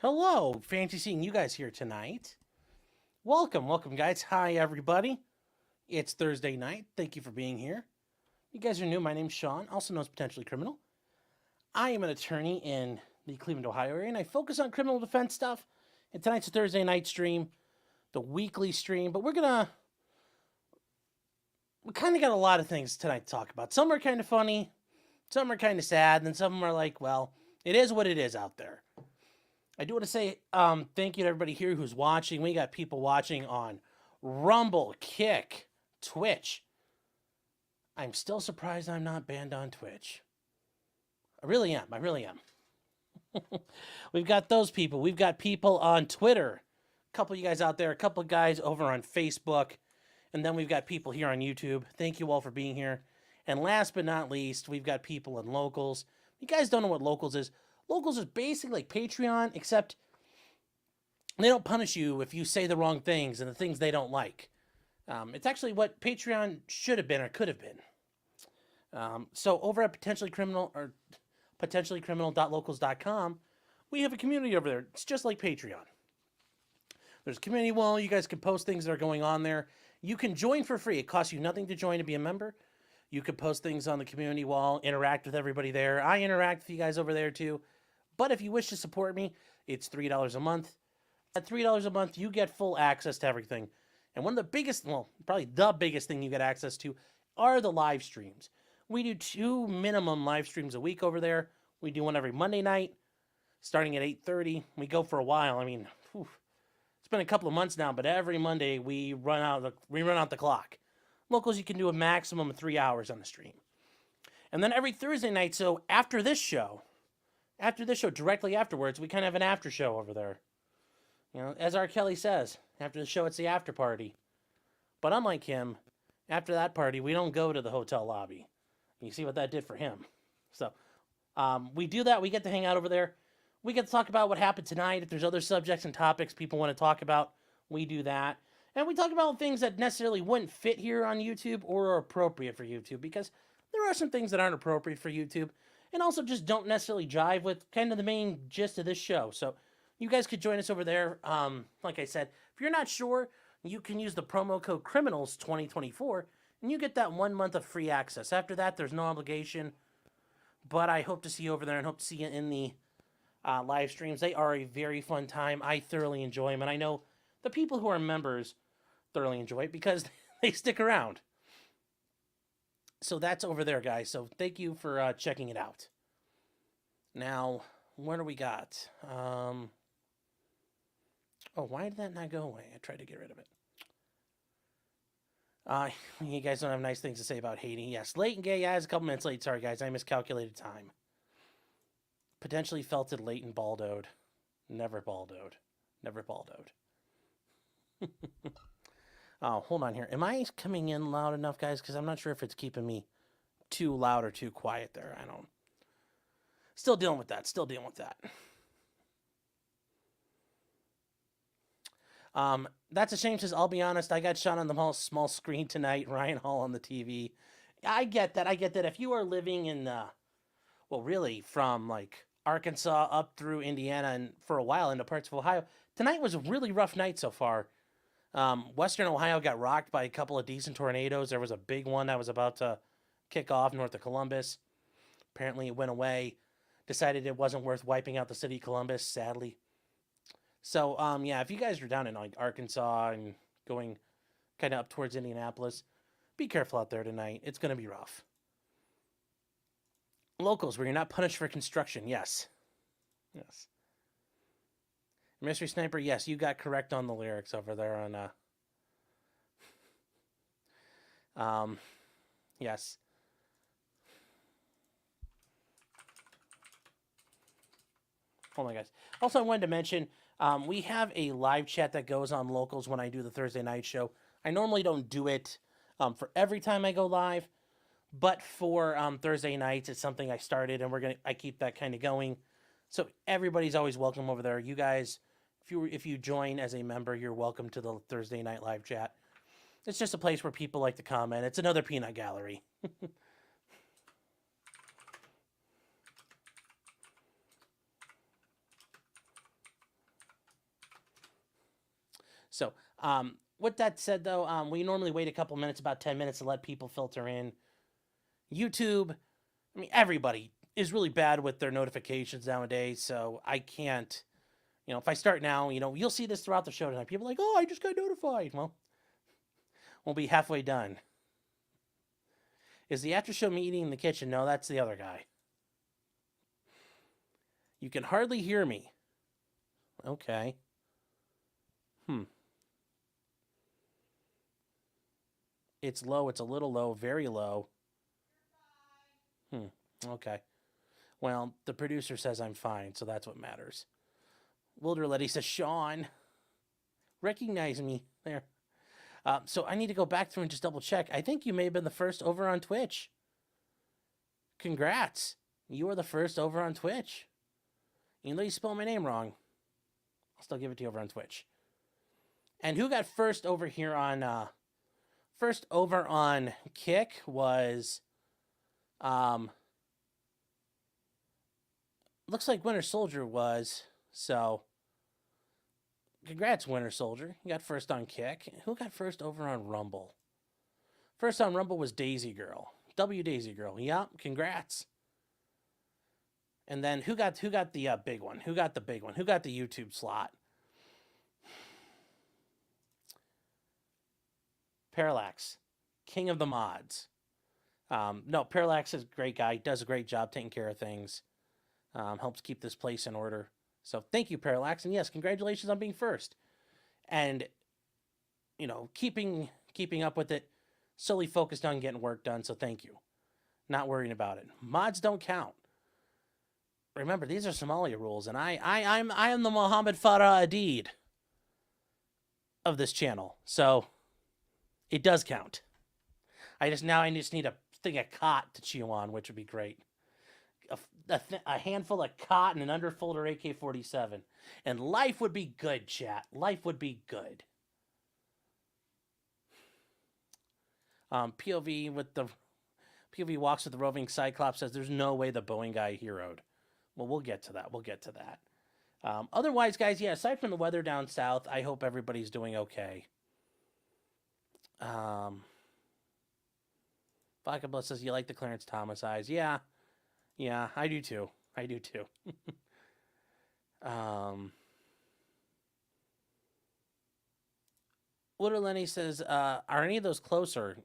Hello, fancy seeing you guys here tonight. Welcome, guys. Hi, everybody. It's Thursday night. Thank you for being here. You guys are new. My name's Sean, also known as Potentially Criminal. I am an attorney in the Cleveland, Ohio area, and I focus on criminal defense stuff. And tonight's a Thursday night stream, the weekly stream, but we kind of got a lot of things tonight to talk about. Some are kind of funny, some are kind of sad, and some are like, well, it is what it is out there. I do want to say thank you to everybody here who's watching. We got people watching on Rumble, Kick, Twitch. I'm still surprised I'm not banned on Twitch. I really am. We've got those people. We've got people on Twitter. A couple of you guys out there. A couple of guys over on Facebook. And then we've got people here on YouTube. Thank you all for being here. And last but not least, we've got people in Locals. You guys don't know what Locals is. Locals is basically like Patreon, except they don't punish you if you say the wrong things and the things they don't like. It's actually what Patreon should have been or could have been. So over at potentiallycriminal.locals.com, we have a community over there. It's just like Patreon. There's a community wall. You guys can post things that are going on there. You can join for free. It costs you nothing to join to be a member. You can post things on the community wall, interact with everybody there. I interact with you guys over there too. But if you wish to support me, it's $3 a month. At $3 a month, you get full access to everything. And one of the biggest, well, probably the biggest thing you get access to are the live streams. We do 2 minimum live streams a week over there. We do one every Monday night, starting at 8:30. We go for a while. I mean, it's been a couple of months now, but every Monday we run out the clock. Locals, you can do a maximum of 3 hours on the stream. And then every Thursday night, so after this show, directly afterwards, we kind of have an after show over there. You know, as R. Kelly says, after the show, it's the after party. But unlike him, after that party, we don't go to the hotel lobby. You see what that did for him. So we do that. We get to hang out over there. We get to talk about what happened tonight. If there's other subjects and topics people want to talk about, we do that. And we talk about things that necessarily wouldn't fit here on YouTube or are appropriate for YouTube, because there are some things that aren't appropriate for YouTube and also just don't necessarily jive with kind of the main gist of this show. So you guys could join us over there. Like I said, if you're not sure, you can use the promo code CRIMINALS2024 and you get that 1 month of free access. After that, there's no obligation, but I hope to see you over there and hope to see you in the live streams. They are a very fun time. I thoroughly enjoy them, and I know the people who are members thoroughly enjoy it because they stick around. So that's over there, guys. So thank you for checking it out. Now, what do we got? Oh, why did that not go away? I tried to get rid of it. You guys don't have nice things to say about Haiti. Yes, late and gay. Yeah, it's a couple minutes late. Sorry, guys. I miscalculated time. Potentially felted late and baldoed. Never baldoed. Never baldoed. Oh, hold on here. Am I coming in loud enough, guys? Because I'm not sure if it's keeping me too loud or too quiet there. I don't. Still dealing with that. That's a shame, says, I'll be honest, I got shot on the small screen tonight, Ryan Hall on the TV. I get that. If you are living in, well, really from like Arkansas up through Indiana and for a while into parts of Ohio, tonight was a really rough night so far. Western Ohio got rocked by a couple of decent tornadoes. There was a big one that was about to kick off north of Columbus. Apparently it went away. Decided it wasn't worth wiping out the city of Columbus, sadly. So, yeah, if you guys are down in like Arkansas and going kind of up towards Indianapolis, be careful out there tonight. It's going to be rough. Locals, where you're not punished for construction. Yes. Mystery Sniper, yes, you got correct on the lyrics over there on, yes. Hold on, guys. Also, I wanted to mention, we have a live chat that goes on Locals when I do the Thursday night show. I normally don't do it for every time I go live, but for Thursday nights, it's something I started, and I keep that kind of going. So everybody's always welcome over there. You guys, if you join as a member, you're welcome to the Thursday night live chat. It's just a place where people like to comment. It's another peanut gallery. So, with that said, though, we normally wait a couple minutes, about 10 minutes, to let people filter in. YouTube, I mean, everybody is really bad with their notifications nowadays, so I can't, if I start now, you'll see this throughout the show tonight. People are like, oh, I just got notified. Well, we'll be halfway done. Is the after show me eating in the kitchen? No, that's the other guy. You can hardly hear me. Okay. It's low. It's a little low. Very low. Okay. Well, the producer says I'm fine, so that's what matters. Wilder Letty says, Sean, recognize me. There. So I need to go back through and just double check. I think you may have been the first over on Twitch. Congrats. You were the first over on Twitch. Even though you spelled my name wrong, I'll still give it to you over on Twitch. And who got first over here on... First over on Kick was... looks like Winter Soldier was, so... Congrats, Winter Soldier. You got first on Kick. Who got first over on Rumble? First on Rumble was Daisy Girl. W Daisy Girl. Yep, congrats. And then who got the big one? Who got the big one? Who got the YouTube slot? Parallax, king of the mods. No, Parallax is a great guy. Does a great job taking care of things. Helps keep this place in order. So thank you, Parallax. And yes, congratulations on being first. And, keeping up with it, solely focused on getting work done. So thank you. Not worrying about it. Mods don't count. Remember, these are Somalia rules, and I am the Mohammed Farah Adid of this channel. So it does count. I just need a thing of cot to chew on, which would be great. A handful of cot and an underfolder AK-47. And life would be good, chat. Life would be good. POV walks with the roving Cyclops says there's no way the Boeing guy heroed. Well, we'll get to that. Otherwise, guys, yeah, aside from the weather down south, I hope everybody's doing okay. Vodka Blood says, you like the Clarence Thomas eyes? Yeah, I do too. Wilder Lenny says, are any of those closer?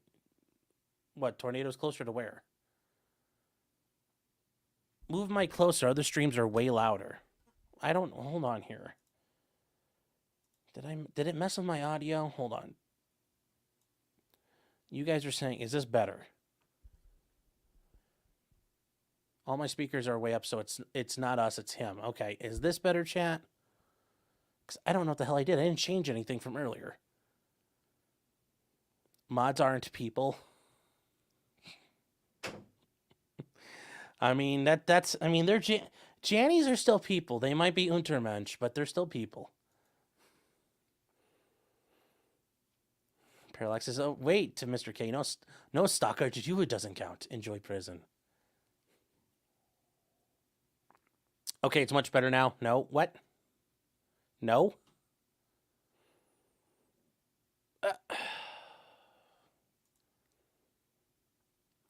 What, tornadoes closer to where? Move mic closer. Other streams are way louder. Hold on here. Did it mess with my audio? Hold on. You guys are saying, is this better? All my speakers are way up, so it's not us, it's him. Okay, is this better, chat? Because I don't know what the hell I did. I didn't change anything from earlier. Mods aren't people. I mean, they're Jannies are still people. They might be Untermensch, but they're still people. Parallax says, oh, wait, to Mr. K. No stalker, it doesn't count. Enjoy prison. Okay, it's much better now. No, what? No?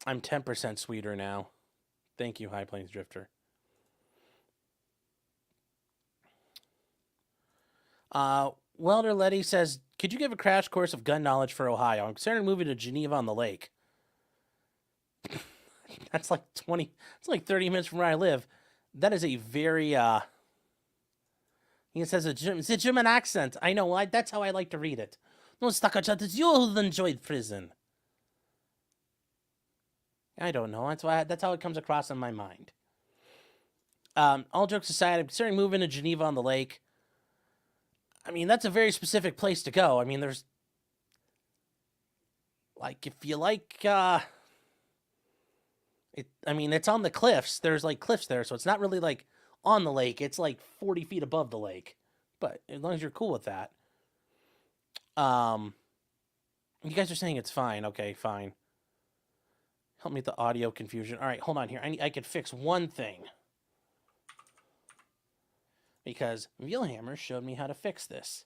I'm 10% sweeter now. Thank you, High Plains Drifter. Welder Letty says, could you give a crash course of gun knowledge for Ohio? I'm considering moving to Geneva on the Lake. That's like 30 minutes from where I live. That is a very, he says it's a German accent. I know, that's how I like to read it. No, Staccacchat, it's you who enjoyed prison. I don't know. That's how it comes across in my mind. All jokes aside, I'm considering moving to Geneva on the Lake. I mean, that's a very specific place to go. I mean, there's, like, if you like, it's on the cliffs. There's, like, cliffs there, so it's not really, like, on the lake. It's, like, 40 feet above the lake. But as long as you're cool with that. You guys are saying it's fine. Okay, fine. Help me with the audio confusion. All right, hold on here. I could fix one thing. Because Vielhammer showed me how to fix this.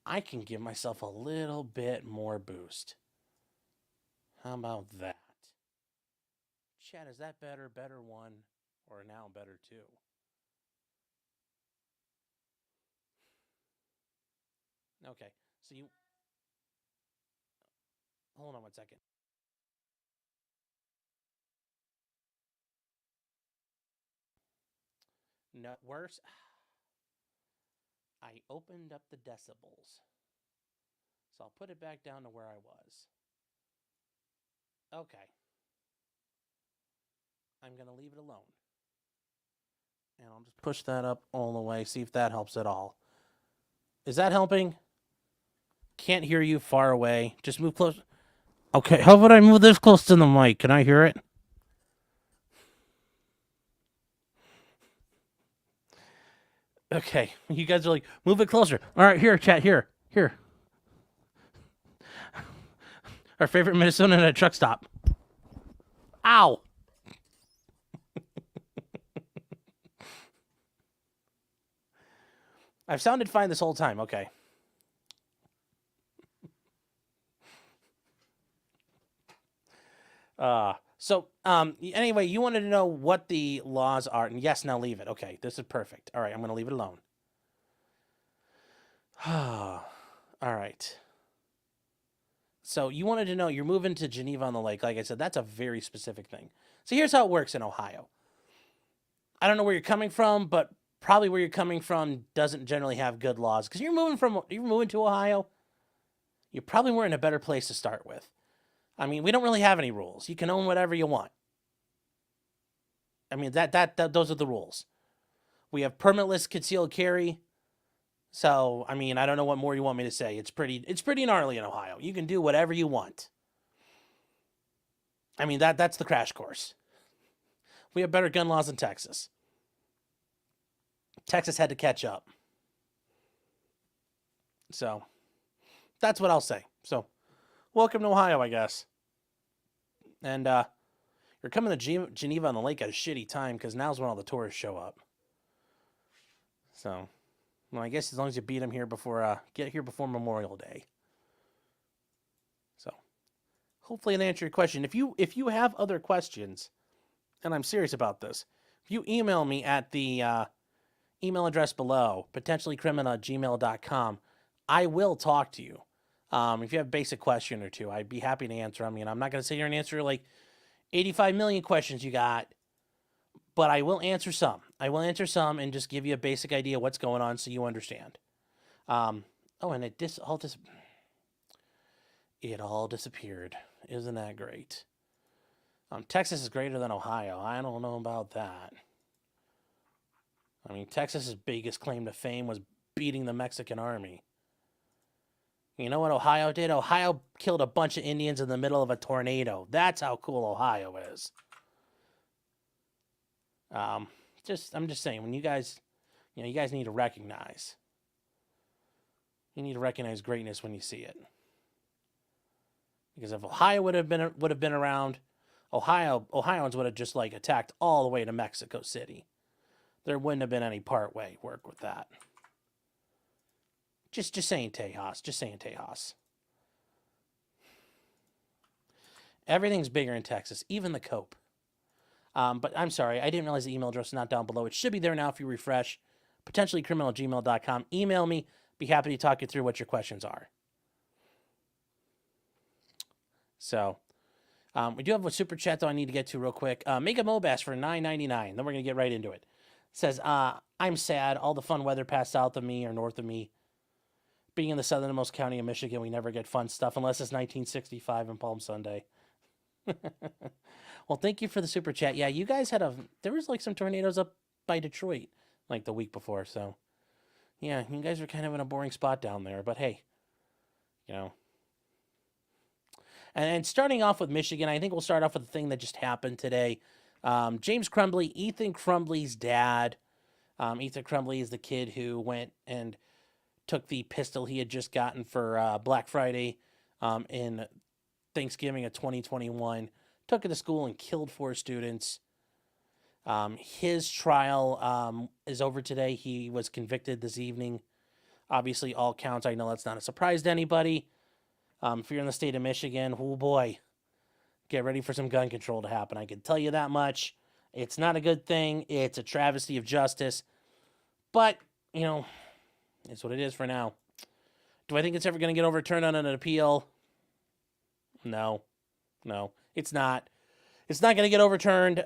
I can give myself a little bit more boost. How about that? Chat, is that better? Better one, or now better two? Okay, so you hold on 1 second. No worse. I opened up the decibels, so I'll put it back down to where I was. Okay, I'm gonna leave it alone, and I'll just push that up all the way. See if that helps at all. Is that helping? Can't hear you far away. Just move close. Okay, how about I move this close to the mic? Can I hear it? Okay, you guys are like, move it closer. All right, here, chat, here. Our favorite Minnesotan at a truck stop. Ow! I've sounded fine this whole time. Okay. Anyway, you wanted to know what the laws are, and yes, now leave it. Okay, this is perfect. All right, I'm going to leave it alone. All right. So you wanted to know, you're moving to Geneva on the Lake. Like I said, that's a very specific thing. So here's how it works in Ohio. I don't know where you're coming from, but probably where you're coming from doesn't generally have good laws. Because you're moving to Ohio, you probably weren't in a better place to start with. I mean, we don't really have any rules. You can own whatever you want. I mean, those are the rules. We have permitless concealed carry. So, I mean, I don't know what more you want me to say. It's pretty gnarly in Ohio. You can do whatever you want. I mean, that's the crash course. We have better gun laws in Texas. Texas had to catch up. So, that's what I'll say. So, welcome to Ohio, I guess. And you're coming to Geneva on the Lake at a shitty time because now's when all the tourists show up. So, well, I guess as long as you beat them here get here before Memorial Day. So, hopefully that answered your question. If you have other questions, and I'm serious about this, if you email me at the email address below, potentiallycriminal@gmail.com, I will talk to you. If you have a basic question or two, I'd be happy to answer. I mean, I'm not going to sit here and answer like 85 million questions you got, but I will answer some. I will answer some and just give you a basic idea of what's going on so you understand. And it all disappeared. Isn't that great? Texas is greater than Ohio. I don't know about that. I mean, Texas's biggest claim to fame was beating the Mexican army. You know what Ohio did? Ohio killed a bunch of Indians in the middle of a tornado. That's how cool Ohio is. I'm just saying, when you guys need to recognize. You need to recognize greatness when you see it. Because if Ohio would have been around, Ohioans would have just like attacked all the way to Mexico City. There wouldn't have been any part way work with that. Just saying, Tejas. Just saying, Tejas. Everything's bigger in Texas, even the Cope. But I'm sorry, I didn't realize the email address is not down below. It should be there now if you refresh. potentiallycriminal@gmail.com. Email me. Be happy to talk you through what your questions are. So, we do have a super chat, though, I need to get to real quick. Mega Mobas for $9.99. Then we're going to get right into it. Says, I'm sad. All the fun weather past south of me or north of me. Being in the southernmost county of Michigan, we never get fun stuff unless it's 1965 and Palm Sunday. Well, thank you for the super chat. Yeah, you guys there was like some tornadoes up by Detroit like the week before. So, yeah, you guys are kind of in a boring spot down there. But hey, you know. And starting off with Michigan, I think we'll start off with the thing that just happened today. James Crumbley, Ethan Crumbley's dad. Ethan Crumbley is the kid who went and took the pistol he had just gotten for Black Friday in Thanksgiving of 2021, took it to school and killed 4 students. His trial is over today. He was convicted this evening. Obviously, all counts. I know that's not a surprise to anybody. If you're in the state of Michigan, oh boy, get ready for some gun control to happen. I can tell you that much. It's not a good thing. It's a travesty of justice. But, it's what it is for now. Do I think it's ever going to get overturned on an appeal? No, it's not. It's not going to get overturned.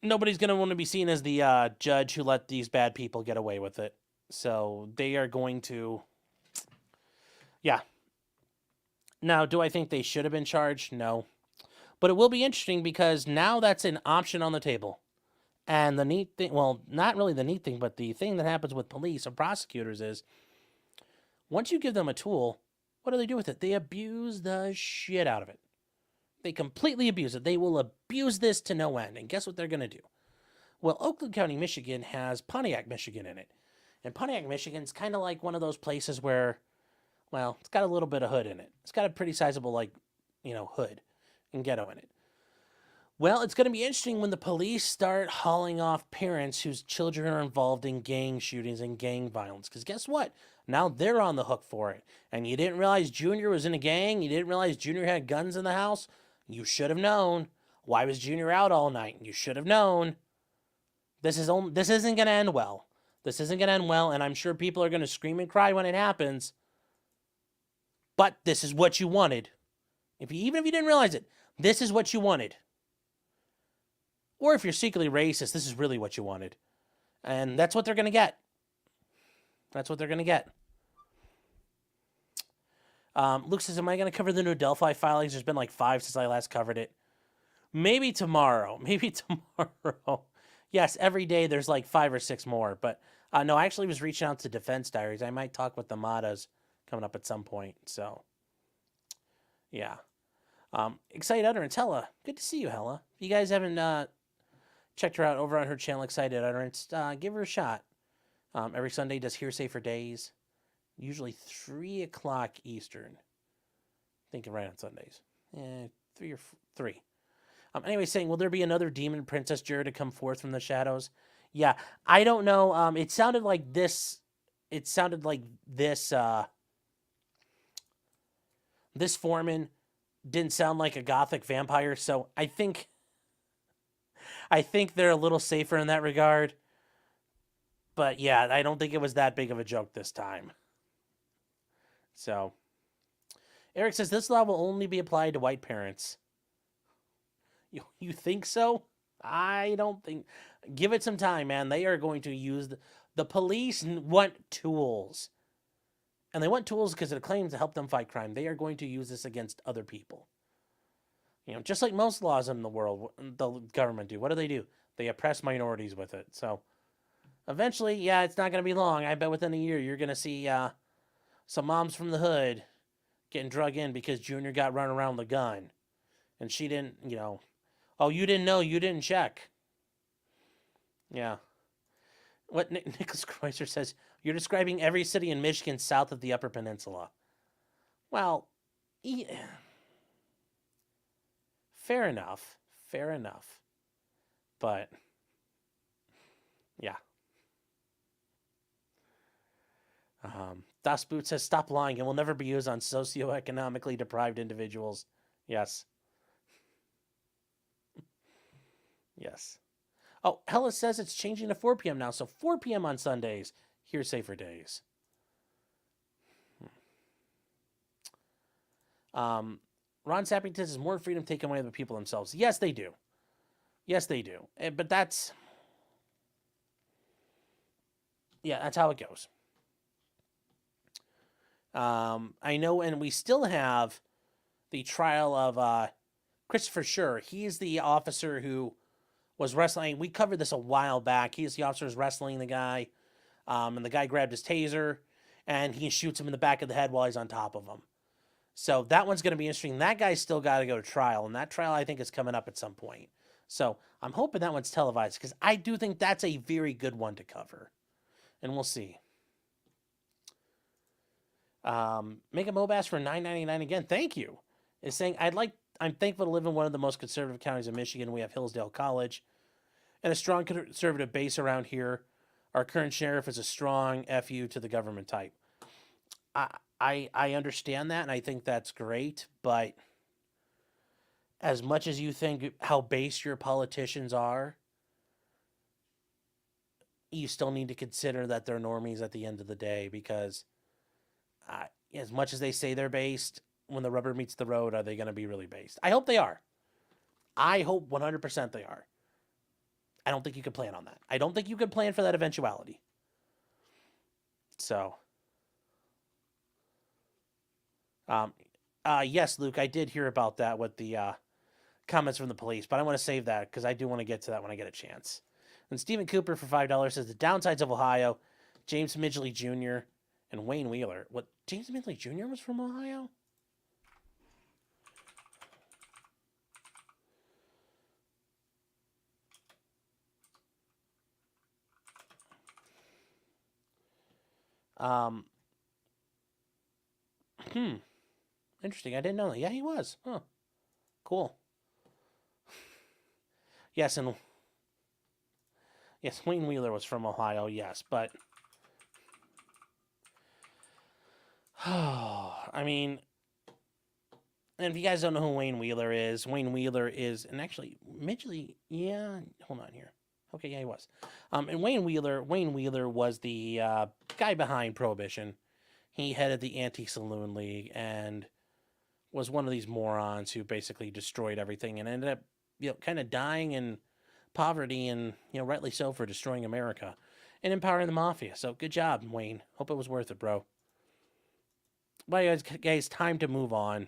Nobody's going to want to be seen as the judge who let these bad people get away with it. So they are going to, yeah. Now, do I think they should have been charged? No. But it will be interesting because now that's an option on the table. And the neat thing, well, not really the neat thing, but the thing that happens with police or prosecutors is once you give them a tool, what do they do with it? They abuse the shit out of it. They completely abuse it. They will abuse this to no end. And guess what they're going to do? Well, Oakland County, Michigan has Pontiac, Michigan in it. And Pontiac, Michigan's kind of like one of those places where, well, it's got a little bit of hood in it. It's got a pretty sizable, hood and ghetto in it. Well, it's going to be interesting when the police start hauling off parents whose children are involved in gang shootings and gang violence. Because guess what? Now they're on the hook for it. And you didn't realize Junior was in a gang? You didn't realize Junior had guns in the house? You should have known. Why was Junior out all night? You should have known. This isn't going to end well. This isn't going to end well, and I'm sure people are going to scream and cry when it happens. But this is what you wanted. Even if you didn't realize it, this is what you wanted. Or if you're secretly racist, this is really what you wanted. And that's what they're going to get. That's what they're going to get. Luke says, am I going to cover the new Delphi filings? There's been like 5 since I last covered it. Maybe tomorrow. Yes, every day there's like 5 or 6 more. But no, I actually was reaching out to Defense Diaries. I might talk with the Matas coming up at some point. So, yeah. Excited Utterance. Hella. Good to see you, Hella. If you guys haven't checked her out over on her channel, Excited Utterance, give her a shot. Every Sunday does Hearsay for Days. Usually 3 o'clock Eastern. Thinking right on Sundays. 3 or 3. Anyway, saying, will there be another demon Princess Jura to come forth from the shadows? Yeah, I don't know. It sounded like this. This foreman didn't sound like a gothic vampire, so I think they're a little safer in that regard. But yeah, I don't think it was that big of a joke this time. So, Eric says this law will only be applied to white parents. You think so? I don't think. Give it some time, man. They are going to use the police want tools. And they want tools because it claims to help them fight crime. They are going to use this against other people. Just like most laws in the world, the government do. What do? They oppress minorities with it. So, eventually, yeah, it's not going to be long. I bet within a year, you're going to see some moms from the hood getting drug in because Junior got run around with a gun. And she didn't, oh, you didn't know, you didn't check. Yeah. What Nicholas Kreuzer says, you're describing every city in Michigan south of the Upper Peninsula. Well, yeah. Fair enough. But, yeah. Das Boot says, stop lying. It will never be used on socioeconomically deprived individuals. Yes. Yes. Oh, Hella says it's changing to 4 p.m. now, so 4 p.m. on Sundays. Hearsay for Days. Ron Sappington says more freedom taken away by the people themselves. Yes, they do. But that's... yeah, that's how it goes. I know, and we still have the trial of Christopher Schur. He's the officer who was wrestling. We covered this a while back. He's the officer who's wrestling the guy, and the guy grabbed his taser, and he shoots him in the back of the head while he's on top of him. So that one's going to be interesting. That guy's still got to go to trial, and that trial I think is coming up at some point. So I'm hoping that one's televised because I do think that's a very good one to cover, and we'll see. Make a Mobas for $9.99 again. Thank you. Is saying I'm thankful to live in one of the most conservative counties in Michigan. We have Hillsdale College and a strong conservative base around here. Our current sheriff is a strong FU to the government type. I understand that, and I think that's great, but as much as you think how base your politicians are, you still need to consider that they're normies at the end of the day, because as much as they say they're based, when the rubber meets the road, are they going to be really based? I hope they are. I hope 100% they are. I don't think you can plan on that. I don't think you can plan for that eventuality. So, yes, Luke, I did hear about that with the comments from the police, but I want to save that because I do want to get to that when I get a chance. And Stephen Cooper for $5 says the downsides of Ohio, James Midgley Jr. and Wayne Wheeler. What, James Midgley Jr. was from Ohio? Interesting. I didn't know that. Yeah, he was. Huh. Cool. Yes, and yes, Wayne Wheeler was from Ohio, yes, but I mean, and if you guys don't know who Wayne Wheeler is, and actually, Midgley, yeah, hold on here. Okay, yeah, he was. And Wayne Wheeler was the guy behind Prohibition. He headed the Anti-Saloon League and was one of these morons who basically destroyed everything and ended up, kind of dying in poverty, and, rightly so, for destroying America and empowering the mafia. So good job, Wayne. Hope it was worth it, bro. But guys, time to move on.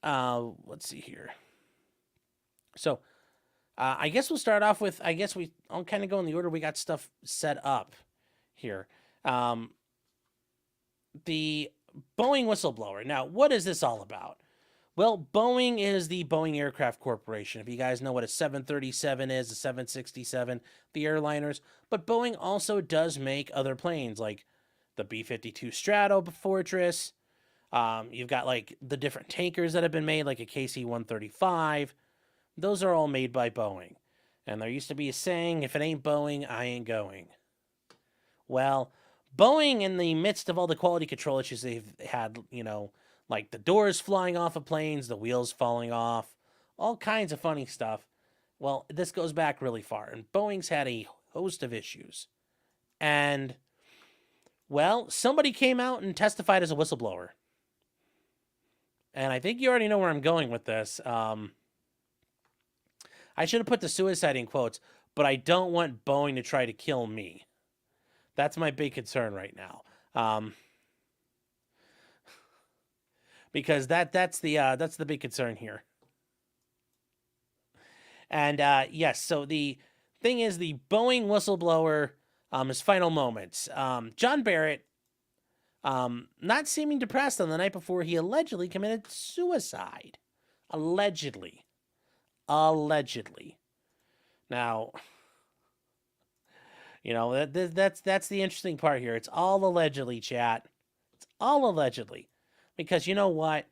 Let's see here. So, I guess we'll start off with, I'll kind of go in the order we got stuff set up here. The Boeing whistleblower. Now, what is this all about? Well, Boeing is the Boeing Aircraft Corporation. If you guys know what a 737 is, a 767, the airliners. But Boeing also does make other planes, like the B-52 Stratofortress. You've got, like, the different tankers that have been made, like a KC-135. Those are all made by Boeing. And there used to be a saying, if it ain't Boeing, I ain't going. Well, Boeing, in the midst of all the quality control issues they've had, like the doors flying off of planes, the wheels falling off, all kinds of funny stuff. Well, this goes back really far, and Boeing's had a host of issues. And, well, somebody came out and testified as a whistleblower. And I think you already know where I'm going with this. I should have put the suicide in quotes, but I don't want Boeing to try to kill me. That's my big concern right now. Because that's the big concern here. And yes, so the thing is, the Boeing whistleblower, his final moments. John Barrett, not seeming depressed on the night before he allegedly committed suicide. Allegedly. Now, that's the interesting part here. It's all allegedly, chat. It's all allegedly. Because you know what?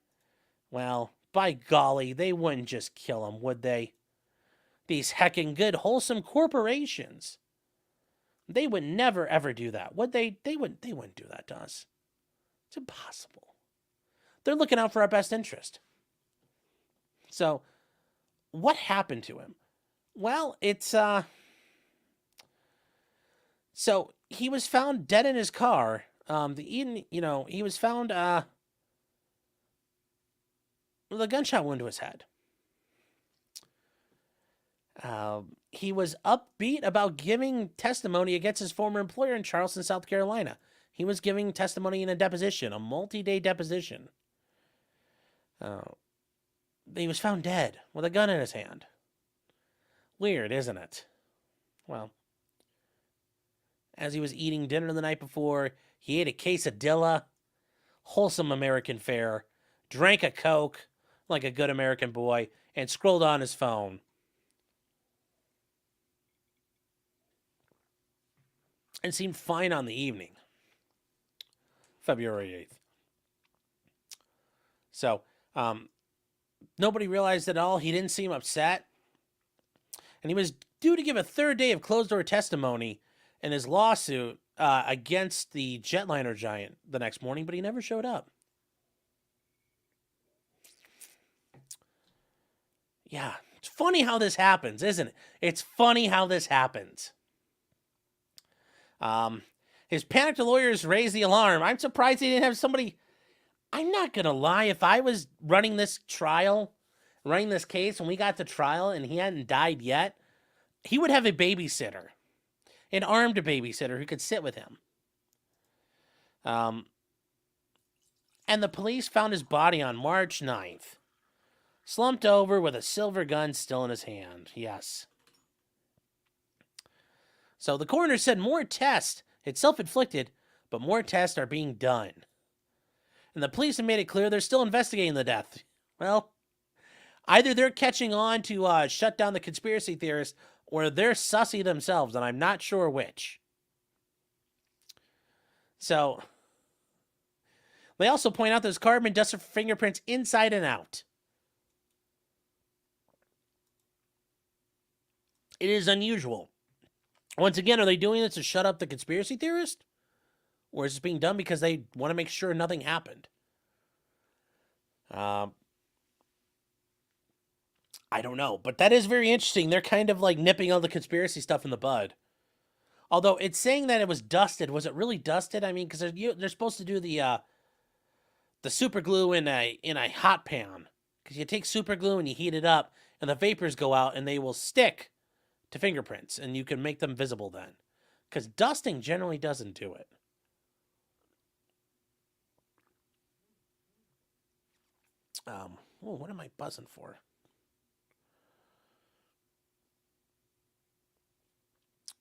Well, by golly, they wouldn't just kill him, would they? These heckin' good, wholesome corporations. They would never, ever do that, would they? They wouldn't do that to us. It's impossible. They're looking out for our best interest. So, what happened to him? Well, it's, so he was found dead in his car. He was found, with a gunshot wound to his head. He was upbeat about giving testimony against his former employer in Charleston, South Carolina. He was giving testimony in a deposition, a multi-day deposition. He was found dead with a gun in his hand. Weird, isn't it? Well, as he was eating dinner the night before, he ate a quesadilla, wholesome American fare, drank a Coke like a good American boy, and scrolled on his phone. And seemed fine on the evening. February 8th. So, nobody realized at all. He didn't seem upset. And he was due to give a third day of closed-door testimony in his lawsuit against the jetliner giant the next morning, but he never showed up. Yeah, it's funny how this happens, isn't it? It's funny how this happens. His panicked lawyers raised the alarm. I'm surprised he didn't have somebody. I'm not going to lie. If I was running this case, when we got to trial and he hadn't died yet, he would have a babysitter, an armed babysitter who could sit with him. And the police found his body on March 9th, slumped over with a silver gun still in his hand. Yes. So the coroner said more tests. It's self-inflicted, but more tests are being done. And the police have made it clear they're still investigating the death. Well, either they're catching on to shut down the conspiracy theorists, or they're sussy themselves, and I'm not sure which. So, they also point out there's carbon dust for fingerprints inside and out. It is unusual. Once again, are they doing this to shut up the conspiracy theorist? Or is this being done because they want to make sure nothing happened? I don't know. But that is very interesting. They're kind of like nipping all the conspiracy stuff in the bud. Although it's saying that it was dusted. Was it really dusted? I mean, because they're supposed to do the super glue in a hot pan. Because you take super glue and you heat it up, and the vapors go out, and they will stick to fingerprints, and you can make them visible then. Because dusting generally doesn't do it. What am I buzzing for?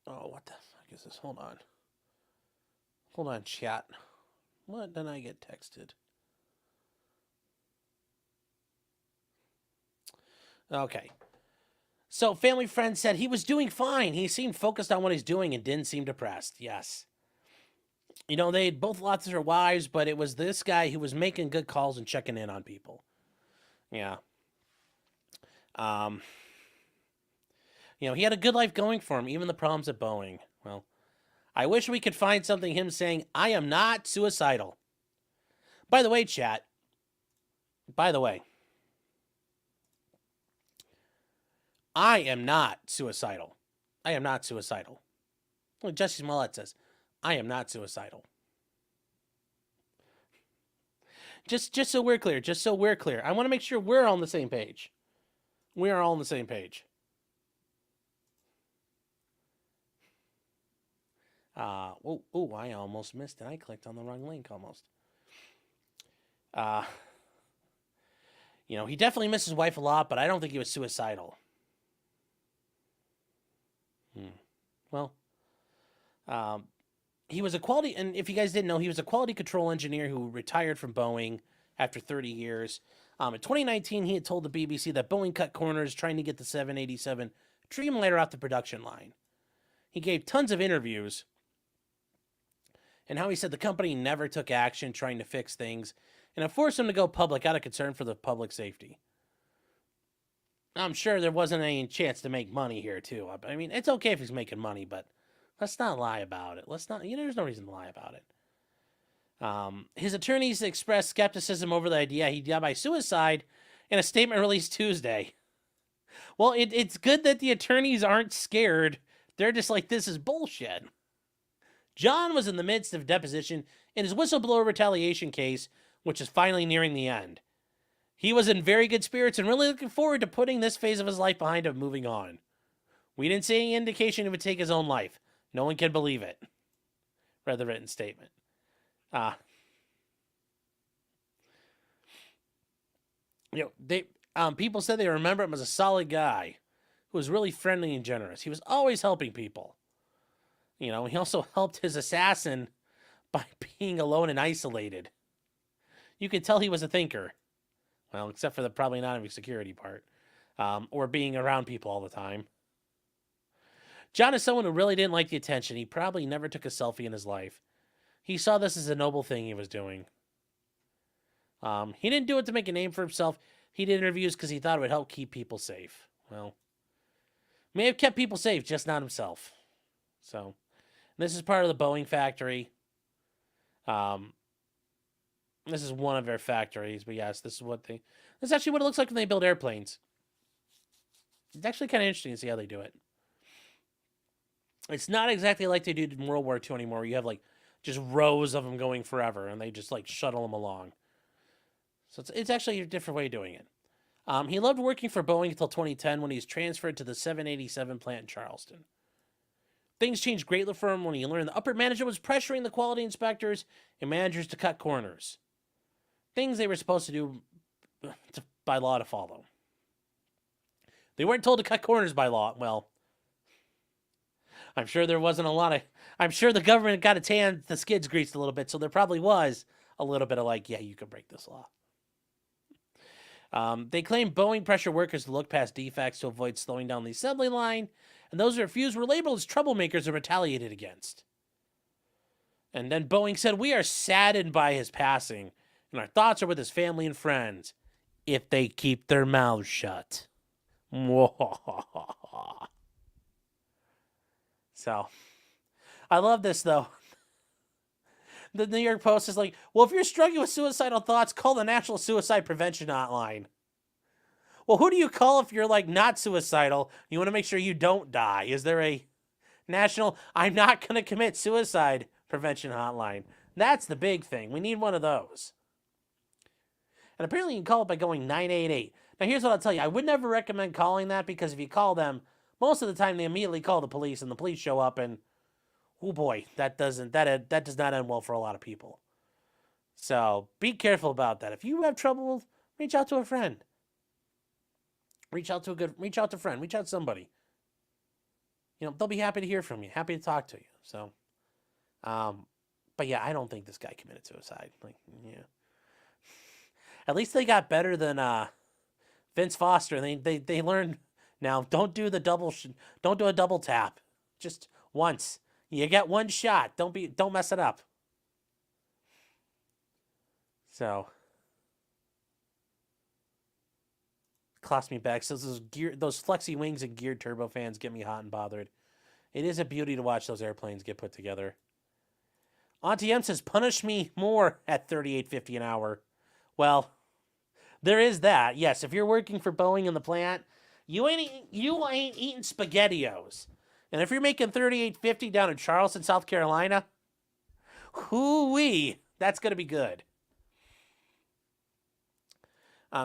Oh, what the fuck is this? Hold on. Hold on, chat. What did I get texted? Okay. So, family friend said he was doing fine. He seemed focused on what he's doing and didn't seem depressed. Yes. You know, they had both lost their wives, but it was this guy who was making good calls and checking in on people. Yeah. You know, he had a good life going for him, even the problems at Boeing. Well, I wish we could find something him saying, I am not suicidal. By the way, chat. By the way. I am not suicidal. I am not suicidal. Well, Jesse Smollett says, I am not suicidal. Just so we're clear. Just so we're clear. I want to make sure we're all on the same page. We are all on the same page. I almost missed it. I clicked on the wrong link almost. You know, he definitely missed his wife a lot, but I don't think he was suicidal. Well, he was a quality, and if you guys didn't know, he was a quality control engineer who retired from Boeing after 30 years. In 2019, he had told the BBC that Boeing cut corners trying to get the 787 Dreamliner off the production line. He gave tons of interviews, and how he said the company never took action trying to fix things, and it forced him to go public out of concern for the public safety. I'm sure there wasn't any chance to make money here, too. I mean, it's okay if he's making money, but let's not lie about it. Let's not, there's no reason to lie about it. His attorneys expressed skepticism over the idea he died by suicide in a statement released Tuesday. Well, it's good that the attorneys aren't scared. They're just like, this is bullshit. John was in the midst of deposition in his whistleblower retaliation case, which is finally nearing the end. He was in very good spirits and really looking forward to putting this phase of his life behind him and moving on. We didn't see any indication he would take his own life. No one can believe it. Read the written statement. People said they remember him as a solid guy who was really friendly and generous. He was always helping people. You know, he also helped his assassin by being alone and isolated. You could tell he was a thinker. Well, except for the probably not having security part. Or being around people all the time. John is someone who really didn't like the attention. He probably never took a selfie in his life. He saw this as a noble thing he was doing. He didn't do it to make a name for himself. He did interviews because he thought it would help keep people safe. Well, May have kept people safe, just not himself. So, this is part of the Boeing factory. This is one of their factories, but yes, this is actually what it looks like when they build airplanes. It's actually kind of interesting to see how they do it. It's not exactly like they do in World War II anymore, where you have like just rows of them going forever, and they just like shuttle them along. So it's actually a different way of doing it. He loved working for Boeing until 2010 when he was transferred to the 787 plant in Charleston. Things changed greatly for him when he learned the upper management was pressuring the quality inspectors and managers to cut corners. Things they were supposed to do by law to follow. They weren't told to cut corners by law. Well, I'm sure there wasn't a lot of... I'm sure the government got its hand, the skids greased a little bit, so there probably was a little bit of like, yeah, you can break this law. They claimed Boeing pressured workers to look past defects to avoid slowing down the assembly line, and those who refused were labeled as troublemakers and retaliated against. And then Boeing said, "We are saddened by his passing, and our thoughts are with his family and friends, if they keep their mouths shut." So, I love this, though. The New York Post is like, well, if you're struggling with suicidal thoughts, call the National Suicide Prevention Hotline. Well, who do you call if you're, like, not suicidal? You want to make sure you don't die. Is there a national, I'm not going to commit suicide prevention hotline? That's the big thing. We need one of those. And apparently you can call it by going 988. Now, here's what I'll tell you. I would never recommend calling that because if you call them, most of the time they immediately call the police and the police show up and, oh boy, that does not end well for a lot of people. So be careful about that. If you have trouble, reach out to a friend. Reach out to a friend. Reach out to somebody. You know, they'll be happy to hear from you. Happy to talk to you. So, but yeah, I don't think this guy committed suicide. Like, yeah. At least they got better than Vince Foster. They learned now. Don't do a double tap. Just once. You get one shot. Don't mess it up. So, cost me back. So those flexi wings and geared turbofans get me hot and bothered. It is a beauty to watch those airplanes get put together. Auntie M says, "Punish me more at $38.50 an hour." Well, there is that. Yes, if you're working for Boeing in the plant, you ain't eating SpaghettiOs. And if you're making $38.50 down in Charleston, South Carolina, hoo-wee, that's going to be good.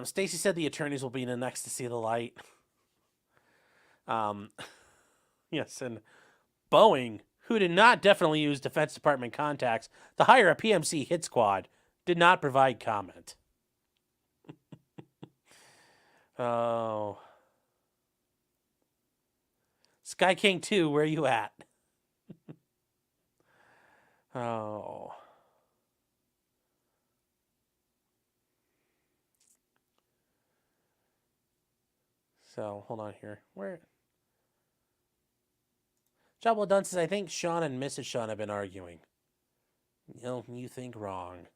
Stacy said the attorneys will be the next to see the light. Yes, and Boeing, who did not definitely use Defense Department contacts to hire a PMC hit squad, did not provide comment. Oh. Sky King 2, where you at? Oh. So, hold on here. Where? Job well done says, "I think Sean and Mrs. Sean have been arguing." No, you think wrong.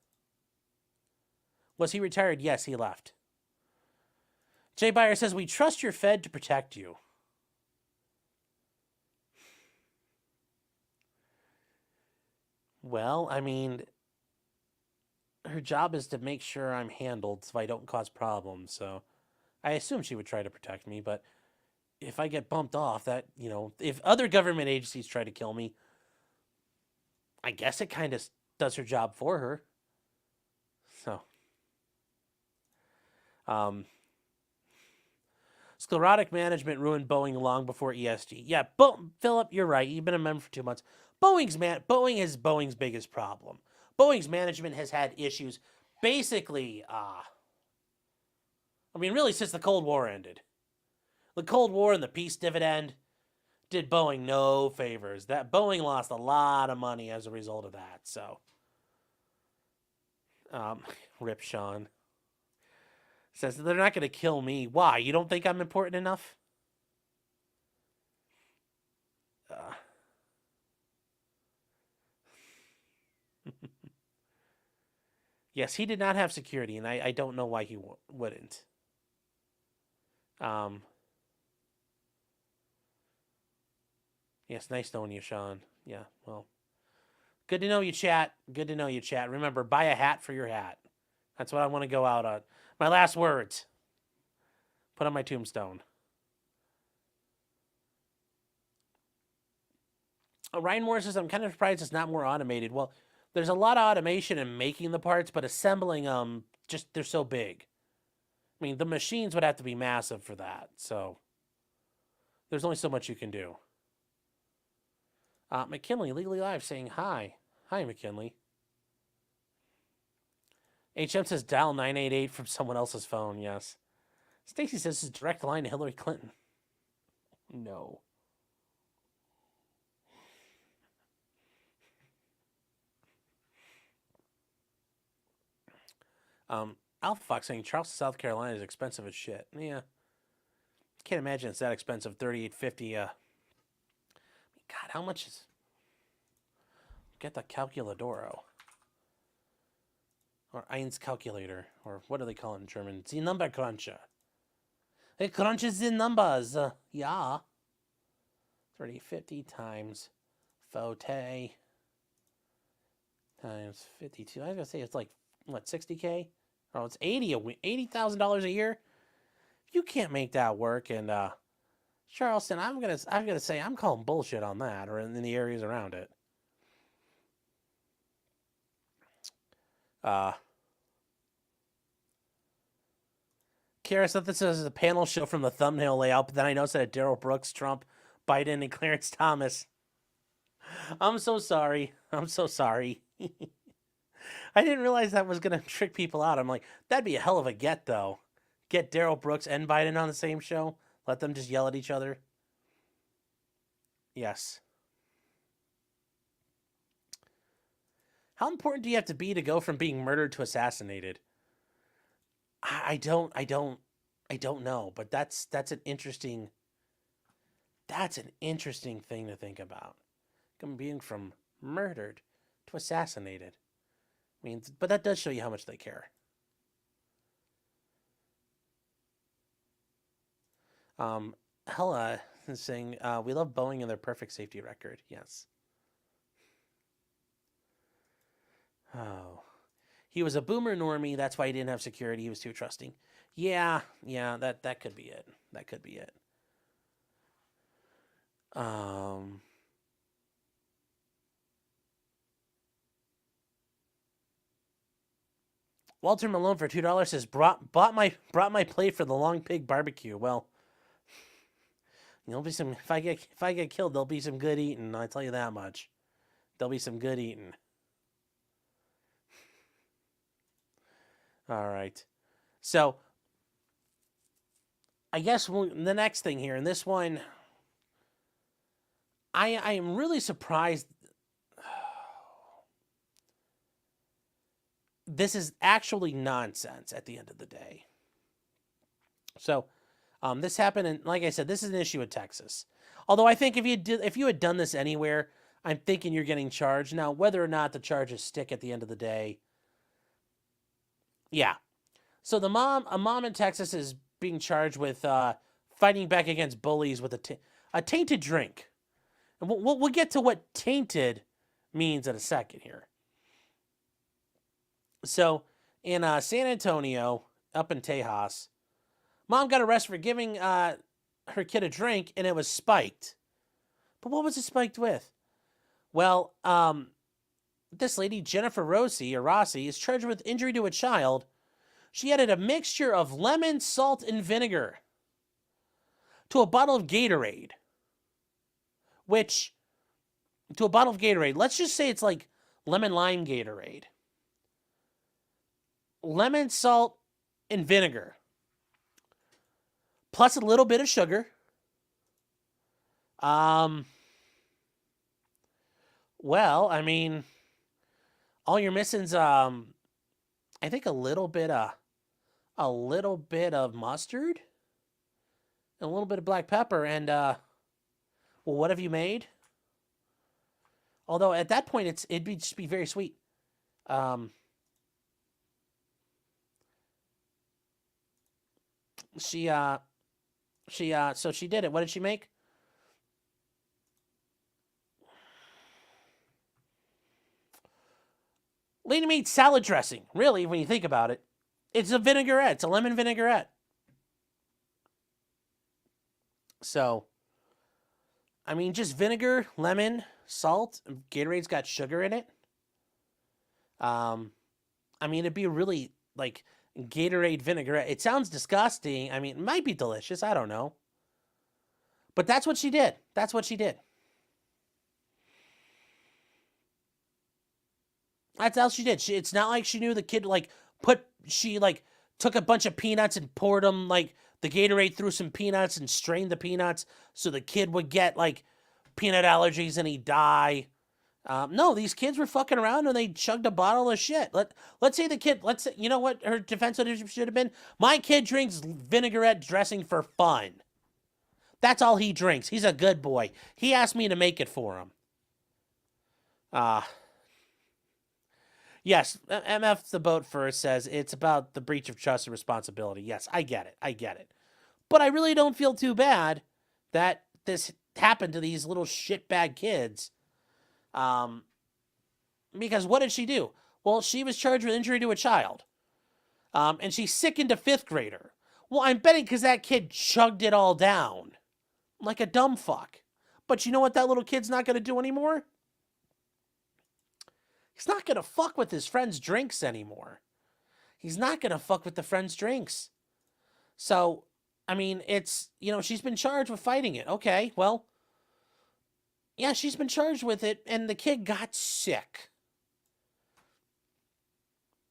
Was he retired? Yes, he left. Jay Byer says, "We trust your Fed to protect you." Well, I mean, her job is to make sure I'm handled so I don't cause problems, so I assume she would try to protect me, but if I get bumped off, that, you know, if other government agencies try to kill me, I guess it kind of does her job for her. So, sclerotic management ruined Boeing long before ESG. Yeah, Philip, you're right. You've been a member for 2 months. Boeing is Boeing's biggest problem. Boeing's management has had issues basically, really since the Cold War ended. The Cold War and the peace dividend did Boeing no favors. That Boeing lost a lot of money as a result of that. So, Rip Sean says they're not going to kill me. Why? You don't think I'm important enough? Yes, he did not have security, and I don't know why he wouldn't. Yes, nice knowing you, Sean. Yeah, well, good to know you, chat. Good to know you, chat. Remember, buy a hat for your hat. That's what I want to go out on. My last words. Put on my tombstone. Ryan Moore says, I'm kind of surprised it's not more automated. Well, there's a lot of automation in making the parts, but assembling them, just they're so big. I mean, the machines would have to be massive for that. So there's only so much you can do. McKinley, Legally Live, saying hi. Hi, McKinley. HM says dial 988 from someone else's phone. Yes. Stacy says it's direct line to Hillary Clinton. No. Alpha Fox saying Charleston, South Carolina is expensive as shit. Yeah. Can't imagine it's that expensive. $38.50. God, how much is? Get the calculadoro. Or Eins calculator. Or what do they call it in German? The number cruncher. It crunches the numbers. Yeah. 3050 times Fote times 52. I was gonna say it's like what, 60K? Oh, it's $80,000 a year. You can't make that work. And Charleston, I'm gonna say I'm calling bullshit on that, or in the areas around it. Kara said this is a panel show from the thumbnail layout, but then I noticed that Darrell Brooks, Trump, Biden, and Clarence Thomas. I'm so sorry. I'm so sorry. I didn't realize that was going to trick people out. I'm like, that'd be a hell of a get, though. Get Darrell Brooks and Biden on the same show. Let them just yell at each other. Yes. How important do you have to be to go from being murdered to assassinated? I don't know, but that's an interesting thing to think about. Being from murdered to assassinated. I mean, but that does show you how much they care. Hella is saying, we love Boeing and their perfect safety record. Yes. Oh. He was a boomer normie. That's why he didn't have security. He was too trusting. Yeah, that could be it. That could be it. Walter Malone for $2 says brought my plate for the Long Pig barbecue. Well, there'll be some. If I get killed, there'll be some good eating. I tell you that much. There'll be some good eating. All right. So, I guess the next thing here, and this one, I am really surprised. This is actually nonsense at the end of the day. So, this happened, and like I said, this is an issue in Texas. Although I think if you had done this anywhere, I'm thinking you're getting charged. Now, whether or not the charges stick at the end of the day, yeah. So a mom in Texas is being charged with fighting back against bullies with a tainted drink. And we'll get to what tainted means in a second here. So in San Antonio, up in Tejas, mom got arrested for giving her kid a drink, and it was spiked. But what was it spiked with? Well, this lady, Jennifer Rossi, is charged with injury to a child. She added a mixture of lemon, salt, and vinegar to a bottle of Gatorade. Let's just say it's like lemon lime Gatorade. Lemon, salt, and vinegar. Plus a little bit of sugar. Well, I mean, all you're missing is, I think a little bit of mustard, and a little bit of black pepper, and well, what have you made? Although at that point it'd just be very sweet. So she did it. What did she make? Lady made salad dressing. Really, when you think about it, it's a vinaigrette. It's a lemon vinaigrette. So, I mean, just vinegar, lemon, salt. Gatorade's got sugar in it. I mean, it'd be really like Gatorade vinaigrette. It sounds disgusting. I mean, it might be delicious. I don't know. But that's what she did. That's what she did. That's all she did. It's not like she knew the kid, like, she, like, took a bunch of peanuts and poured them, like, the Gatorade through some peanuts and strained the peanuts so the kid would get, like, peanut allergies and he'd die. No, these kids were fucking around and they chugged a bottle of shit. Let's say the kid, you know what her defense should have been? My kid drinks vinaigrette dressing for fun. That's all he drinks. He's a good boy. He asked me to make it for him. Yes, MF the Boat First says it's about the breach of trust and responsibility. Yes, I get it. I get it. But I really don't feel too bad that this happened to these little shitbag kids. Because what did she do? Well, she was charged with injury to a child. And she sickened a 5th grader. Well, I'm betting because that kid chugged it all down. Like a dumb fuck. But you know what that little kid's not going to do anymore? He's not going to fuck with his friend's drinks anymore. He's not going to fuck with the friend's drinks. So, I mean, it's, you know, she's been charged with fighting it. Okay, well, yeah, she's been charged with it, and the kid got sick.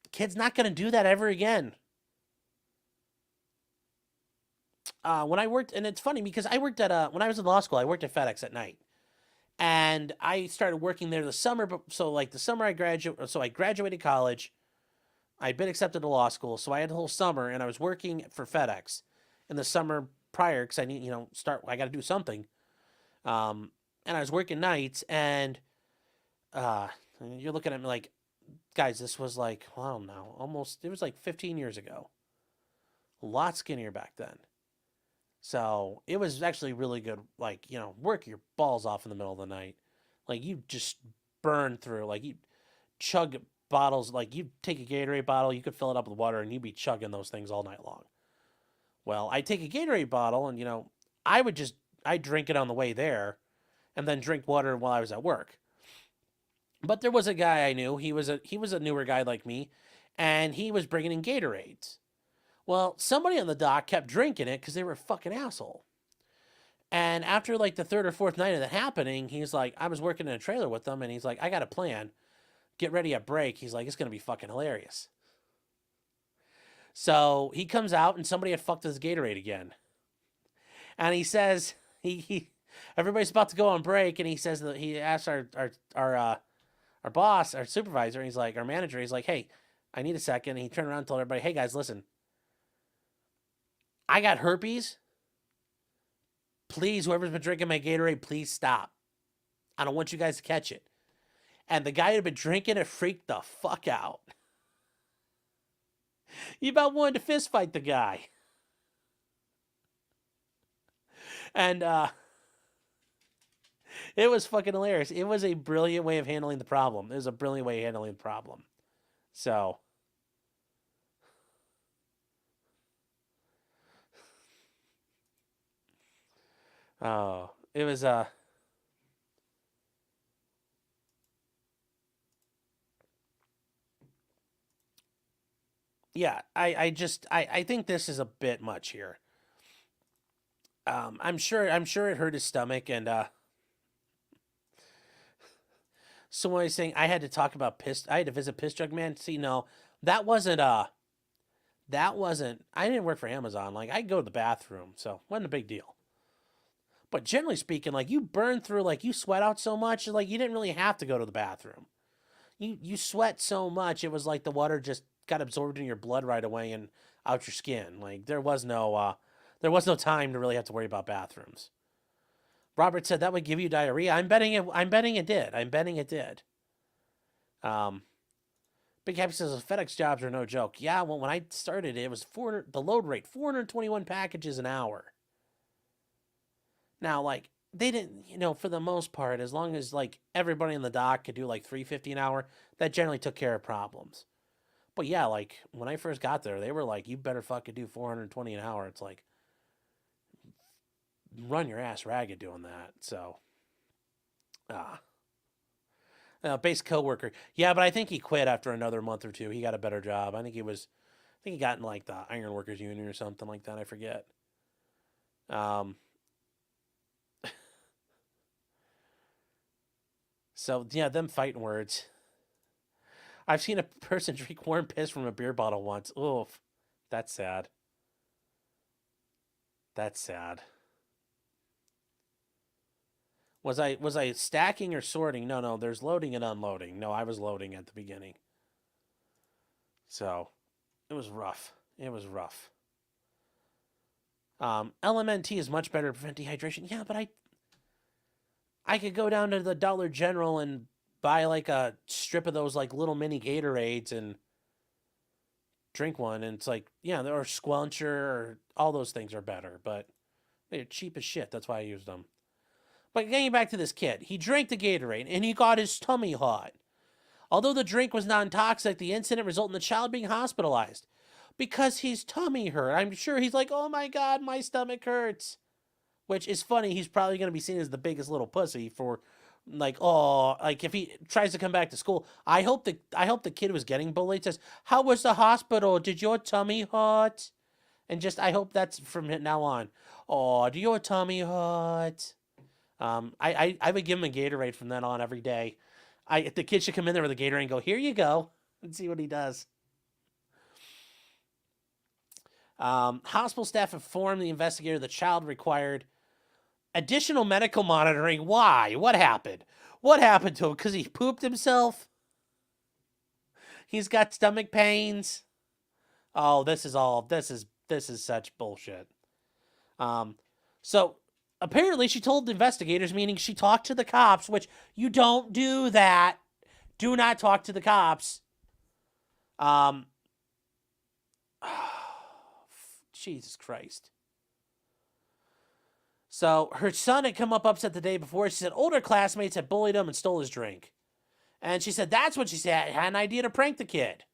The kid's not going to do that ever again. When I worked, and it's funny because I worked at, when I was in law school, I worked at FedEx at night. And I started working there the summer, so like the summer I graduated college. I'd been accepted to law school, so I had the whole summer, and I was working for FedEx in the summer prior because I need, I got to do something. And I was working nights, and you're looking at me like, guys, this was like, well, I don't know, it was like 15 years ago. A lot skinnier back then. So it was actually really good, like, work your balls off in the middle of the night. Like, you just burn through, like, you chug bottles, like, you take a Gatorade bottle, you could fill it up with water, and you'd be chugging those things all night long. Well, I'd take a Gatorade bottle, and, I'd drink it on the way there, and then drink water while I was at work. But there was a guy I knew, he was a newer guy like me, and he was bringing in Gatorades. Well, somebody on the dock kept drinking it because they were a fucking asshole. And after like the 3rd or 4th night of that happening, he's like, I was working in a trailer with them, and he's like, I got a plan. Get ready at break. He's like, it's going to be fucking hilarious. So he comes out, and somebody had fucked his Gatorade again. And he says, everybody's about to go on break, and he says that he asks our boss, our supervisor, and he's like, our manager, he's like, hey, I need a second. And he turned around and told everybody, hey guys, listen. I got herpes. Please, whoever's been drinking my Gatorade, please stop. I don't want you guys to catch it. And the guy who had been drinking it freaked the fuck out. He about wanted to fist fight the guy. And it was fucking hilarious. It was a brilliant way of handling the problem. It was a brilliant way of handling the problem. So... oh, it was, yeah, I think this is a bit much here. I'm sure it hurt his stomach, and, someone was saying I had to talk about I had to visit Piss Jug Man. See, no, that wasn't, I didn't work for Amazon. Like, I'd go to the bathroom, so wasn't a big deal. But generally speaking, like, you burn through, like, you sweat out so much, like, you didn't really have to go to the bathroom. You sweat so much, it was like the water just got absorbed in your blood right away and out your skin. Like, there was no time to really have to worry about bathrooms. Robert said that would give you diarrhea. I'm betting it did. Big Happy says FedEx jobs are no joke. Yeah, well, when I started, it was the load rate, 421 packages an hour. Now, like, they didn't, for the most part, as long as like everybody in the dock could do like $3.50 an hour, that generally took care of problems. But yeah, like when I first got there, they were like, you better fucking do $420 an hour. It's like, run your ass ragged doing that. So, base coworker. Yeah, but I think he quit after another month or two. He got a better job. I think he got in like the Iron Workers Union or something like that. I forget. So yeah, them fighting words. I've seen a person drink warm piss from a beer bottle once. Oof, that's sad. That's sad. Was I stacking or sorting? No. There's loading and unloading. No, I was loading at the beginning. So, it was rough. It was rough. LMNT is much better to prevent dehydration. Yeah, but I could go down to the Dollar General and buy like a strip of those like little mini Gatorades and drink one, and it's like, yeah, or Squelcher or all those things are better, but they're cheap as shit. That's why I used them. But getting back to this kid, he drank the Gatorade and he got his tummy hot. Although the drink was non-toxic, the incident resulted in the child being hospitalized because his tummy hurt. I'm sure he's like, oh my God, my stomach hurts. Which is funny. He's probably going to be seen as the biggest little pussy for like, oh, like if he tries to come back to school. I hope the kid was getting bullied. Says, how was the hospital? Did your tummy hurt? And just, I hope that's from now on. Oh, do your tummy hurt? I would give him a Gatorade from then on every day. The kid should come in there with a Gatorade and go, here you go, and see what he does. Hospital staff informed the investigator the child required additional medical monitoring. Why? What happened? What happened to him? Because he pooped himself? He's got stomach pains? Oh, this is such bullshit. So apparently she told the investigators, meaning she talked to the cops, which you don't do that. Do not talk to the cops. Jesus Christ. So her son had come up upset the day before. She said older classmates had bullied him and stole his drink. And she said that's what she said. Had an idea to prank the kid.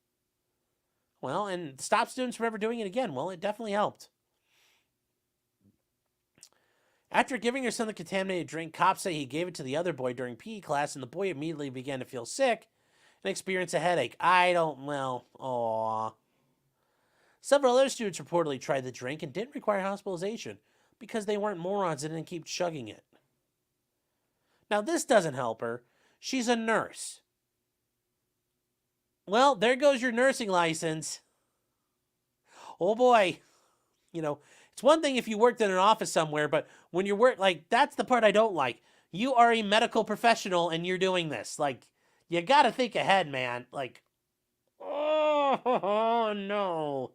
Well, and stop students from ever doing it again. Well, it definitely helped. After giving her son the contaminated drink, cops say he gave it to the other boy during PE class, and the boy immediately began to feel sick and experience a headache. Several other students reportedly tried the drink and didn't require hospitalization because they weren't morons and didn't keep chugging it. Now, this doesn't help her. She's a nurse. Well, there goes your nursing license. Oh boy. It's one thing if you worked in an office somewhere, but when you work, like, that's the part I don't like. You are a medical professional and you're doing this. Like, you gotta think ahead, man. Like, oh no.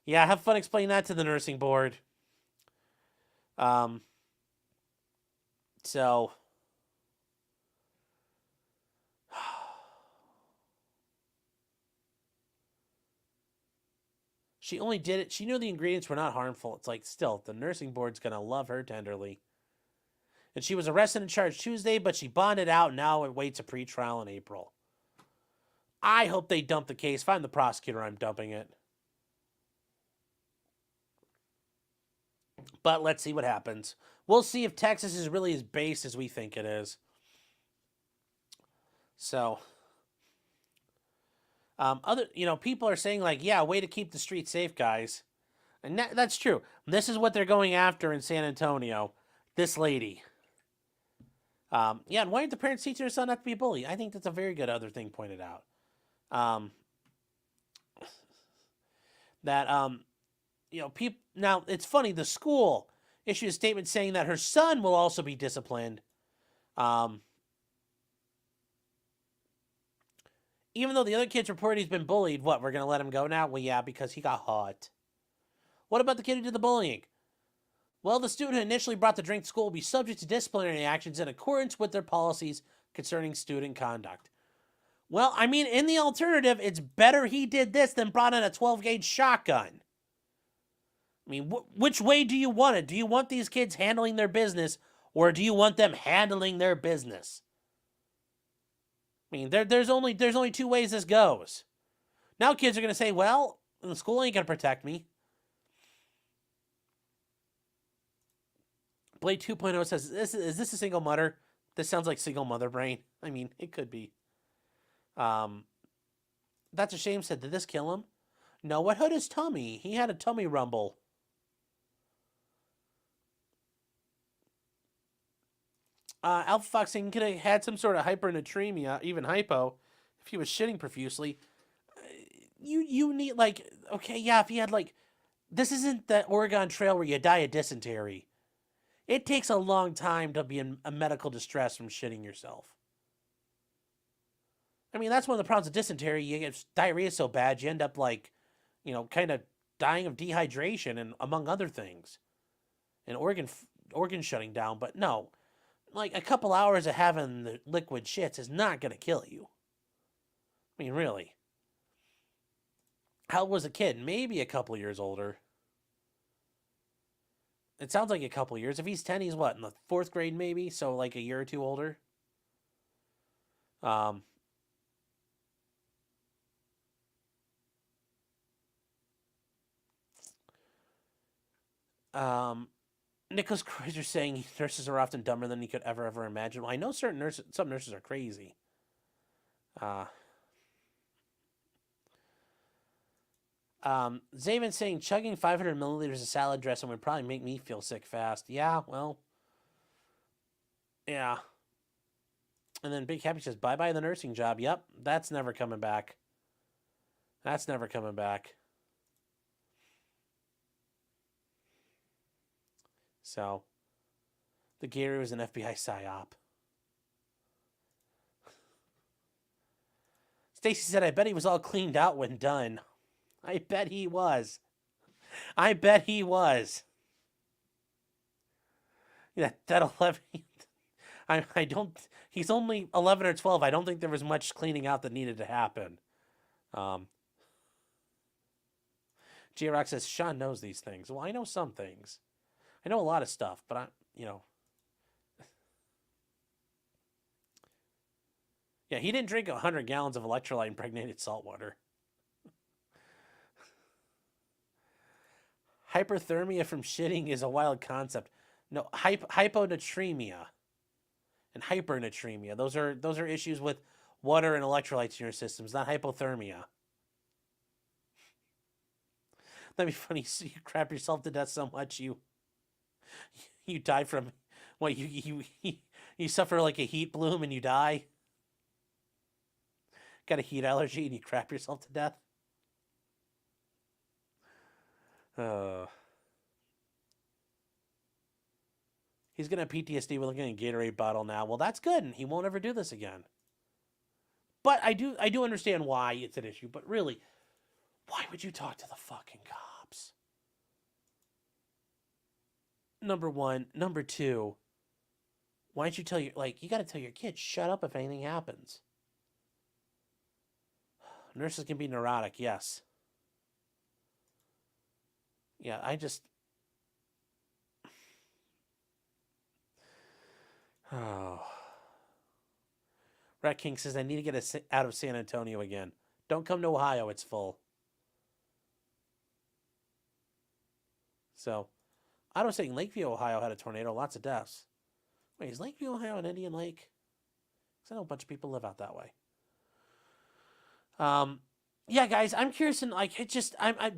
Yeah, have fun explaining that to the nursing board. So she only did it. She knew the ingredients were not harmful. It's like, still, the nursing board's gonna love her tenderly. And she was arrested and charged Tuesday, but she bonded out. Now it waits a pretrial in April. I hope they dump the case. If I'm the prosecutor, I'm dumping it. But let's see what happens. We'll see if Texas is really as based as we think it is. So, people are saying like, yeah, way to keep the streets safe, guys. And that's true. This is what they're going after in San Antonio. This lady. And why didn't the parents teach their son not to be a bully? I think that's a very good other thing pointed out. People. Now, it's funny, the school issued a statement saying that her son will also be disciplined. Even though the other kids reported he's been bullied, what, we're going to let him go now? Well, yeah, because he got hot. What about the kid who did the bullying? Well, the student who initially brought the drink to school will be subject to disciplinary actions in accordance with their policies concerning student conduct. Well, I mean, in the alternative, it's better he did this than brought in a 12-gauge shotgun. I mean, which way do you want it? Do you want these kids handling their business, Or do you want them handling their business? I mean, there's only two ways this goes. Now kids are going to say, well, the school ain't going to protect me. Blade 2.0 says, is this a single mother? This sounds like single mother brain. I mean, it could be. That's a shame, said, did this kill him? No, what hurt his tummy? He had a tummy rumble. Alpha Fox saying he could have had some sort of hypernatremia, even hypo, if he was shitting profusely. You need, like, okay, yeah, if he had, like, this isn't the Oregon Trail where you die of dysentery. It takes a long time to be in a medical distress from shitting yourself. I mean, that's one of the problems with dysentery. You get diarrhea so bad, you end up, like, you know, kind of dying of dehydration and among other things. And organ shutting down. But no, like, a couple hours of having the liquid shits is not going to kill you. I mean, really. How old was a kid? Maybe a couple years older. It sounds like a couple years. If he's 10, he's what, in the 4th grade maybe? So like a year or two older. Nicholas Kreuzer saying nurses are often dumber than you could ever imagine. Well, I know some nurses are crazy. Zaven saying chugging 500 milliliters of salad dressing would probably make me feel sick fast. Yeah, well, yeah. And then Big Happy says, bye-bye the nursing job. Yep, that's never coming back. That's never coming back. So, the Gary was an FBI psyop. Stacy said, I bet he was all cleaned out when done. I bet he was. I bet he was. Yeah, that 11... I don't... He's only 11 or 12. I don't think there was much cleaning out that needed to happen. J-Rock says, Sean knows these things. Well, I know some things. I know a lot of stuff, but I, you know... Yeah, he didn't drink 100 gallons of electrolyte impregnated salt water. Hyperthermia from shitting is a wild concept. No, hyponatremia and hypernatremia. Those are issues with water and electrolytes in your systems, not hypothermia. That'd be funny. So you crap yourself to death so much you die from what you suffer like a heat bloom and you die. Got a heat allergy and you crap yourself to death. He's gonna have PTSD with looking at a Gatorade bottle now. Well, that's good. He won't ever do this again. But I do understand why it's an issue. But really, why would you talk to the fucking cops? Number one. Number two, why don't you tell you got to tell your kids, shut up if anything happens. Nurses can be neurotic, yes. Yeah, I just... Oh. Rat King says, I need to get out of San Antonio again. Don't come to Ohio, it's full. So, I was saying Lakeview, Ohio had a tornado, lots of deaths. Wait, is Lakeview, Ohio an Indian lake? Because I know a bunch of people live out that way. Yeah, guys, I'm curious, and like, it just,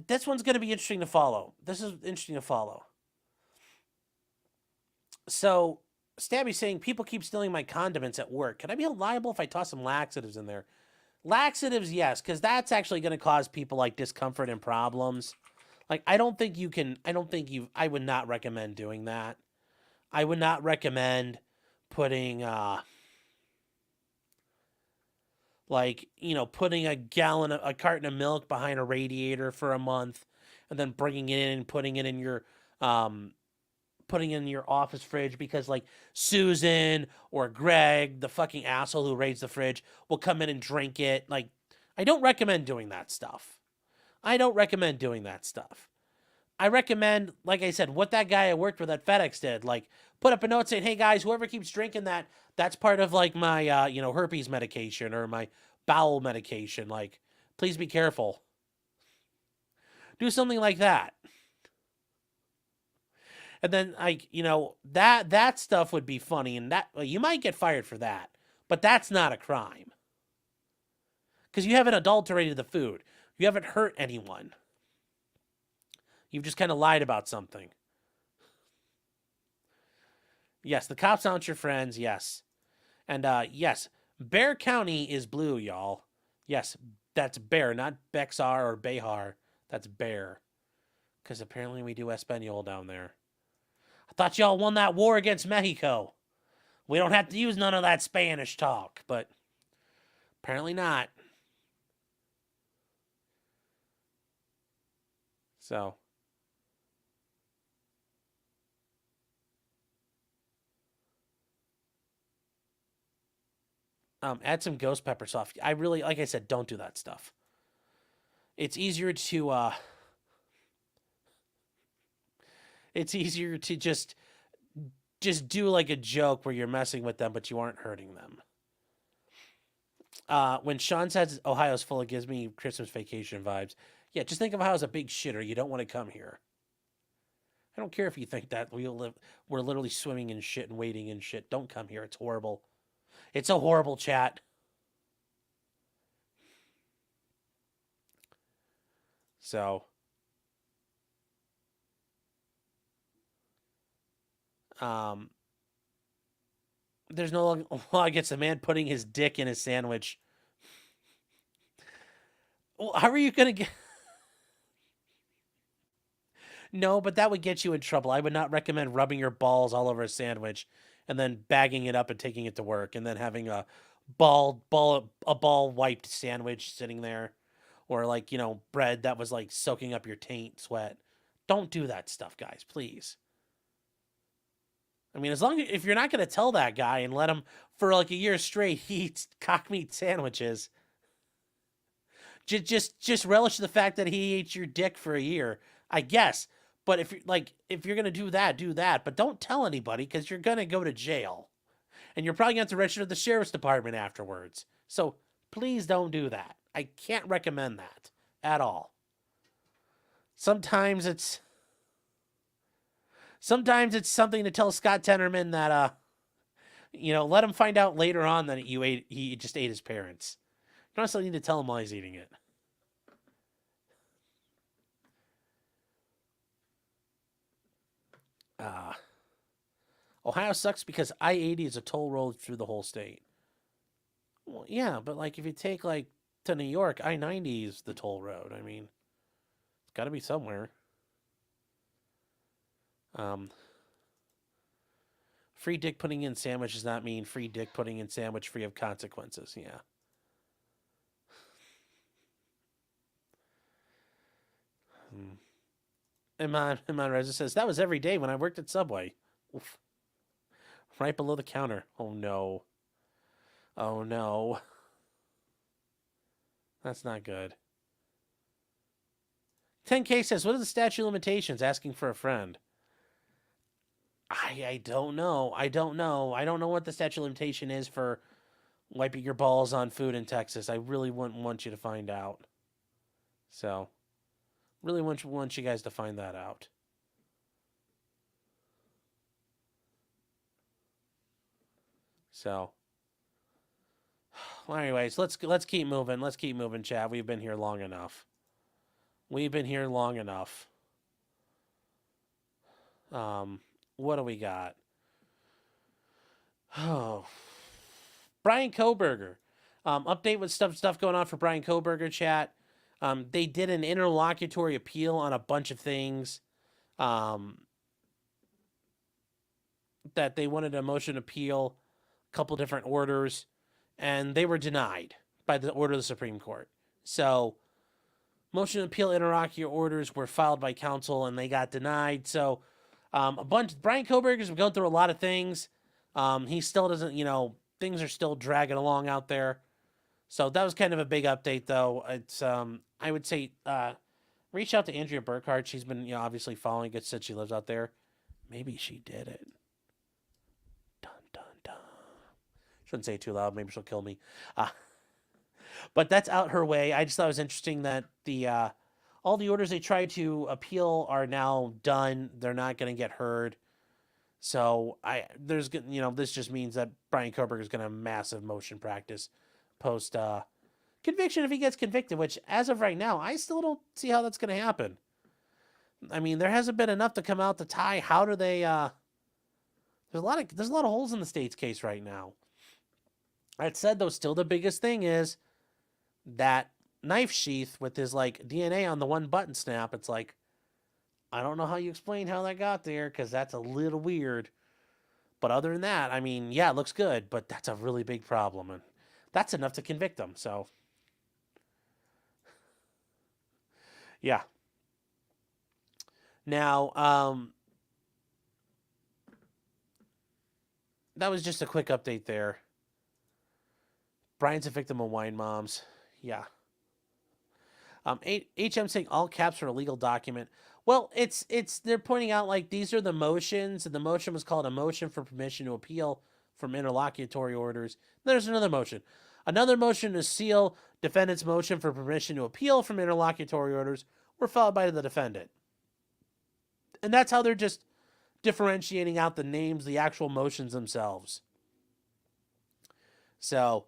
this one's going to be interesting to follow. This is interesting to follow. So, Stabby saying, people keep stealing my condiments at work. Can I be liable if I toss some laxatives in there? Laxatives, yes, because that's actually going to cause people, like, discomfort and problems. Like, I would not recommend doing that. I would not recommend putting, putting a carton of milk behind a radiator for a month and then bringing it in and putting it in your office fridge because, like, Susan or Greg, the fucking asshole who raised the fridge, will come in and drink it. Like, I don't recommend doing that stuff. I recommend, like I said, what that guy I worked with at FedEx did. Like, put up a note saying, hey guys, whoever keeps drinking that's part of like my, herpes medication or my bowel medication. Like, please be careful. Do something like that. And then, like, that stuff would be funny, and that you might get fired for that, but that's not a crime. Because you haven't adulterated the food. You haven't hurt anyone. You've just kind of lied about something. Yes, the cops aren't your friends, yes. And, yes, Bear County is blue, y'all. Yes, that's Bear, not Bexar or Behar. That's Bear. Because apparently we do Espanol down there. I thought y'all won that war against Mexico. We don't have to use none of that Spanish talk, but apparently not. So. Add some ghost pepper sauce. I really, like I said, don't do that stuff. It's easier to, just do like a joke where you're messing with them, but you aren't hurting them. When Sean says Ohio's full, it gives me Christmas vacation vibes. Yeah, just think of Ohio as a big shitter. You don't want to come here. I don't care if you think that we're literally swimming in shit and wading in shit. Don't come here. It's horrible. It's a horrible chat. So, there's no law against a man putting his dick in his sandwich. Well, how are you going to get... No, but that would get you in trouble. I would not recommend rubbing your balls all over a sandwich and then bagging it up and taking it to work and then having a ball wiped sandwich sitting there, or like, bread that was like soaking up your taint sweat. Don't do that stuff, guys, please. I mean, if you're not going to tell that guy and let him for like a year straight eat cock meat sandwiches, just relish the fact that he ate your dick for a year, I guess. But if you're going to do that. But don't tell anybody, because you're going to go to jail. And you're probably going to have to register to the sheriff's department afterwards. So please don't do that. I can't recommend that at all. Sometimes it's something to tell Scott Tenorman that, let him find out later on that he just ate his parents. You don't necessarily need to tell him while he's eating it. Ohio sucks because I-80 is a toll road through the whole state. Well, yeah, but like if you take like to New York, I-90 is the toll road. I mean, it's got to be somewhere. Free dick putting in sandwich does not mean free dick putting in sandwich free of consequences. Yeah. Iman Reza says, that was every day when I worked at Subway. Oof. Right below the counter. Oh, no. Oh, no. That's not good. 10K says, what is the statute of limitations? Asking for a friend. I don't know. I don't know what the statute of limitation is for wiping your balls on food in Texas. I really wouldn't want you to find out. So, really want you guys to find that out. So, well, anyways, let's keep moving. Let's keep moving, chat. We've been here long enough. What do we got? Oh, Bryan Kohberger. Update with stuff going on for Bryan Kohberger, chat. They did an interlocutory appeal on a bunch of things. That they wanted a motion appeal, a couple different orders, and they were denied by the order of the Supreme Court. So, motion appeal interlocutory orders were filed by counsel, and they got denied. So, Bryan Kohberger's been going through a lot of things. He still doesn't, things are still dragging along out there. So that was kind of a big update, though. It's, I would say, reach out to Andrea Burkhart. She's been, obviously following it since she lives out there. Maybe she did it. Shouldn't say it too loud. Maybe she'll kill me. But that's out her way. I just thought it was interesting that all the orders they tried to appeal are now done. They're not going to get heard. So this just means that Bryan Kohberger is going to have massive motion practice post conviction if he gets convicted. Which, as of right now, I still don't see how that's going to happen. I mean, there hasn't been enough to come out to tie. How do they? There's a lot of holes in the state's case right now. That said, though, still the biggest thing is that knife sheath with his DNA on the one button snap. It's like, I don't know how you explain how that got there, because that's a little weird. But other than that, I mean, yeah, it looks good, but that's a really big problem, and that's enough to convict him. So, yeah. Now, that was just a quick update there. Brian's a victim of wine moms. Yeah. HM saying all caps for a legal document. Well, they're pointing out these are the motions, and the motion was called a motion for permission to appeal from interlocutory orders. There's another motion. Another motion to seal defendant's motion for permission to appeal from interlocutory orders were filed by the defendant. And that's how they're just differentiating out the names, the actual motions themselves. So,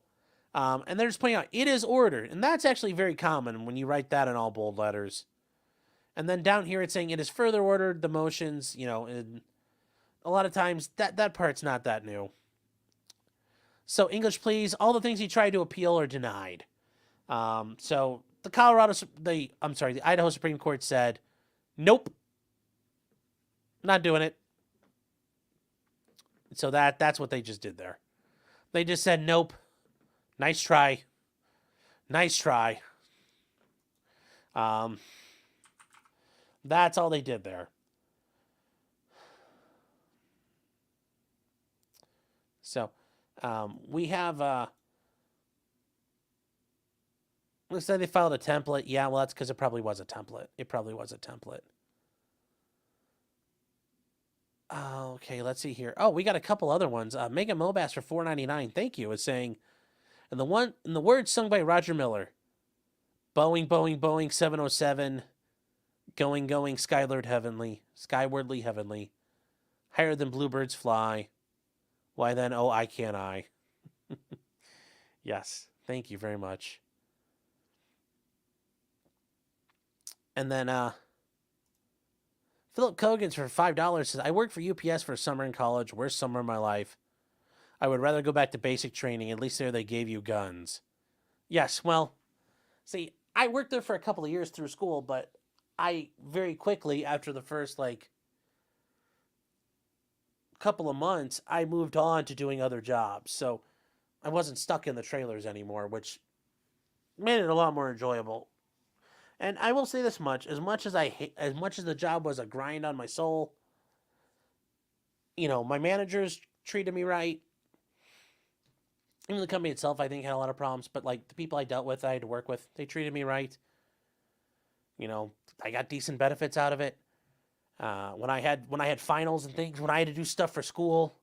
and they're just pointing out, it is ordered. And that's actually very common when you write that in all bold letters. And then down here it's saying it is further ordered, the motions, and a lot of times that part's not that new. So English please, all the things he tried to appeal are denied. So the Idaho Supreme Court said, nope, not doing it. So that's what they just did there. They just said, nope, nice try. Nice try. That's all they did there. So, we have, looks like they filed a template. Yeah, well, that's because it probably was a template. Okay, let's see here. Oh, we got a couple other ones. Mega Mobas for $4.99. Thank you. Is saying, and the words sung by Roger Miller. Boeing, Boeing, Boeing 707. Going, going, skywardly heavenly. Higher than bluebirds fly. Why then, oh, I can't I. Yes, thank you very much. And then, Philip Kogan's for $5 says, I worked for UPS for a summer in college. Worst summer of my life. I would rather go back to basic training. At least there they gave you guns. Yes, well, see, I worked there for a couple of years through school, but I very quickly, after the first, couple of months, I moved on to doing other jobs. So I wasn't stuck in the trailers anymore, which made it a lot more enjoyable. And I will say this much, as much as the job was a grind on my soul, my managers treated me right. Even the company itself, I think, had a lot of problems, but the people I dealt with, I had to work with, they treated me right. I got decent benefits out of it. When I had finals and things, when I had to do stuff for school,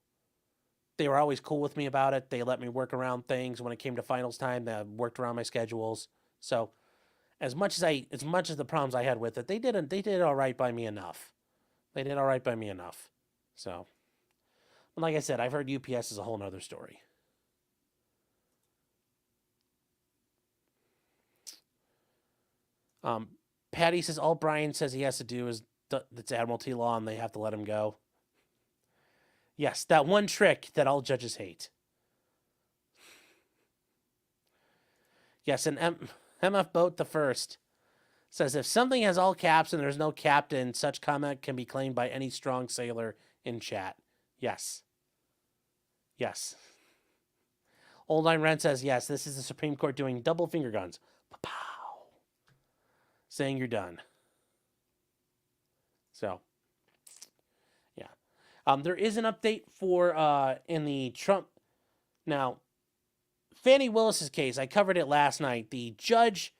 they were always cool with me about it. They let me work around things when it came to finals time. They worked around my schedules. So, as much as the problems I had with it, they did all right by me enough. So, but like I said, I've heard UPS is a whole nother story. Patty says all Brian says he has to do is that's Admiralty law and they have to let him go. Yes, that one trick that all judges hate. Yes, and MF Boat the First says if something has all caps and there's no captain, such comment can be claimed by any strong sailor in chat. Yes. Old Line Ren says yes, this is the Supreme Court doing double finger guns. Pow. Saying you're done. So, yeah. There is an update for in the Trump. Now, Fannie Willis's case, I covered it last night. The Judge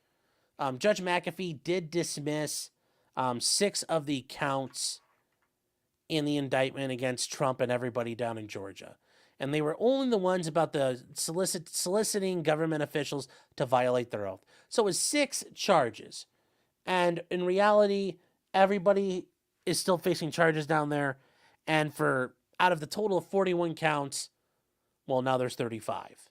McAfee did dismiss 6 of the counts in the indictment against Trump and everybody down in Georgia. And they were only the ones about the soliciting government officials to violate their oath. So it was 6 charges. And in reality, everybody is still facing charges down there. And for out of the total of 41 counts, well, now there's 35.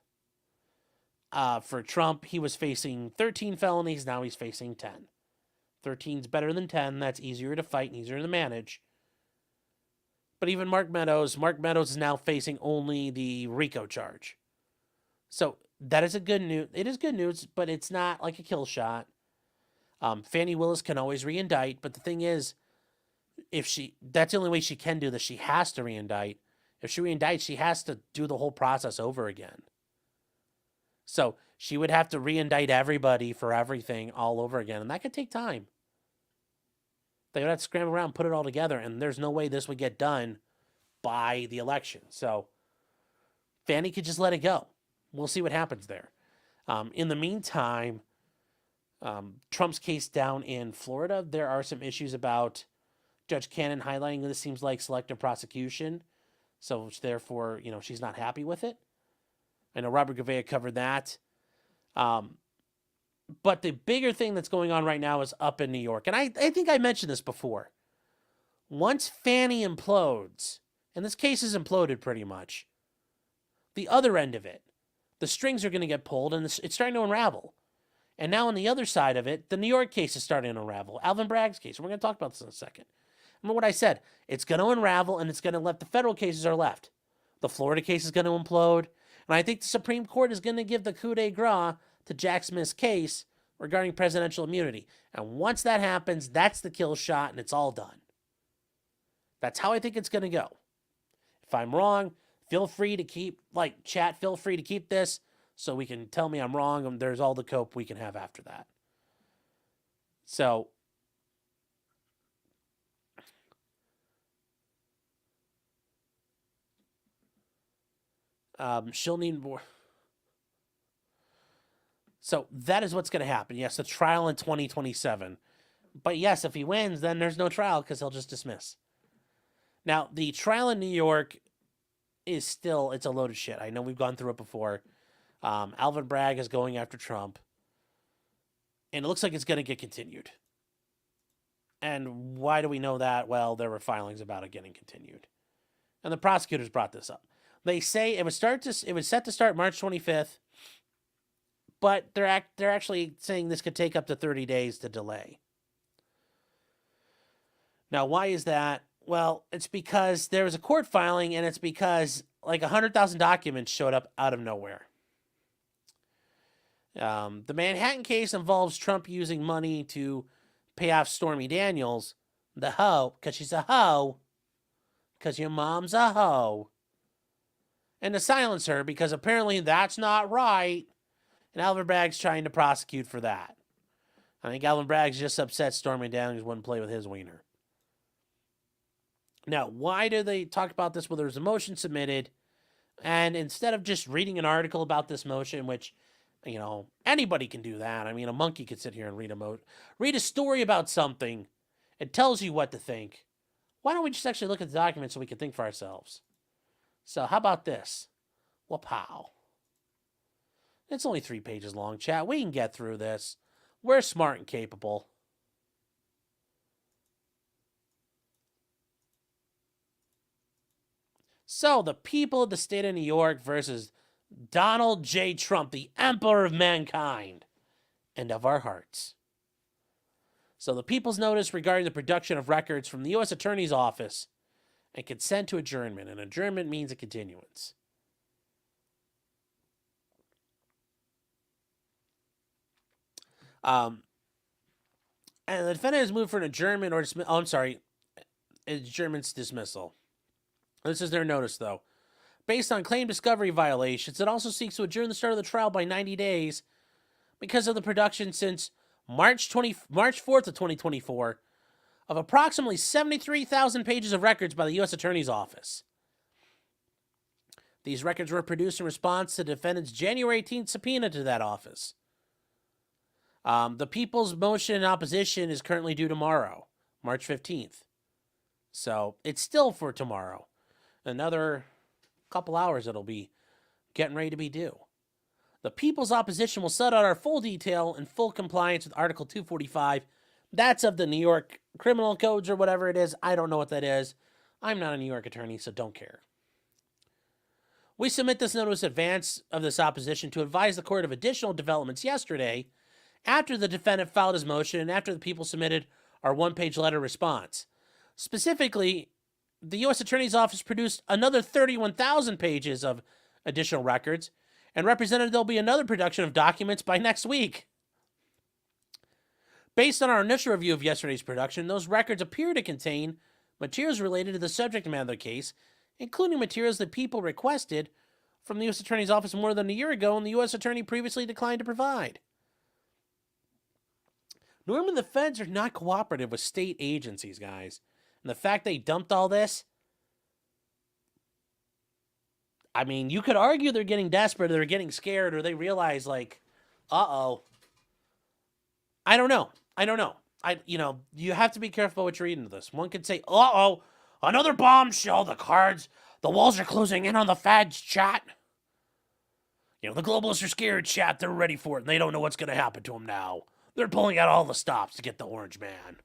For Trump, he was facing 13 felonies. Now he's facing 10. 13's better than 10. That's easier to fight and easier to manage. But even Mark Meadows is now facing only the RICO charge. So that is good news. It is good news, but it's not like a kill shot. Fani Willis can always reindict, but the thing is, that's the only way she can do this. She has to reindict. If she reindicts, she has to do the whole process over again. So she would have to reindict everybody for everything all over again, and that could take time. They would have to scramble around, put it all together, and there's no way this would get done by the election. So Fani could just let it go. We'll see what happens there. In the meantime, Trump's case down in Florida, there are some issues about Judge Cannon highlighting this seems like selective prosecution. So therefore, she's not happy with it. I know Robert Gouveia covered that. But the bigger thing that's going on right now is up in New York. And I think I mentioned this before. Once Fani implodes, and this case has imploded pretty much, the other end of it, the strings are going to get pulled and it's starting to unravel. And now on the other side of it, the New York case is starting to unravel. Alvin Bragg's case. We're going to talk about this in a second. Remember what I said. It's going to unravel and it's going to let the federal cases are left. The Florida case is going to implode. And I think the Supreme Court is going to give the coup de grace to Jack Smith's case regarding presidential immunity. And once that happens, that's the kill shot and it's all done. That's how I think it's going to go. If I'm wrong, feel free to keep this so we can tell me I'm wrong and there's all the cope we can have after that. So, she'll need more. So that is what's going to happen. Yes, a trial in 2027. But yes, if he wins, then there's no trial because he'll just dismiss. Now, the trial in New York is still, it's a load of shit. I know we've gone through it before. Alvin Bragg is going after Trump. And it looks like it's going to get continued. And why do we know that? Well, there were filings about it getting continued. And the prosecutors brought this up. They say it was set to start March 25th. But they're actually saying this could take up to 30 days to delay. Now, why is that? Well, it's because there was a court filing, and it's because like 100,000 documents showed up out of nowhere. The Manhattan case involves Trump using money to pay off Stormy Daniels, the hoe, because she's a hoe, because your mom's a hoe, and to silence her because apparently that's not right. And Alvin Bragg's trying to prosecute for that. I think Alvin Bragg's just upset Stormy Daniels wouldn't play with his wiener. Now, why do they talk about this? Well, there's a motion submitted, and instead of just reading an article about this motion, which, anybody can do that. I mean, a monkey could sit here and read a story about something. It tells you what to think. Why don't we just actually look at the document so we can think for ourselves? So how about this? Well, pow. It's only 3 pages long, chat. We can get through this. We're smart and capable. So, the people of the state of New York versus Donald J. Trump, the emperor of mankind and of our hearts. So, the people's notice regarding the production of records from the U.S. Attorney's Office and consent to adjournment. And adjournment means a continuance. And the defendant has moved for an adjournment or adjournment's dismissal. This is their notice, though. Based on claim discovery violations, it also seeks to adjourn the start of the trial by 90 days because of the production since March 4th of 2024 of approximately 73,000 pages of records by the U.S. Attorney's Office. These records were produced in response to the defendant's January 18th subpoena to that office. The people's motion in opposition is currently due tomorrow, March 15th. So it's still for tomorrow. Another couple hours it'll be getting ready to be due. The people's opposition will set out our full detail in full compliance with Article 245. That's of the New York criminal codes or whatever it is. I don't know what that is. I'm not a New York attorney, so don't care. We submit this notice in advance of this opposition to advise the court of additional developments yesterday after the defendant filed his motion and after the people submitted our one-page letter response. Specifically, the U.S. Attorney's Office produced another 31,000 pages of additional records and represented there'll be another production of documents by next week. Based on our initial review of yesterday's production, those records appear to contain materials related to the subject matter of the case, including materials that people requested from the U.S. Attorney's Office more than a year ago and the U.S. Attorney previously declined to provide. Normally, the feds are not cooperative with state agencies, guys. And the fact they dumped all this, I mean, you could argue they're getting desperate, or they're getting scared, or they realize, like, uh-oh. I don't know. You have to be careful what you're reading into this. One could say, uh-oh, another bombshell, the walls are closing in on the feds, chat. The globalists are scared, chat. They're ready for it, and they don't know what's going to happen to them now. They're pulling out all the stops to get the orange man.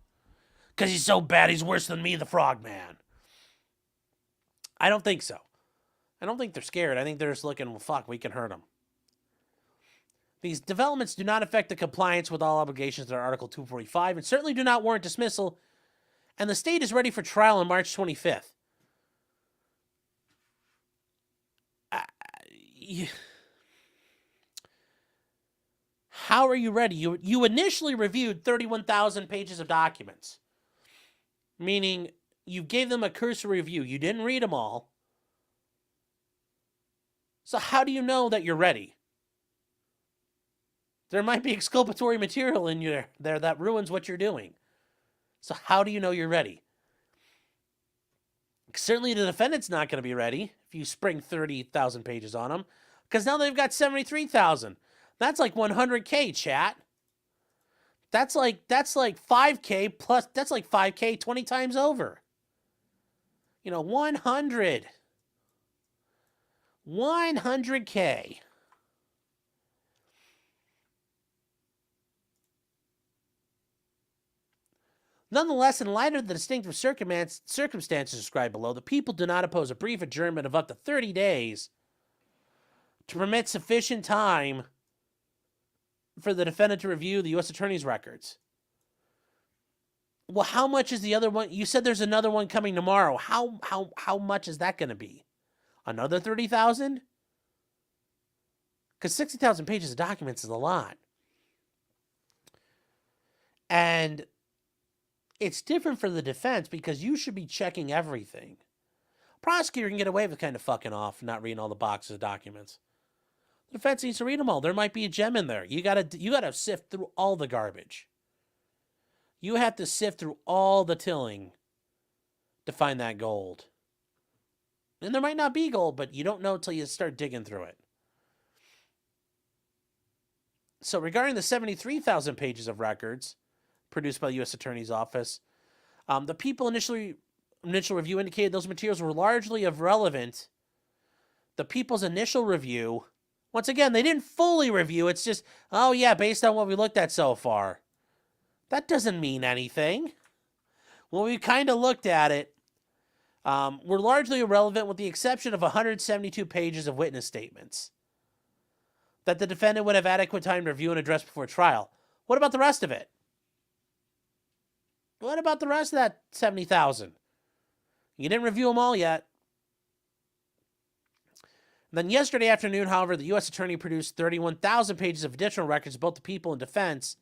Because he's so bad, he's worse than me, the frog man. I don't think so. I don't think they're scared. I think they're just looking, well, fuck, we can hurt them. These developments do not affect the compliance with all obligations under Article 245 and certainly do not warrant dismissal, and the state is ready for trial on March 25th. How are you ready? You initially reviewed 31,000 pages of documents, meaning you gave them a cursory review. You didn't read them all. So how do you know that you're ready? There might be exculpatory material in there that ruins what you're doing. So how do you know you're ready? Certainly the defendant's not going to be ready if you spring 30,000 pages on them, because now they've got 73,000. That's like 100K, chat. That's like 5K plus, that's like 5K 20 times over. 100K. Nonetheless, in light of the distinctive circumstances described below, the people do not oppose a brief adjournment of up to 30 days to permit sufficient time for the defendant to review the U.S. Attorney's records. Well, how much is the other one? You said there's another one coming tomorrow. How much is that going to be? Another 30,000? Because 60,000 pages of documents is a lot. And it's different for the defense because you should be checking everything. Prosecutor can get away with kind of fucking off, not reading all the boxes of documents. The defense needs to read them all. There might be a gem in there. You gotta sift through all the garbage. You have to sift through all the tilling to find that gold. And there might not be gold, but you don't know until you start digging through it. So regarding the 73,000 pages of records produced by the U.S. Attorney's Office, the people initial review indicated those materials were largely irrelevant. The people's initial review, once again, they didn't fully review. It's just, oh yeah, based on what we looked at so far. That doesn't mean anything. When we kind of looked at it, were largely irrelevant with the exception of 172 pages of witness statements that the defendant would have adequate time to review and address before trial. What about the rest of it? What about the rest of that 70,000? You didn't review them all yet. Then yesterday afternoon, however, the U.S. Attorney produced 31,000 pages of additional records, both the people and defense,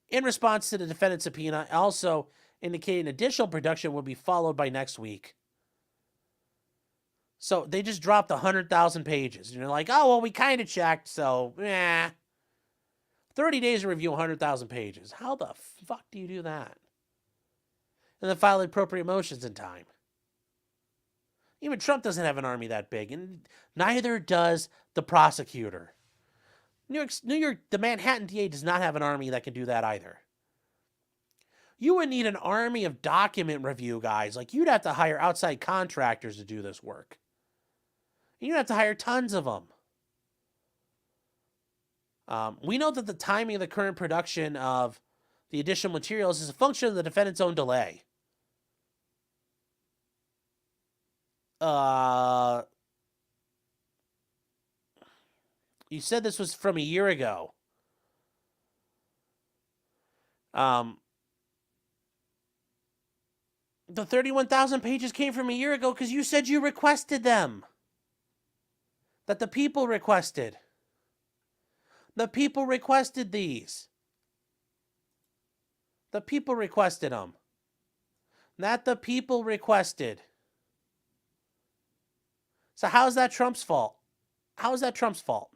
in response to the defendant's subpoena, also indicating additional production will be followed by next week. So they just dropped 100,000 pages. And you're like, oh, well, we kind of checked, so, 30 days to review 100,000 pages. How the fuck do you do that? And then file the appropriate motions in time. Even Trump doesn't have an army that big, and neither does the prosecutor. New York, the Manhattan DA does not have an army that can do that either. You would need an army of document review guys. Like, you'd have to hire outside contractors to do this work. You have to hire tons of them. We know that the timing of the current production of the additional materials is a function of the defendant's own delay. You said this was from a year ago. The 31,000 pages came from a year ago because you said you requested them. That the people requested. The people requested these. The people requested them. That the people requested. So how is that Trump's fault? How is that Trump's fault?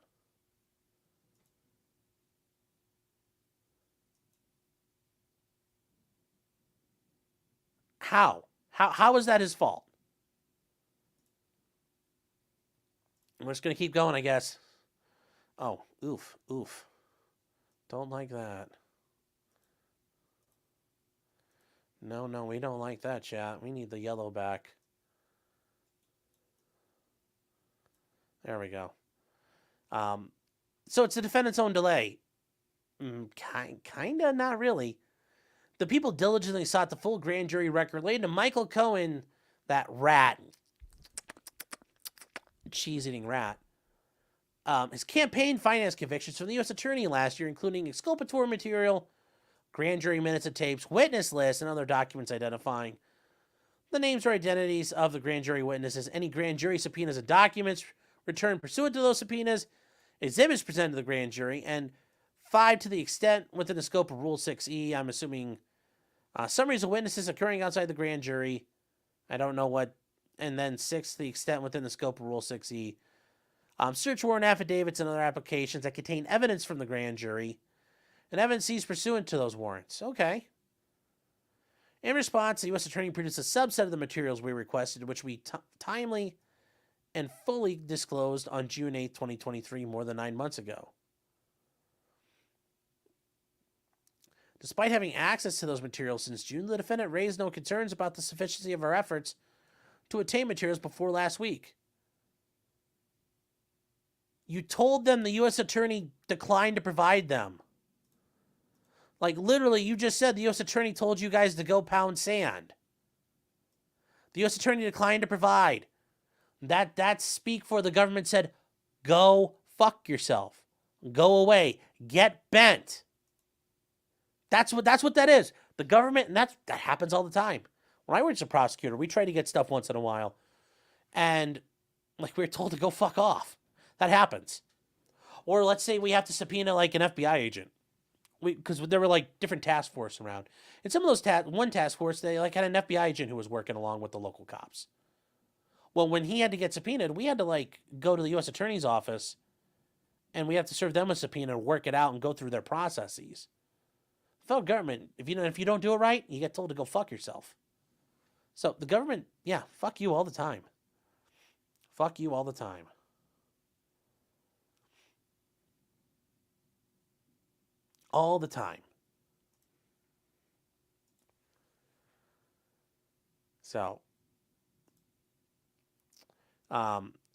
How? How is that his fault? We're just going to keep going, I guess. Oh, oof, oof. Don't like that. No, we don't like that, chat. We need the yellow back. There we go. So it's the defendant's own delay. Kinda, not really. The people diligently sought the full grand jury record related to Michael Cohen, that rat, cheese-eating rat. His campaign finance convictions from the U.S. Attorney last year, including exculpatory material, grand jury minutes and tapes, witness lists, and other documents identifying the names or identities of the grand jury witnesses, any grand jury subpoenas and documents returned pursuant to those subpoenas, exhibits presented to the grand jury, and 5, to the extent within the scope of Rule 6E, I'm assuming summaries of witnesses occurring outside the grand jury. I don't know what. And then 6, to the extent within the scope of Rule 6E. Search warrant affidavits and other applications that contain evidence from the grand jury and evidence seized pursuant to those warrants. Okay. In response, the U.S. Attorney produced a subset of the materials we requested, which we timely and fully disclosed on June 8, 2023, more than 9 months ago. Despite having access to those materials since June, the defendant raised no concerns about the sufficiency of our efforts to obtain materials before last week. You told them the U.S. Attorney declined to provide them. Like, literally, you just said the U.S. Attorney told you guys to go pound sand. The U.S. Attorney declined to provide. That's speak for the government said, go fuck yourself. Go away. Get bent. That's what that is. The government, and that happens all the time. When I worked as a prosecutor, we try to get stuff once in a while. And, like, we were told to go fuck off. That happens. Or let's say we have to subpoena, like, an FBI agent. Because there were, like, different task force around. And some of those one task force, they, like, had an FBI agent who was working along with the local cops. Well, when he had to get subpoenaed, we had to, like, go to the U.S. Attorney's office, and we have to serve them a subpoena and work it out and go through their processes. Federal government, if you don't do it right, you get told to go fuck yourself. So the government, yeah, fuck you all the time. Fuck you all the time. All the time. So,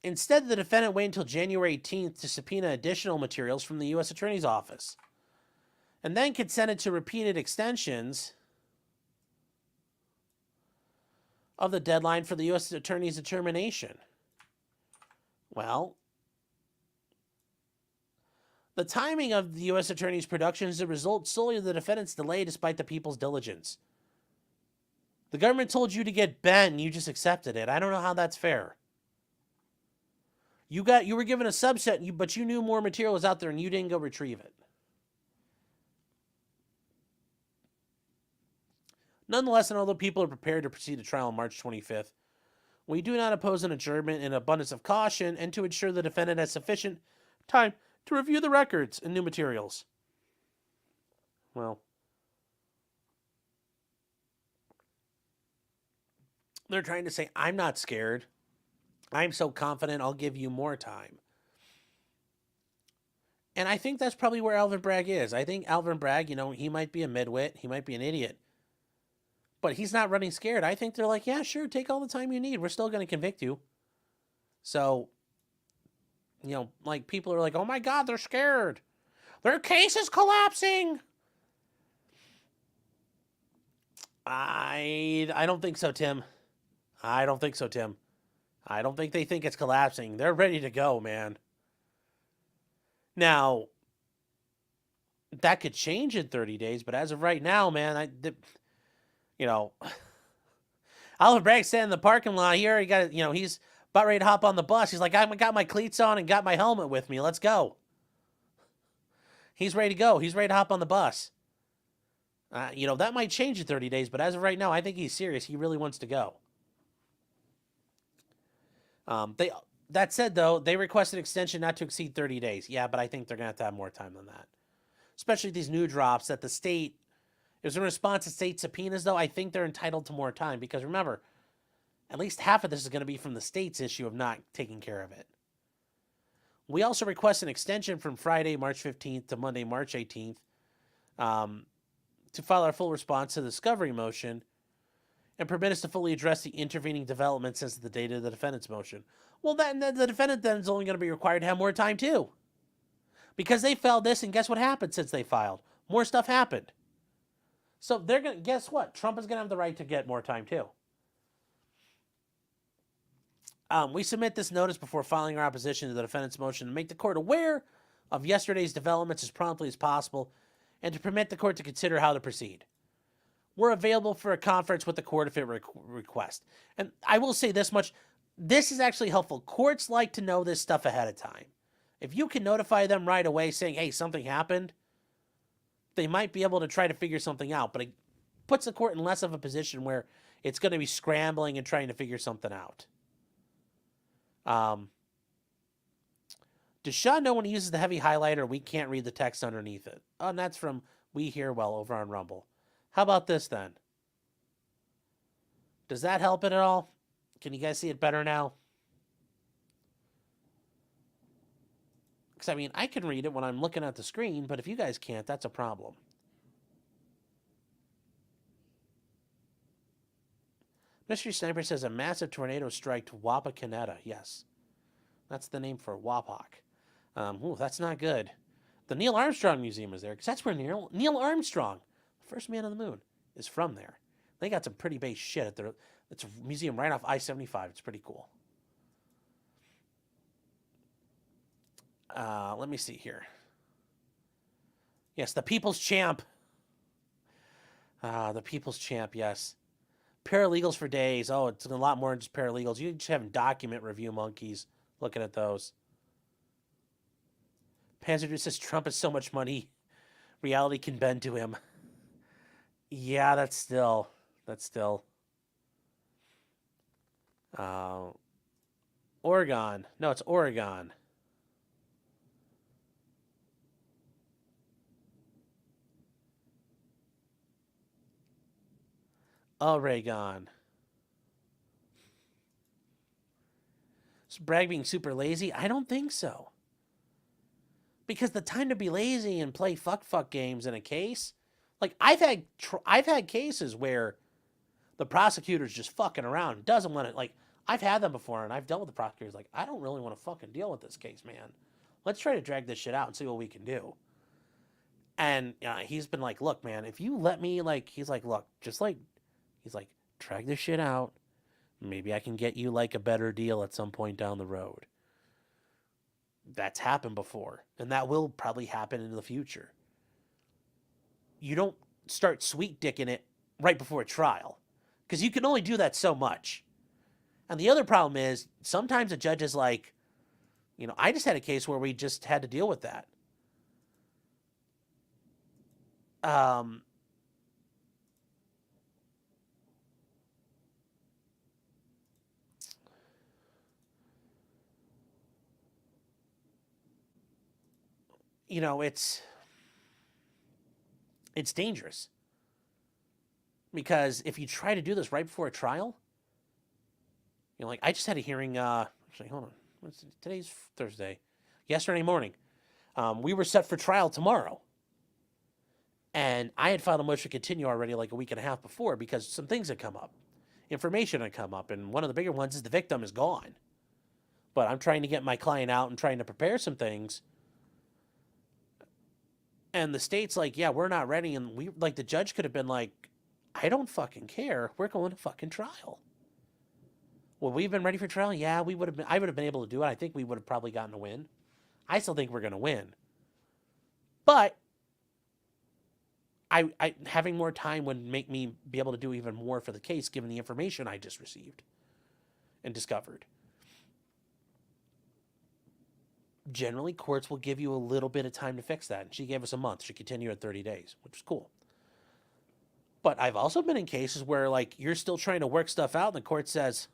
instead, the defendant waited until January 18th to subpoena additional materials from the U.S. Attorney's Office, and then consented to repeated extensions of the deadline for the U.S. Attorney's determination. Well, the timing of the U.S. Attorney's production is a result solely of the defendant's delay despite the people's diligence. The government told you to get bent and you just accepted it. I don't know how that's fair. You were given a subset, but you knew more material was out there and you didn't go retrieve it. Nonetheless, and although people are prepared to proceed to trial on March 25th, we do not oppose an adjournment in abundance of caution and to ensure the defendant has sufficient time to review the records and new materials. Well, they're trying to say, I'm not scared. I'm so confident I'll give you more time. And I think that's probably where Alvin Bragg is. I think Alvin Bragg, he might be a midwit. He might be an idiot. But he's not running scared. I think they're like, yeah, sure, take all the time you need. We're still going to convict you. So You know, like people are like, oh my God, they're scared. Their case is collapsing. I don't think so, Tim. I don't think so, Tim. I don't think they think it's collapsing. They're ready to go, man. Now, that could change in 30 days, but as of right now, man, you know, Oliver Bragg's standing in the parking lot here. He got, you know, he's about ready to hop on the bus. He's like, I got my cleats on and got my helmet with me. Let's go. He's ready to go. He's ready to hop on the bus. You know, that might change in 30 days, but as of right now, I think he's serious. He really wants to go. That said, though, they request an extension not to exceed 30 days. Yeah, but I think they're going to have more time than that. Especially these new drops that the state, it was in response to state subpoenas, though. I think they're entitled to more time because remember, at least half of this is going to be from the state's issue of not taking care of it. We also request an extension from Friday, March 15th to Monday, March 18th to file our full response to the discovery motion and permit us to fully address the intervening developments since the date of the defendant's motion. Well, then the defendant then is only going to be required to have more time too. Because they filed this, and guess what happened since they filed? More stuff happened. So they're going to, guess what? Trump is going to have the right to get more time too. We submit this notice before filing our opposition to the defendant's motion to make the court aware of yesterday's developments as promptly as possible and to permit the court to consider how to proceed. We're available for a conference with the court if it requests. And I will say this much. This is actually helpful. Courts like to know this stuff ahead of time. If you can notify them right away saying, hey, something happened, they might be able to try to figure something out. But it puts the court in less of a position where it's going to be scrambling and trying to figure something out. Does Sean know when he uses the heavy highlighter, we can't read the text underneath it? Oh, and that's from We Hear Well over on Rumble. How about this then? Does that help it at all? Can you guys see it better now? Because, I mean, I can read it when I'm looking at the screen, but if you guys can't, that's a problem. Mystery Sniper says a massive tornado struck Wapakoneta. Yes. That's the name for Wapak. Ooh, that's not good. The Neil Armstrong Museum is there, because that's where Neil Armstrong, the first man on the moon, is from there. They got some pretty base shit at their... It's a museum right off I-75. It's pretty cool. Let me see here. Yes, the People's Champ. The People's Champ, yes. Paralegals for days. Oh, it's a lot more than just paralegals. You just have document review monkeys looking at those. Panzer just says Trump has so much money, reality can bend to him. Yeah, that's still. Oregon. No, it's Oregon. Oregon. Is Bragg being super lazy? I don't think so. Because the time to be lazy and play fuck games in a case, like I've had cases where the prosecutor's just fucking around, doesn't want to, like, I've had them before, and I've dealt with the prosecutors, like, I don't really want to fucking deal with this case, man. Let's try to drag this shit out and see what we can do. And he's been like, look, man, if you let me, like, he's like, look, just like, he's like, drag this shit out. Maybe I can get you, like, a better deal at some point down the road. That's happened before, and that will probably happen in the future. You don't start sweet dicking it right before a trial, because you can only do that so much. And the other problem is, sometimes a judge is like, I just had a case where we just had to deal with that. It's dangerous. Because if you try to do this right before a trial, like I just had a hearing, actually, hold on. Today's Thursday. Yesterday morning. We were set for trial tomorrow. And I had filed a motion to continue already like a week and a half before because some things had come up. Information had come up. And one of the bigger ones is the victim is gone. but I'm trying to get my client out and trying to prepare some things. And the state's like, yeah, we're not ready. And we, like, the judge could have been like, I don't fucking care. We're going to fucking trial. Well, we've been ready for trial. Yeah, we would have been. I would have been able to do it. I think we would have probably gotten a win. I still think we're going to win. But I having more time would make me be able to do even more for the case, given the information I just received and discovered. Generally, courts will give you a little bit of time to fix that. And she gave us a month. She continued at 30 days, which was cool. But I've also been in cases where, like, you're still trying to work stuff out, and the court says,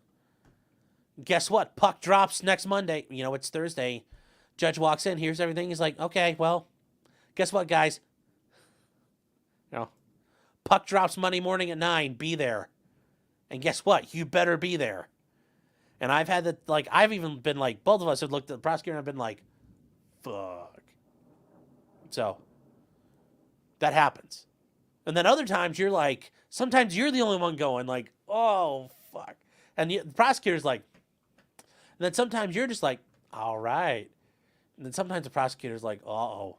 guess what? Puck drops next Monday. You know, it's Thursday. Judge walks in, hears everything. He's like, okay, well, guess what, guys? You know, puck drops Monday morning at 9. Be there. And guess what? You better be there. And I've had that, like, I've even been like, both of us have looked at the prosecutor and I've been like, fuck. So, that happens. And then other times you're like, sometimes you're the only one going like, oh, fuck. And the prosecutor's like, and then sometimes you're just like, all right. And then sometimes the prosecutor's like, uh-oh.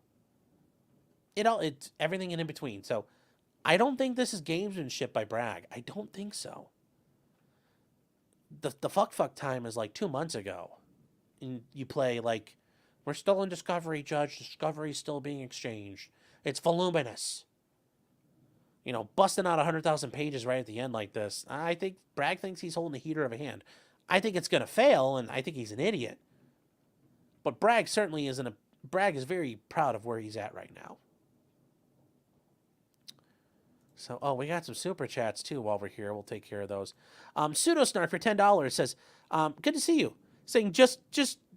It's everything in between. So, I don't think this is gamesmanship by Bragg. I don't think so. The fuck time is like 2 months ago. And you play like, we're still in discovery, Judge. Discovery's still being exchanged. It's voluminous. You know, busting out 100,000 pages right at the end like this. I think Bragg thinks he's holding the heater of a hand. I think it's going to fail, and I think he's an idiot. But Bragg certainly isn't Bragg is very proud of where he's at right now. So, oh, we got some super chats, too, while we're here. We'll take care of those. Pseudo-Snark for $10 says, good to see you. Saying, just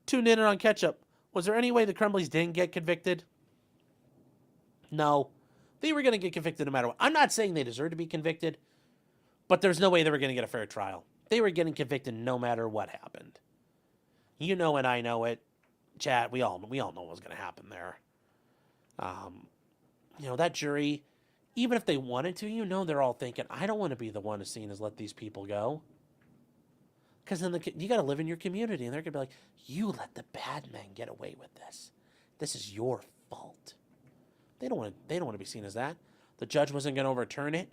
tuned in on Ketchup. Was there any way the Crumbleys didn't get convicted? No. They were going to get convicted no matter what. I'm not saying they deserve to be convicted, but there's no way they were going to get a fair trial. They were getting convicted no matter what happened. You know and I know it. Chat, we all know what was going to happen there. You know, that jury, even if they wanted to, you know they're all thinking, I don't want to be the one who's seen as let these people go. Because then you got to live in your community, and they're going to be like, you let the bad men get away with this. This is your fault. They don't want to be seen as that. The judge wasn't going to overturn it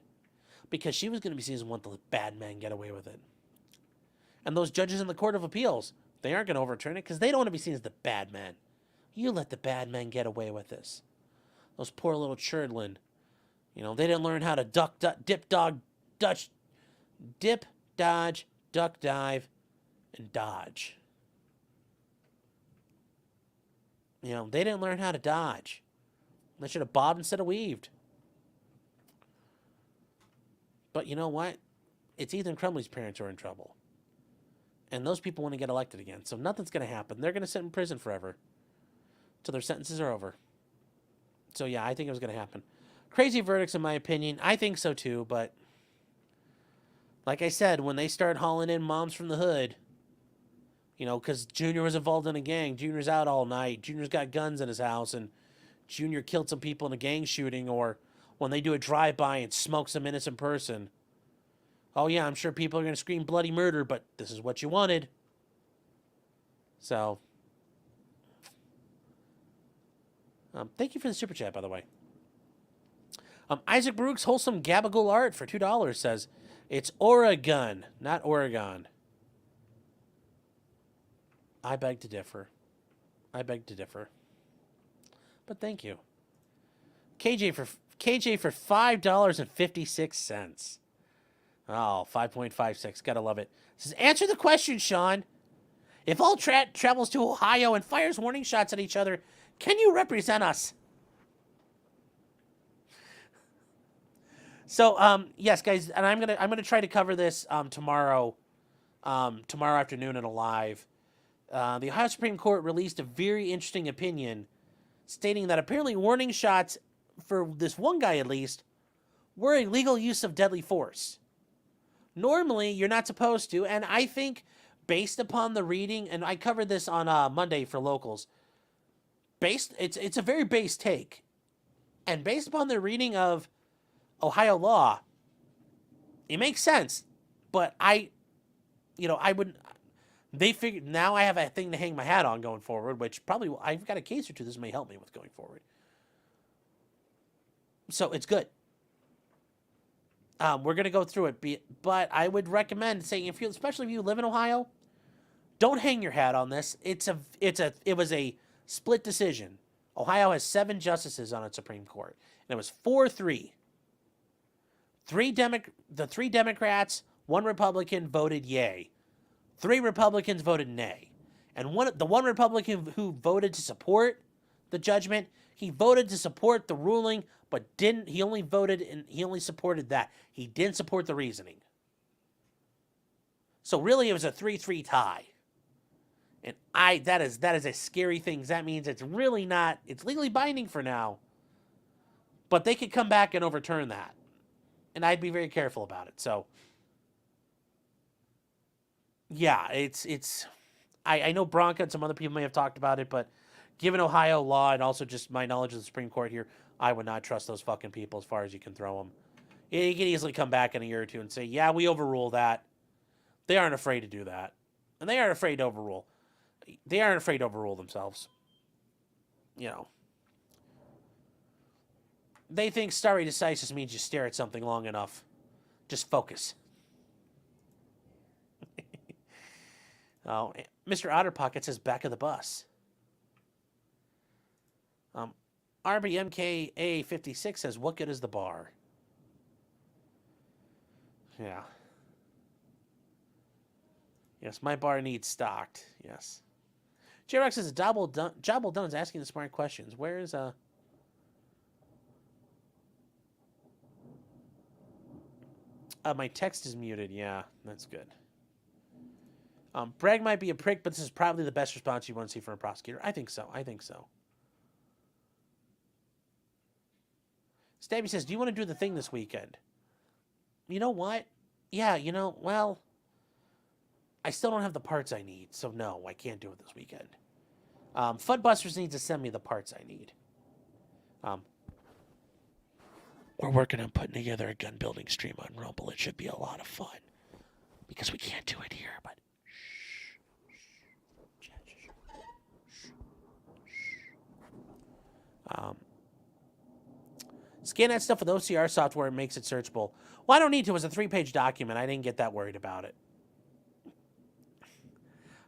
because she was going to be seen as one to let bad men get away with it. And those judges in the Court of Appeals, they aren't going to overturn it because they don't want to be seen as the bad men. You let the bad men get away with this. Those poor little churdlin. You know, they didn't learn how to dip, dodge, duck, dive, and dodge. You know, they didn't learn how to dodge. They should have bobbed instead of weaved. But you know what? It's Ethan Crumbley's parents who are in trouble. And those people want to get elected again. So nothing's going to happen. They're going to sit in prison forever. Till their sentences are over. So yeah, I think it was going to happen. Crazy verdicts in my opinion. I think so too, but like I said, when they start hauling in moms from the hood, you know, because Junior was involved in a gang. Junior's out all night. Junior's got guns in his house, and Junior killed some people in a gang shooting, or when they do a drive-by and smoke some innocent person. Oh yeah, I'm sure people are going to scream bloody murder, but this is what you wanted. So, thank you for the super chat, by the way. Isaac Brooks Wholesome Gabagool Art for $2 says, it's Oregon, not Oregon. I beg to differ. But thank you. KJ for $5.56. Oh, 5.56. Gotta love it. Says, answer the question, Sean. If all travels to Ohio and fires warning shots at each other, can you represent us? So, yes, guys, and I'm gonna try to cover this tomorrow afternoon in a live. The Ohio Supreme Court released a very interesting opinion stating that apparently warning shots, for this one guy at least, were illegal use of deadly force. Normally, you're not supposed to, and I think based upon the reading, and I covered this on Monday for locals, it's a very base take, and based upon the reading of Ohio law, it makes sense, but I wouldn't. They figured now I have a thing to hang my hat on going forward, which probably I've got a case or two this may help me with going forward. So it's good. We're gonna go through it, but I would recommend saying especially if you live in Ohio, don't hang your hat on this. It was a split decision. Ohio has 7 justices on its Supreme Court, and it was 4-3. The 3 Democrats, 1 Republican voted yay. 3 Republicans voted nay. And the one Republican who voted to support the judgment, he voted to support the ruling, but he only supported that. He didn't support the reasoning. So really it was a 3-3 tie. And that is a scary thing. That means it's really not, it's legally binding for now. But they could come back and overturn that. And I'd be very careful about it. So yeah, I know Bronca and some other people may have talked about it, but given Ohio law and also just my knowledge of the Supreme Court here, I would not trust those fucking people as far as you can throw them. You can easily come back in a year or two and say, yeah, we overrule that. They aren't afraid to do that. And they aren't afraid to overrule. They aren't afraid to overrule themselves. You know. They think stare decisis means you stare at something long enough. Just focus. Oh, Mr. Otterpocket says back of the bus. RBMKA56 says, what good is the bar? Yeah. Yes, my bar needs stocked. Yes. J-Rock says, Job well done is asking the smart questions. Where is, my text is muted. Yeah, that's good. Bragg might be a prick, but this is probably the best response you want to see from a prosecutor. I think so. Stabby says, do you want to do the thing this weekend? You know what? Yeah, well, I still don't have the parts I need, so no, I can't do it this weekend. Fudbusters needs to send me the parts I need. We're working on putting together a gun building stream on Rumble. It should be a lot of fun. Because we can't do it here, but scan that stuff with OCR software and makes it searchable. Well, I don't need to. It was a 3-page document. I didn't get that worried about it.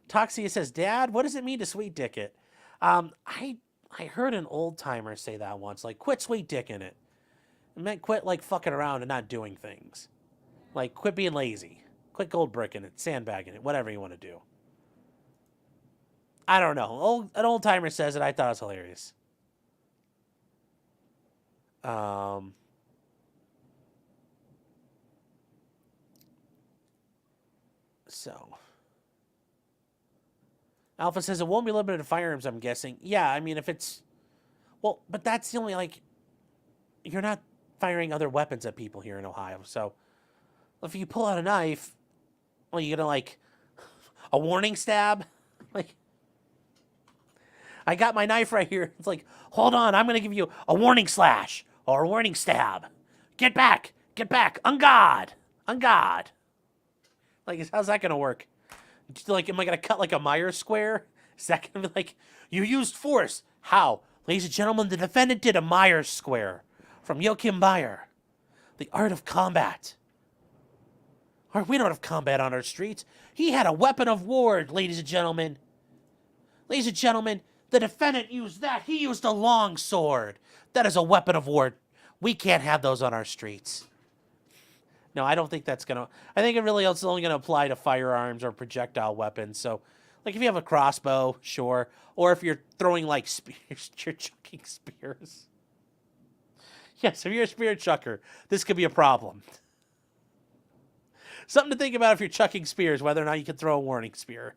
Toxia says, Dad, what does it mean to sweet dick it? I heard an old timer say that once. Like, quit sweet dicking it. It meant quit, like, fucking around and not doing things. Like, quit being lazy. Quit gold bricking it, sandbagging it, whatever you want to do. I don't know. An old timer says it. I thought it was hilarious. So Alpha says it won't be limited to firearms, I'm guessing. Yeah, I mean, if it's... Well, but that's the only, like... You're not firing other weapons at people here in Ohio, so... If you pull out a knife... Well, you're gonna, like... A warning stab? Like... I got my knife right here. It's like, hold on, I'm gonna give you a warning slash. Or a warning stab. Get back! Get back! On God! On God! Like, how's that gonna work? Like, am I gonna cut like a Myers square? Is that gonna be like, you used force? How? Ladies and gentlemen, the defendant did a Myers square from Joachim Bayer. The Art of Combat. Or we don't have combat on our streets. He had a weapon of war, ladies and gentlemen. Ladies and gentlemen, the defendant used that. He used a long sword. That is a weapon of war. We can't have those on our streets. No, I don't think that's going to... I think it really is only going to apply to firearms or projectile weapons. So, like, if you have a crossbow, sure. Or if you're throwing, like, spears, you're chucking spears. Yes, if you're a spear chucker, this could be a problem. Something to think about if you're chucking spears, whether or not you can throw a warning spear.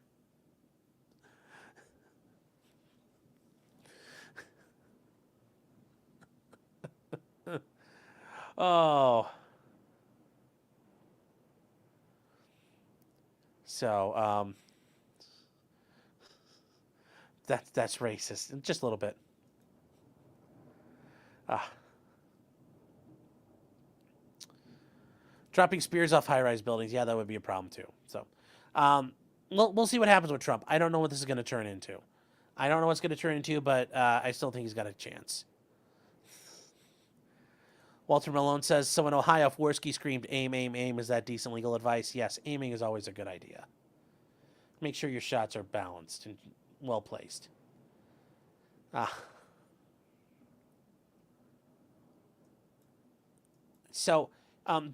Oh... So, that's racist. Just a little bit. Dropping spears off high-rise buildings. Yeah, that would be a problem, too. So, we'll see what happens with Trump. I don't know what this is going to turn into. I don't know what's going to turn into, but I still think he's got a chance. Walter Malone says, so in Ohio, if Worski screamed, aim, aim, aim, is that decent legal advice? Yes, aiming is always a good idea. Make sure your shots are balanced and well placed. So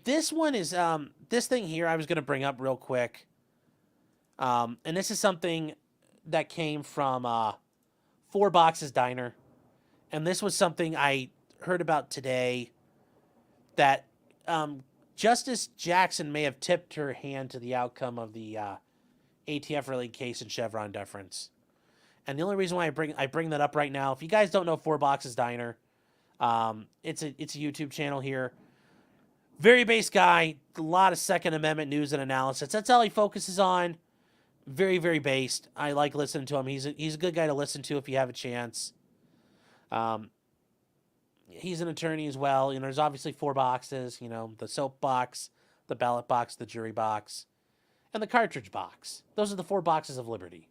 this one is, this thing here I was going to bring up real quick. And this is something that came from Four Boxes Diner. And this was something I heard about today, that Justice Jackson may have tipped her hand to the outcome of the ATF-related case in Chevron deference. And the only reason why I bring that up right now, if you guys don't know Four Boxes Diner, it's a YouTube channel here. Very base guy, a lot of Second Amendment news and analysis. That's all he focuses on. Very, very based. I like listening to him. He's a good guy to listen to if you have a chance. He's an attorney as well. You know, there's obviously four boxes, you know, the soap box, the ballot box, the jury box, and the cartridge box. Those are the four boxes of liberty.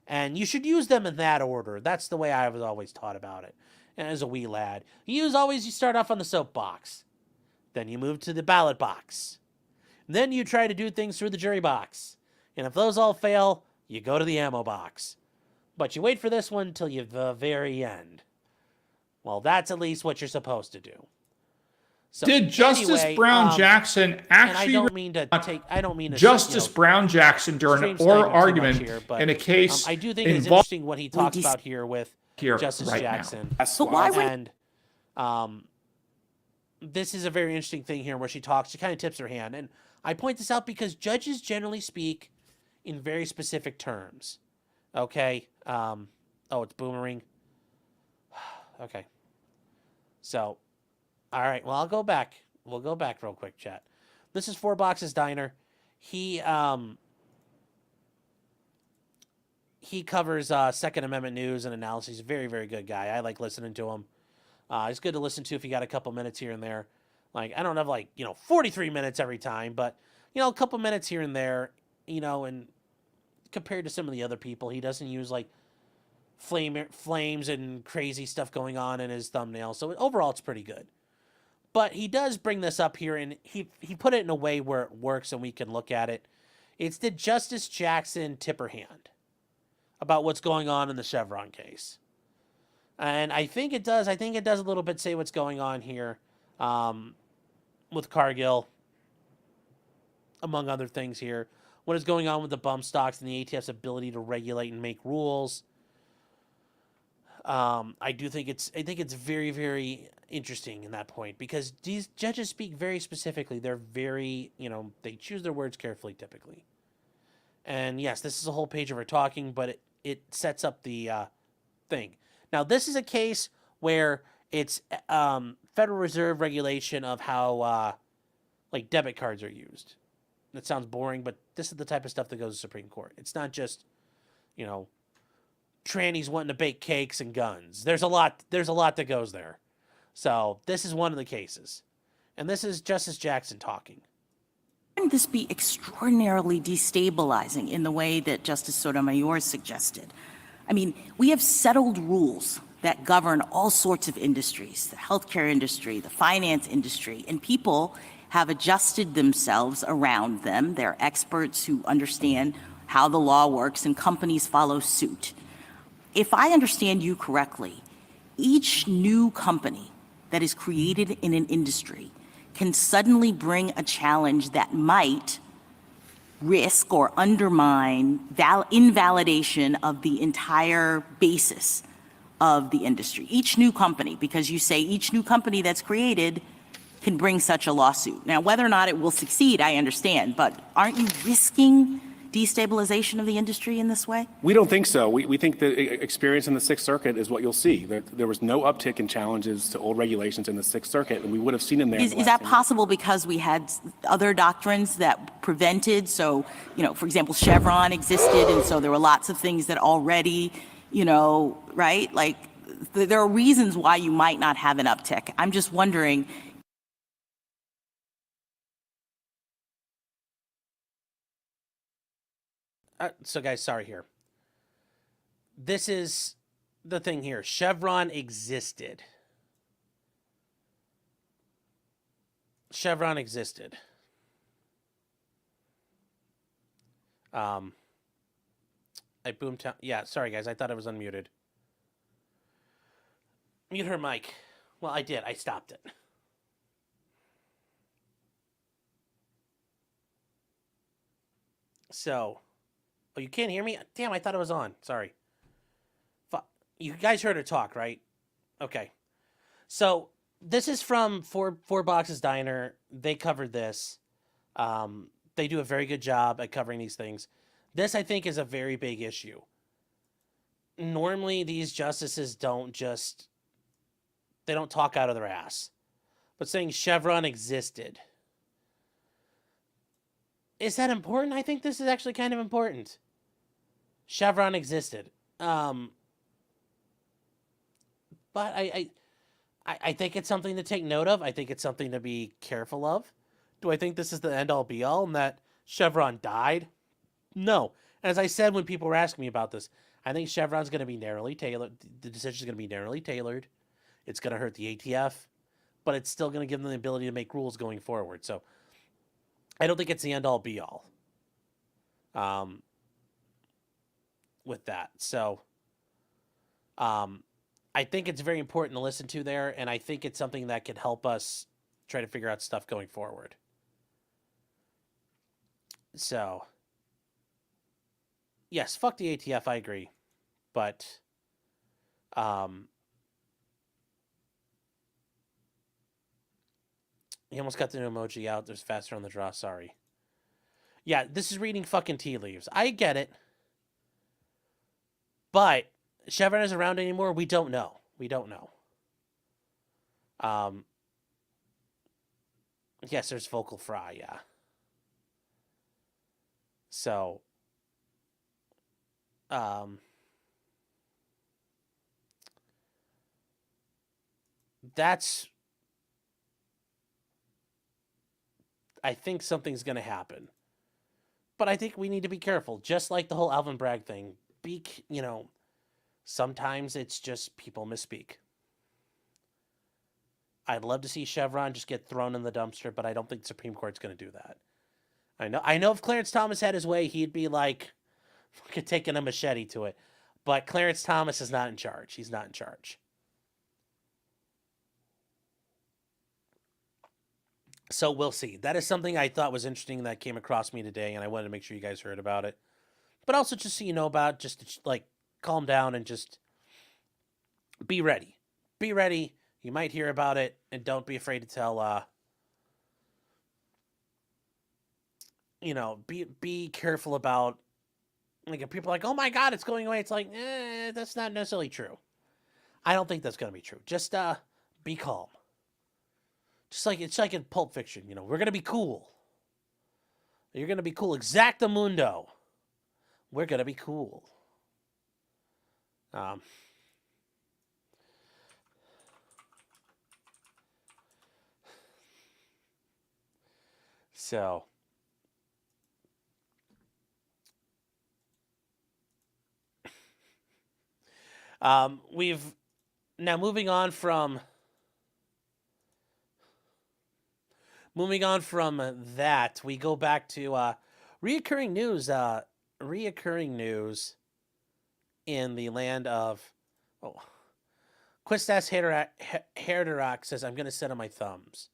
And you should use them in that order. That's the way I was always taught about it. And as a wee lad, you start off on the soap box. Then you move to the ballot box. And then you try to do things through the jury box. And if those all fail, you go to the ammo box. But you wait for this one till the very end. Well, that's at least what you're supposed to do. So, did Justice Brown Jackson actually? I don't mean to take. I don't mean to. Justice Brown Jackson during an oral argument here, but, in a case. I do think it's interesting what he talks about here with Justice Jackson. So why would? And this is a very interesting thing here where she talks. She kind of tips her hand, and I point this out because judges generally speak in very specific terms. Okay. Oh, it's boomerang. Okay. So, all right. Well, I'll go back. We'll go back real quick, chat. This is Four Boxes Diner. He covers Second Amendment news and analysis. He's a very, very good guy. I like listening to him. He's good to listen to if you got a couple minutes here and there. Like, I don't have 43 minutes every time, but, a couple minutes here and there, and compared to some of the other people, he doesn't use flames and crazy stuff going on in his thumbnail. So overall, it's pretty good. But he does bring this up here, and he put it in a way where it works and we can look at it. It's did Justice Jackson tip her hand about what's going on in the Chevron case? And I think it does. I think it does a little bit say what's going on here with Cargill, among other things here. What is going on with the bump stocks and the ATF's ability to regulate and make rules? I think it's very, very interesting in that point because these judges speak very specifically. They're very, they choose their words carefully typically. And yes, this is a whole page of her talking, but it sets up the thing. Now, this is a case where it's Federal Reserve regulation of how debit cards are used. That sounds boring, but this is the type of stuff that goes to Supreme Court. It's not just, trannies wanting to bake cakes and guns. There's a lot that goes there. So this is one of the cases. And this is Justice Jackson talking. Wouldn't this be extraordinarily destabilizing in the way that Justice Sotomayor suggested? I mean, we have settled rules that govern all sorts of industries, the healthcare industry, the finance industry, and people have adjusted themselves around them. They're experts who understand how the law works, and companies follow suit. If I understand you correctly, each new company that is created in an industry can suddenly bring a challenge that might risk or undermine invalidation of the entire basis of the industry. Each new company, because you say each new company that's created can bring such a lawsuit. Now, whether or not it will succeed, I understand, but aren't you risking destabilization of the industry in this way? We don't think so. We think the experience in the Sixth Circuit is what you'll see. There was no uptick in challenges to old regulations in the Sixth Circuit, and we would have seen in there. Is that possible because we had other doctrines that prevented? So, for example, Chevron existed, and so there were lots of things that already, right? Like, there are reasons why you might not have an uptick. I'm just wondering. So guys, sorry here. This is the thing here. Chevron existed. Chevron existed. I boomed. Yeah, sorry guys. I thought I was unmuted. Mute her mic. Well, I did. I stopped it. So, oh, you can't hear me? Damn, I thought it was on. Sorry. You guys heard her talk, right? Okay. So, this is from Four Boxes Diner. They covered this. They do a very good job at covering these things. This, I think, is a very big issue. Normally, these justices don't talk out of their ass. But saying Chevron existed. Is that important? I think this is actually kind of important. Chevron existed. But I think it's something to take note of. I think it's something to be careful of. Do I think this is the end-all be-all and that Chevron died? No. As I said when people were asking me about this, I think Chevron's going to be narrowly tailored. The decision is going to be narrowly tailored. It's going to hurt the ATF, but it's still going to give them the ability to make rules going forward. So I don't think it's the end-all be-all with that. So I think it's very important to listen to there, and I think it's something that could help us try to figure out stuff going forward. So, yes, fuck the ATF, I agree. But, he almost got the new emoji out. There's faster on the draw, sorry. Yeah, this is reading fucking tea leaves. I get it. But Chevron isn't around anymore. We don't know. We don't know. Yes, there's vocal fry, yeah. So, that's, I think something's going to happen. But I think we need to be careful. Just like the whole Alvin Bragg thing. Sometimes it's just people misspeak. I'd love to see Chevron just get thrown in the dumpster, but I don't think the Supreme Court's going to do that. I know if Clarence Thomas had his way, he'd be like fucking taking a machete to it. But Clarence Thomas is not in charge. He's not in charge. So we'll see. That is something I thought was interesting that came across me today, and I wanted to make sure you guys heard about it. But also just so you know about, just to, like, calm down and just be ready. Be ready. You might hear about it, and don't be afraid to tell, be careful about, like, if people are like, oh my God, it's going away. It's like, that's not necessarily true. I don't think that's going to be true. Just, be calm. Just like, it's like in Pulp Fiction, we're going to be cool. You're going to be cool. Exactamundo. We're going to be cool. So, we've now moving on from that, we go back to reoccurring news in the land of Quistas Herderak says, I'm going to sit on my thumbs.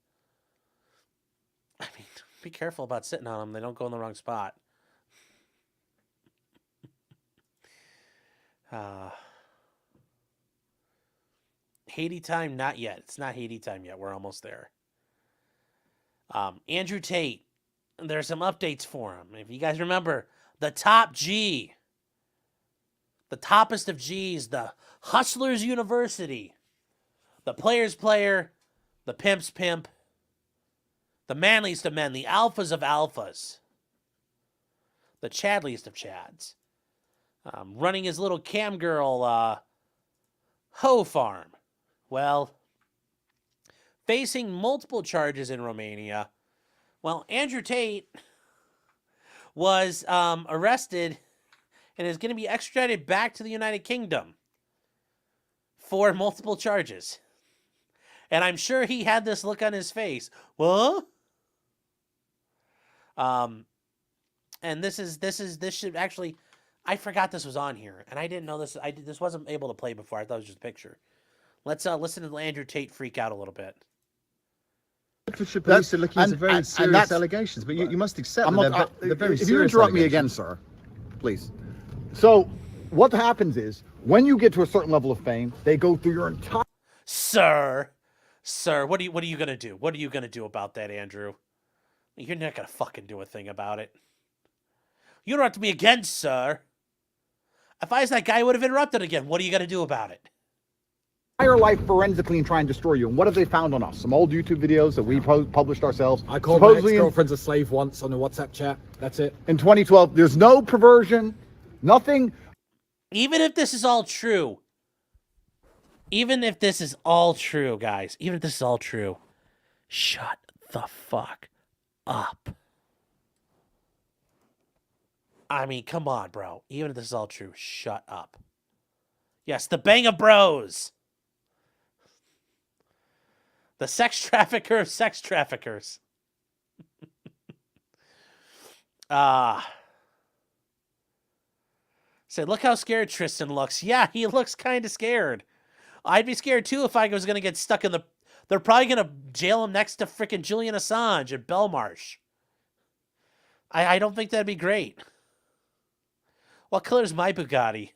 I mean, be careful about sitting on them. They don't go in the wrong spot. Haiti time? Not yet. It's not Haiti time yet. We're almost there. Andrew Tate. There's some updates for him. If you guys remember, the top G. The toppest of G's. The Hustlers University. The player's player. The pimp's pimp. The manliest of men. The alphas of alphas. The chadliest of chads. Running his little cam girl hoe farm. Well, facing multiple charges in Romania. Well, Andrew Tate was arrested and is going to be extradited back to the United Kingdom for multiple charges. And I'm sure he had this look on his face. What? And this should actually, I forgot this was on here, and I didn't know this. This wasn't able to play before. I thought it was just a picture. Let's listen to Andrew Tate freak out a little bit. Bedfordshire police are looking into very serious allegations, but you must accept that they're very serious. If you interrupt me again, sir, please. So, what happens is, when you get to a certain level of fame, they go through your entire... Sir, what are you gonna do? What are you gonna do about that, Andrew? You're not gonna fucking do a thing about it. You don't have to be again, sir. If I was that guy, I would have interrupted again. What are you gonna do about it? Entire life forensically and try and destroy you. And what have they found on us? Some old YouTube videos that we published ourselves. I called my ex-girlfriend's a slave once on a WhatsApp chat. That's it. In 2012, there's no perversion, nothing. Even if this is all true, guys, even if this is all true, shut the fuck up. I mean, come on, bro. Even if this is all true, shut up. Yes, the Bang of Bros. The sex trafficker of sex traffickers. Say, look how scared Tristan looks. Yeah, he looks kind of scared. I'd be scared too if I was going to get stuck in the... They're probably going to jail him next to frickin' Julian Assange at Belmarsh. I don't think that'd be great. What color's my Bugatti?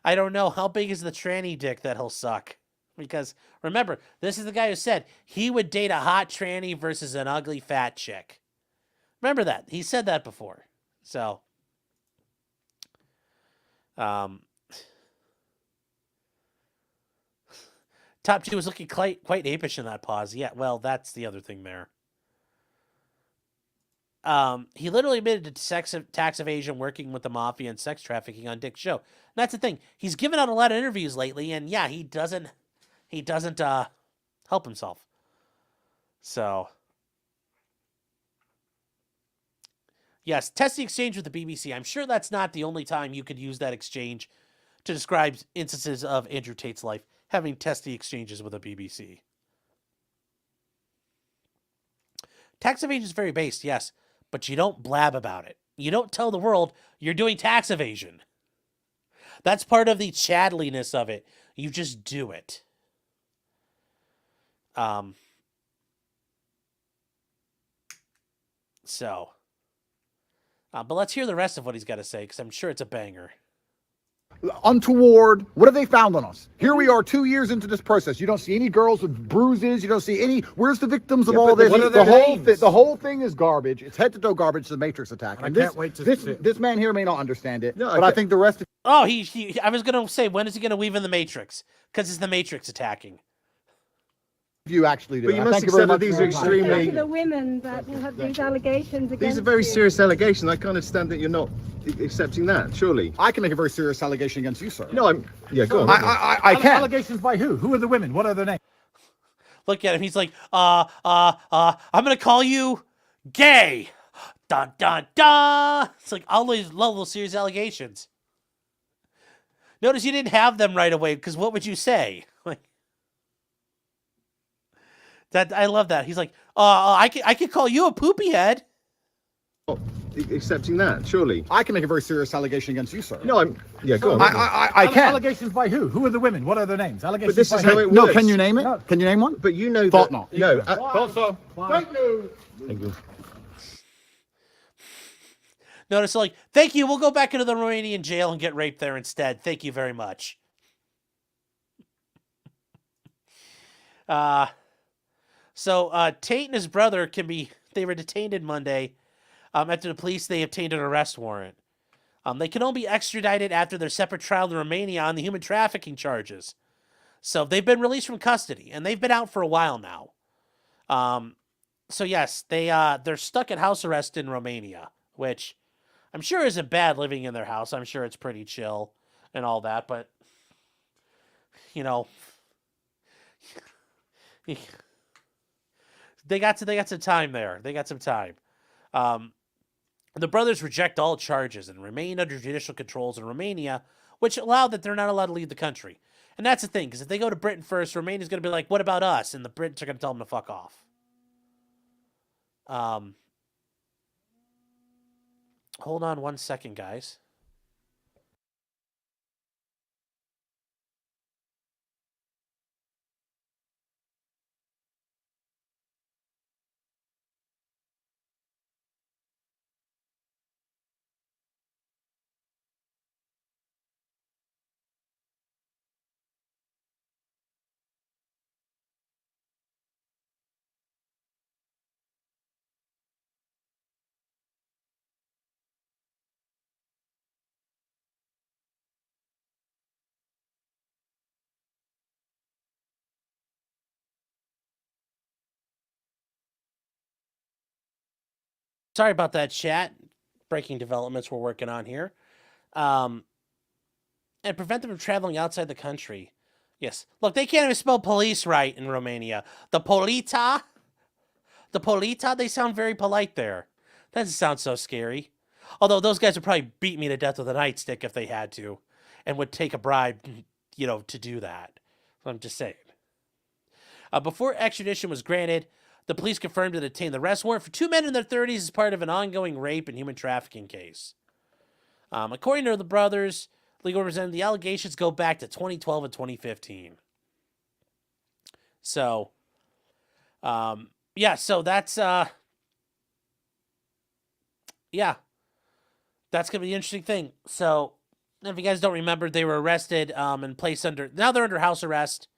I don't know. How big is the tranny dick that he'll suck? Because, remember, this is the guy who said he would date a hot tranny versus an ugly fat chick. Remember that. He said that before. So, Top G was looking quite apish in that pause. Yeah, well, that's the other thing there. He literally admitted to tax evasion, working with the mafia, and sex trafficking on Dick's show. And that's the thing. He's given out a lot of interviews lately, and yeah, he doesn't help himself. So, yes, test the exchange with the BBC. I'm sure that's not the only time you could use that exchange to describe instances of Andrew Tate's life, having testy exchanges with the BBC. Tax evasion is very based, yes, but you don't blab about it. You don't tell the world you're doing tax evasion. That's part of the chatteliness of it. You just do it. But let's hear the rest of what he's got to say, because I'm sure it's a banger. Untoward. What have they found on us? Here we are 2 years into this process. You don't see any girls with bruises. You don't see any. Where's the victims of all this? The whole thing is garbage. It's head to toe garbage. The Matrix attack. And I can't wait to this man here may not understand it, but I think the rest of... Oh, I was going to say, when is he going to weave in the Matrix? Because it's the Matrix attacking. You actually do. But you must accept that these are extremely... The women that have these allegations against These are very you. serious allegations. I can't understand that you're not accepting that, surely. I can make a very serious allegation against you, sir. No, yeah, go on. I can. Allegations by who? Who are the women? What are their names? Look at him. He's like, I'm going to call you gay. Dun, dun, dun. It's like all these level serious allegations. Notice you didn't have them right away, because what would you say? Like, that, I love that. He's like, I could call you a poopy head. Accepting that, surely. I can make a very serious allegation against you, sir. No, yeah, go on. I can. Allegations by who? Who are the women? What are their names? Allegations But this by is who? how it works. No, can you name it? No. Can you name one? But you know Thought that... not. No. Thought so. Thank you. Thank you. Notice, like, thank you. We'll go back into the Romanian jail and get raped there instead. Thank you very much. So Tate and his brother they were detained on Monday after the police, they obtained an arrest warrant. They can only be extradited after their separate trial in Romania on the human trafficking charges. So they've been released from custody, and they've been out for a while now. So yes, they're stuck at house arrest in Romania, which I'm sure isn't bad living in their house. I'm sure it's pretty chill and all that, but, you know, They got some time there. They got some time. The brothers reject all charges and remain under judicial controls in Romania, which allow that they're not allowed to leave the country. And that's the thing, because if they go to Britain first, Romania's going to be like, what about us? And the Brits are going to tell them to fuck off. Hold on 1 second, guys. Sorry about that, chat. Breaking developments we're working on here. And prevent them from traveling outside the country. Yes. Look, they can't even spell police right in Romania. The polita, they sound very polite there. That doesn't sound so scary. Although those guys would probably beat me to death with a nightstick if they had to. And would take a bribe, to do that. I'm just saying. Before extradition was granted, the police confirmed and obtained the arrest warrant for 2 men in their 30s as part of an ongoing rape and human trafficking case. According to the brothers, legal representative, the allegations go back to 2012 and 2015. So, so that's, that's going to be an interesting thing. So, if you guys don't remember, they were arrested and placed now they're under house arrest.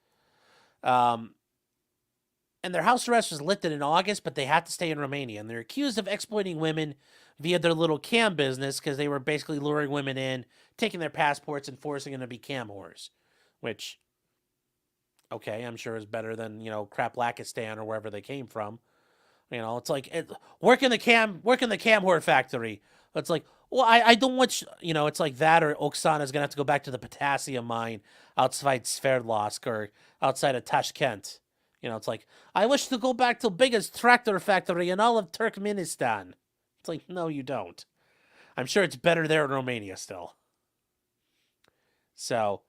And their house arrest was lifted in August, but they had to stay in Romania. And they're accused of exploiting women via their little cam business because they were basically luring women in, taking their passports and forcing them to be cam whores. Which, okay, I'm sure is better than, Crapakistan or wherever they came from. It's like, work in the cam whore factory. It's like, well, I don't want, it's like that, or Oksana's going to have to go back to the potassium mine outside Sverdlovsk or outside of Tashkent. It's like, I wish to go back to the biggest tractor factory in all of Turkmenistan. It's like, no, you don't. I'm sure it's better there in Romania still. So,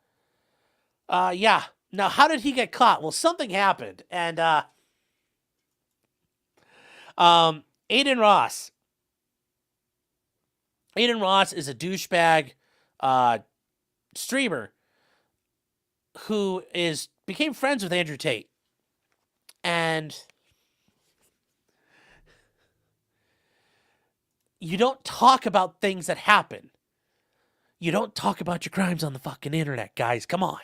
Now, how did he get caught? Well, something happened. And, Aiden Ross. Aiden Ross is a douchebag, streamer who became friends with Andrew Tate. And you don't talk about things that happen. You don't talk about your crimes on the fucking internet, guys. Come on.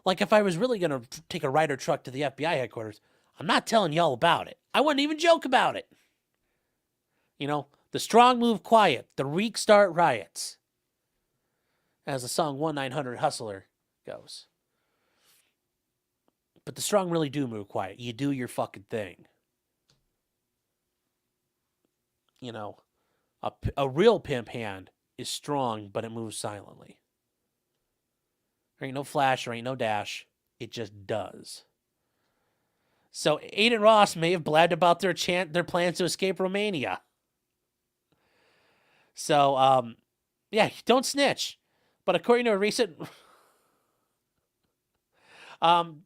Like, if I was really going to take a Ryder truck to the FBI headquarters, I'm not telling y'all about it. I wouldn't even joke about it. The strong move quiet. The weak start riots. As the song 1-900 Hustler goes. But the strong really do move quiet. You do your fucking thing. A real pimp hand is strong, but it moves silently. There ain't no flash, there ain't no dash. It just does. So Aiden Ross may have blabbed about their plans to escape Romania. So, don't snitch. But according to a recent...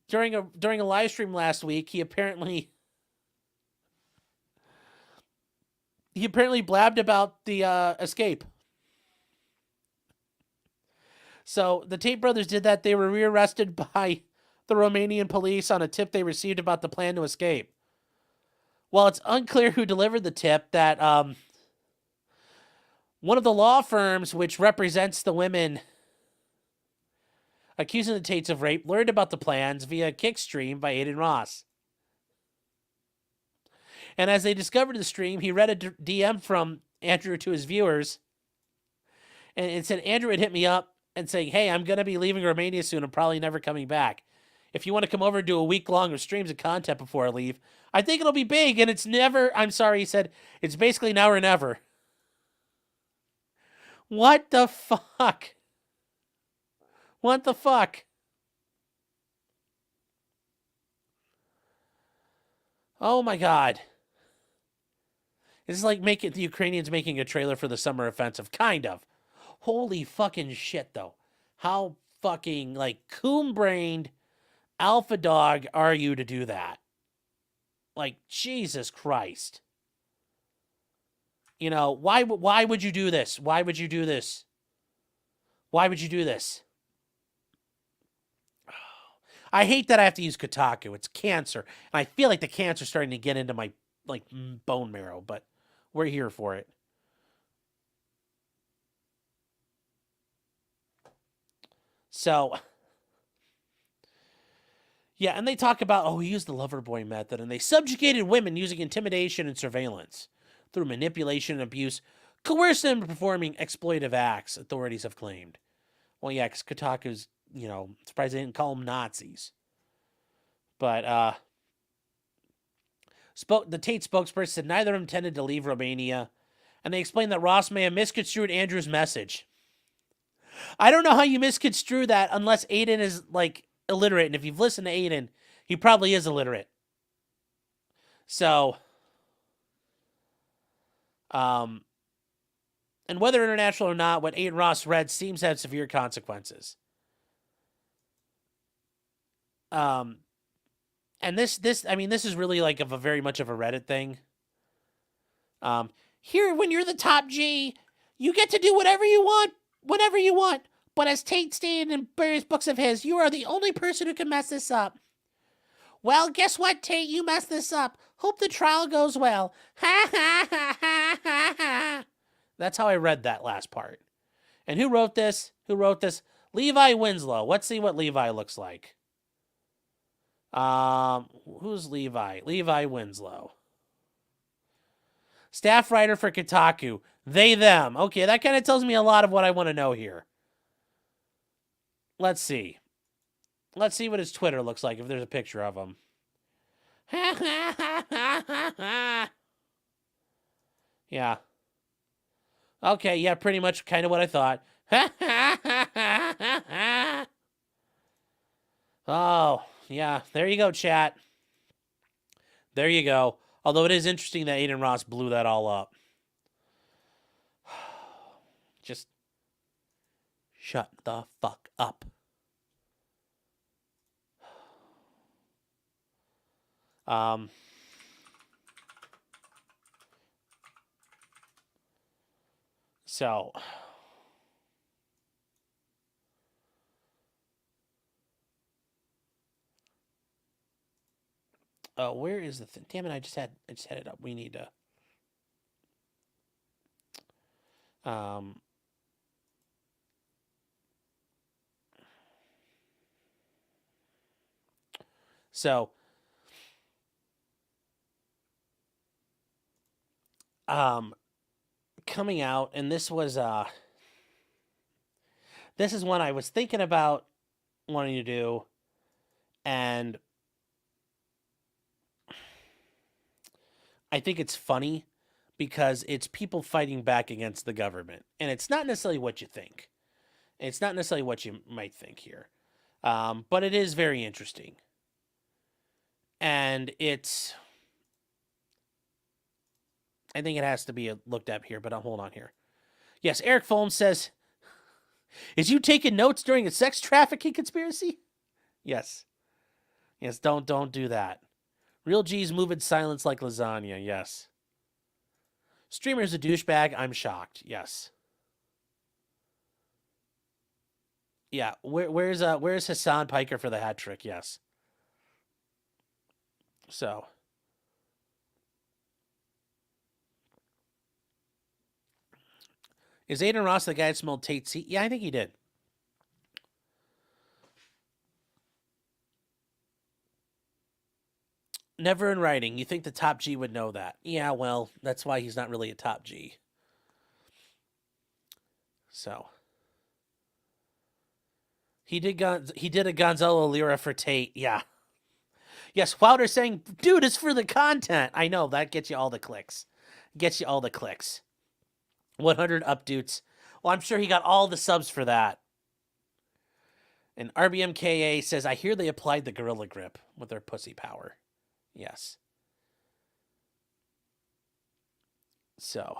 during a live stream last week, he apparently blabbed about the escape. So the Tate brothers did that. They were rearrested by the Romanian police on a tip they received about the plan to escape. While it's unclear who delivered the tip, that one of the law firms which represents the women accusing the Tates of rape learned about the plans via a kick stream by Aiden Ross. And as they discovered the stream, he read a DM from Andrew to his viewers. And it said, Andrew had hit me up and saying, hey, I'm going to be leaving Romania soon. I'm probably never coming back. If you want to come over and do a week long of streams of content before I leave, I think it'll be big. And it's never, I'm sorry, he said, it's basically now or never. What the fuck? What the fuck? Oh my God. It's like the Ukrainians making a trailer for the summer offensive. Kind of. Holy fucking shit, though. How fucking, like, coon-brained alpha dog are you to do that? Like, Jesus Christ. You know, why would you do this? Why would you do this? Why would you do this? I hate that I have to use Kotaku. It's cancer. And I feel like the cancer's starting to get into my, like, bone marrow, but we're here for it. So, yeah, and they talk about, he used the lover boy method, and they subjugated women using intimidation and surveillance through manipulation and abuse, coerced them into performing exploitive acts, authorities have claimed. Well, yeah, because Kotaku's, surprised they didn't call them Nazis. But, the Tate spokesperson said neither of them intended to leave Romania, and they explained that Ross may have misconstrued Andrew's message. I don't know how you misconstrue that unless Aiden is, like, illiterate. And if you've listened to Aiden, he probably is illiterate. So, and whether international or not, what Aiden Ross read seems to have severe consequences. And this is really like very much of a Reddit thing. Here, when you're the top G, you get to do whatever you want, whenever you want. But as Tate stated in various books of his, you are the only person who can mess this up. Well, guess what, Tate? You messed this up. Hope the trial goes well. Ha ha ha ha ha ha. That's how I read that last part. And who wrote this? Levi Winslow. Let's see what Levi looks like. Who's Levi? Levi Winslow. Staff writer for Kotaku. They, them. Okay, that kind of tells me a lot of what I want to know here. Let's see. Let's see what his Twitter looks like if there's a picture of him. Yeah. Okay, yeah, pretty much kind of what I thought. Oh, yeah, there you go, chat. There you go. Although it is interesting that Aiden Ross blew that all up. Just shut the fuck up. So where is the thing? Damn it, I just had it up. We need to so coming out, and this is one I was thinking about wanting to do, and I think it's funny because it's people fighting back against the government, and it's not necessarily what you think. It's not necessarily what you might think here, but it is very interesting, and I think it has to be looked at here, but I'll hold on here. Yes, Eric Fulham says, is you taking notes during a sex trafficking conspiracy? Yes. Yes, don't do that. Real G's move in silence like lasagna, yes. Streamer's a douchebag, I'm shocked, yes. Yeah, where's Hassan Piker for the hat trick, yes. So is Aiden Ross the guy that smelled Tate's seat? Yeah, I think he did. Never in writing. You think the top G would know that? Yeah, well, that's why he's not really a top G. So he did a Gonzalo Lira for Tate. Yeah. Yes, Wilder saying, dude, it's for the content. I know, that gets you all the clicks. 100 updoots. Well, I'm sure he got all the subs for that. And RBMKA says, I hear they applied the Gorilla Grip with their pussy power. Yes. So,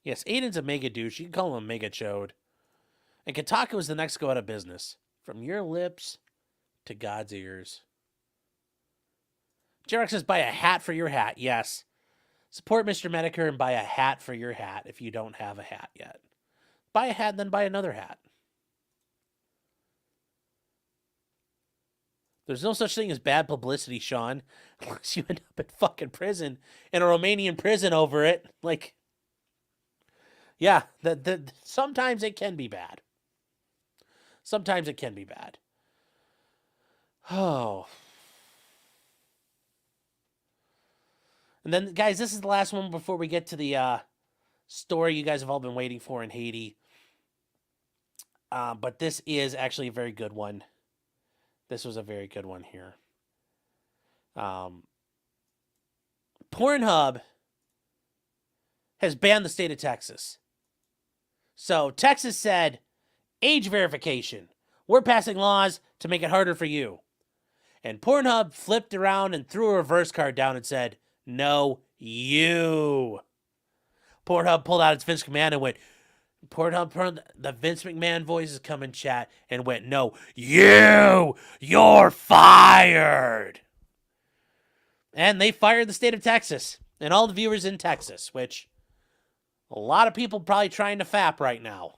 yes, Aiden's a mega douche. You can call him a mega chode. And Kotaku is the next to go out of business. From your lips to God's ears. Jarek says, buy a hat for your hat. Yes. Support Mr. Medicare and buy a hat for your hat if you don't have a hat yet. Buy a hat and then buy another hat. There's no such thing as bad publicity, Sean, unless you end up in fucking prison, in a Romanian prison over it. Like, yeah, sometimes it can be bad. Sometimes it can be bad. Oh. And then, guys, this is the last one before we get to the story you guys have all been waiting for in Haiti. But this is actually a very good one. This was a very good one here. Pornhub has banned the state of Texas. So Texas said, age verification. We're passing laws to make it harder for you. And Pornhub flipped around and threw a reverse card down and said, no, you. Pornhub pulled out its Vince McMahon and went, Pornhub, the Vince McMahon voices come in chat and went, no, you're fired. And they fired the state of Texas and all the viewers in Texas, which a lot of people probably trying to fap right now.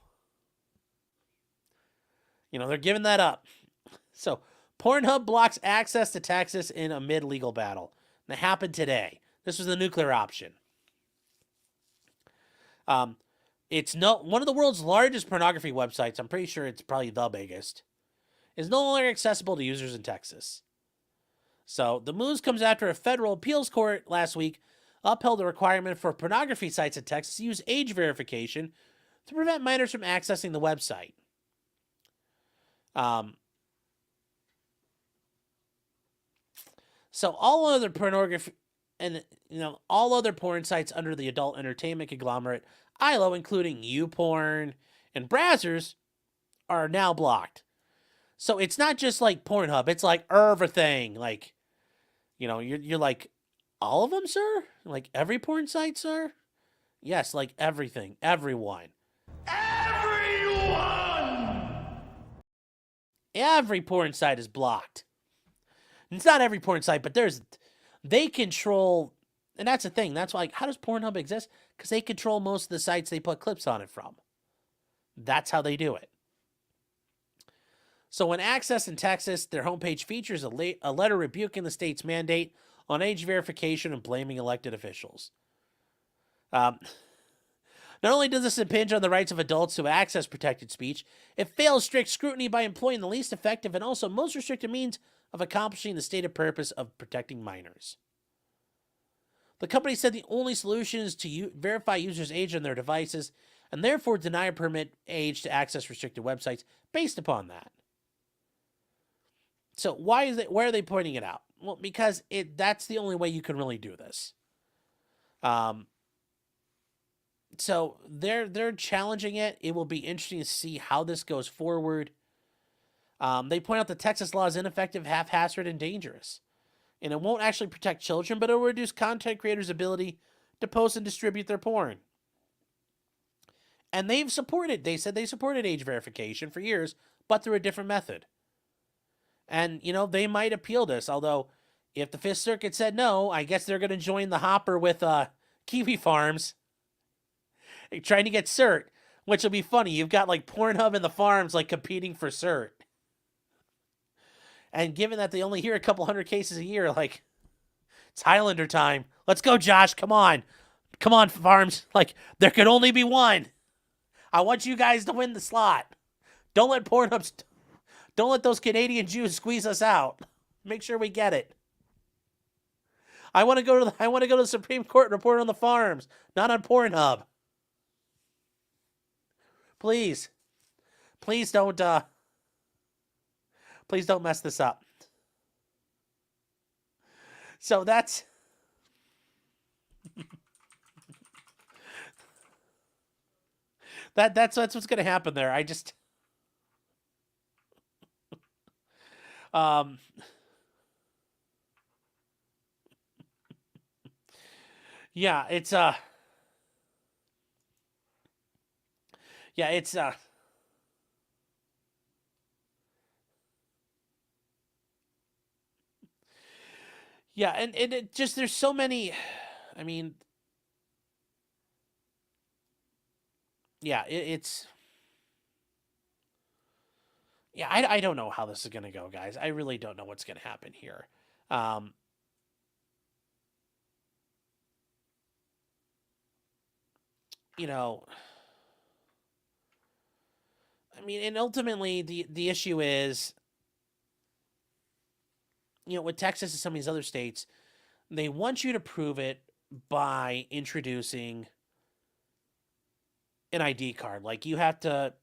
You know, they're giving that up. So Pornhub blocks access to Texas in a mid-legal battle. That happened today. This was the nuclear option. It's one of the world's largest pornography websites. I'm pretty sure it's probably the biggest. Is no longer accessible to users in Texas. So the news comes after a federal appeals court last week upheld the requirement for pornography sites in Texas to use age verification to prevent minors from accessing the website. So all other pornography and all other porn sites under the adult entertainment conglomerate ILO, including YouPorn and browsers, are now blocked. So it's not just like Pornhub; it's like everything. Like, you're like, all of them, sir? Like every porn site, sir? Yes, like everything, everyone. Every porn site is blocked. It's not every porn site, but they control, and that's the thing. That's why, how does Pornhub exist? Because they control most of the sites they put clips on it from. That's how they do it. So when Access in Texas, their homepage features a letter rebuking the state's mandate on age verification and blaming elected officials. Not only does this impinge on the rights of adults who access protected speech, it fails strict scrutiny by employing the least effective and also most restrictive means of accomplishing the stated purpose of protecting minors. The company said the only solution is to verify users' age on their devices and therefore deny or permit age to access restricted websites based upon that. So why are they pointing it out? Well, because that's the only way you can really do this. So they're challenging it. It will be interesting to see how this goes forward. They point out that Texas law is ineffective, haphazard, and dangerous. And it won't actually protect children, but it will reduce content creators' ability to post and distribute their porn. And they said they supported age verification for years, but through a different method. And, they might appeal this, although if the Fifth Circuit said no, I guess they're going to join the hopper with Kiwi Farms, trying to get cert, which will be funny. You've got like Pornhub and the farms like competing for cert. And given that they only hear a couple hundred cases a year, like, it's Highlander time. Let's go, Josh. Come on. Come on, farms. Like, there can only be one. I want you guys to win the slot. Don't let Pornhub, don't let those Canadian Jews squeeze us out. Make sure we get it. I want to go to the Supreme Court and report on the farms, not on Pornhub. Please don't mess this up. So that's that's what's going to happen there. I just yeah, it's Yeah, it's yeah, and it just there's so many. I mean, yeah, it's yeah. I don't know how this is gonna go, guys. I really don't know what's gonna happen here. You know, I mean, and ultimately the issue is, with Texas and some of these other states, they want you to prove it by introducing an ID card. Like you have to,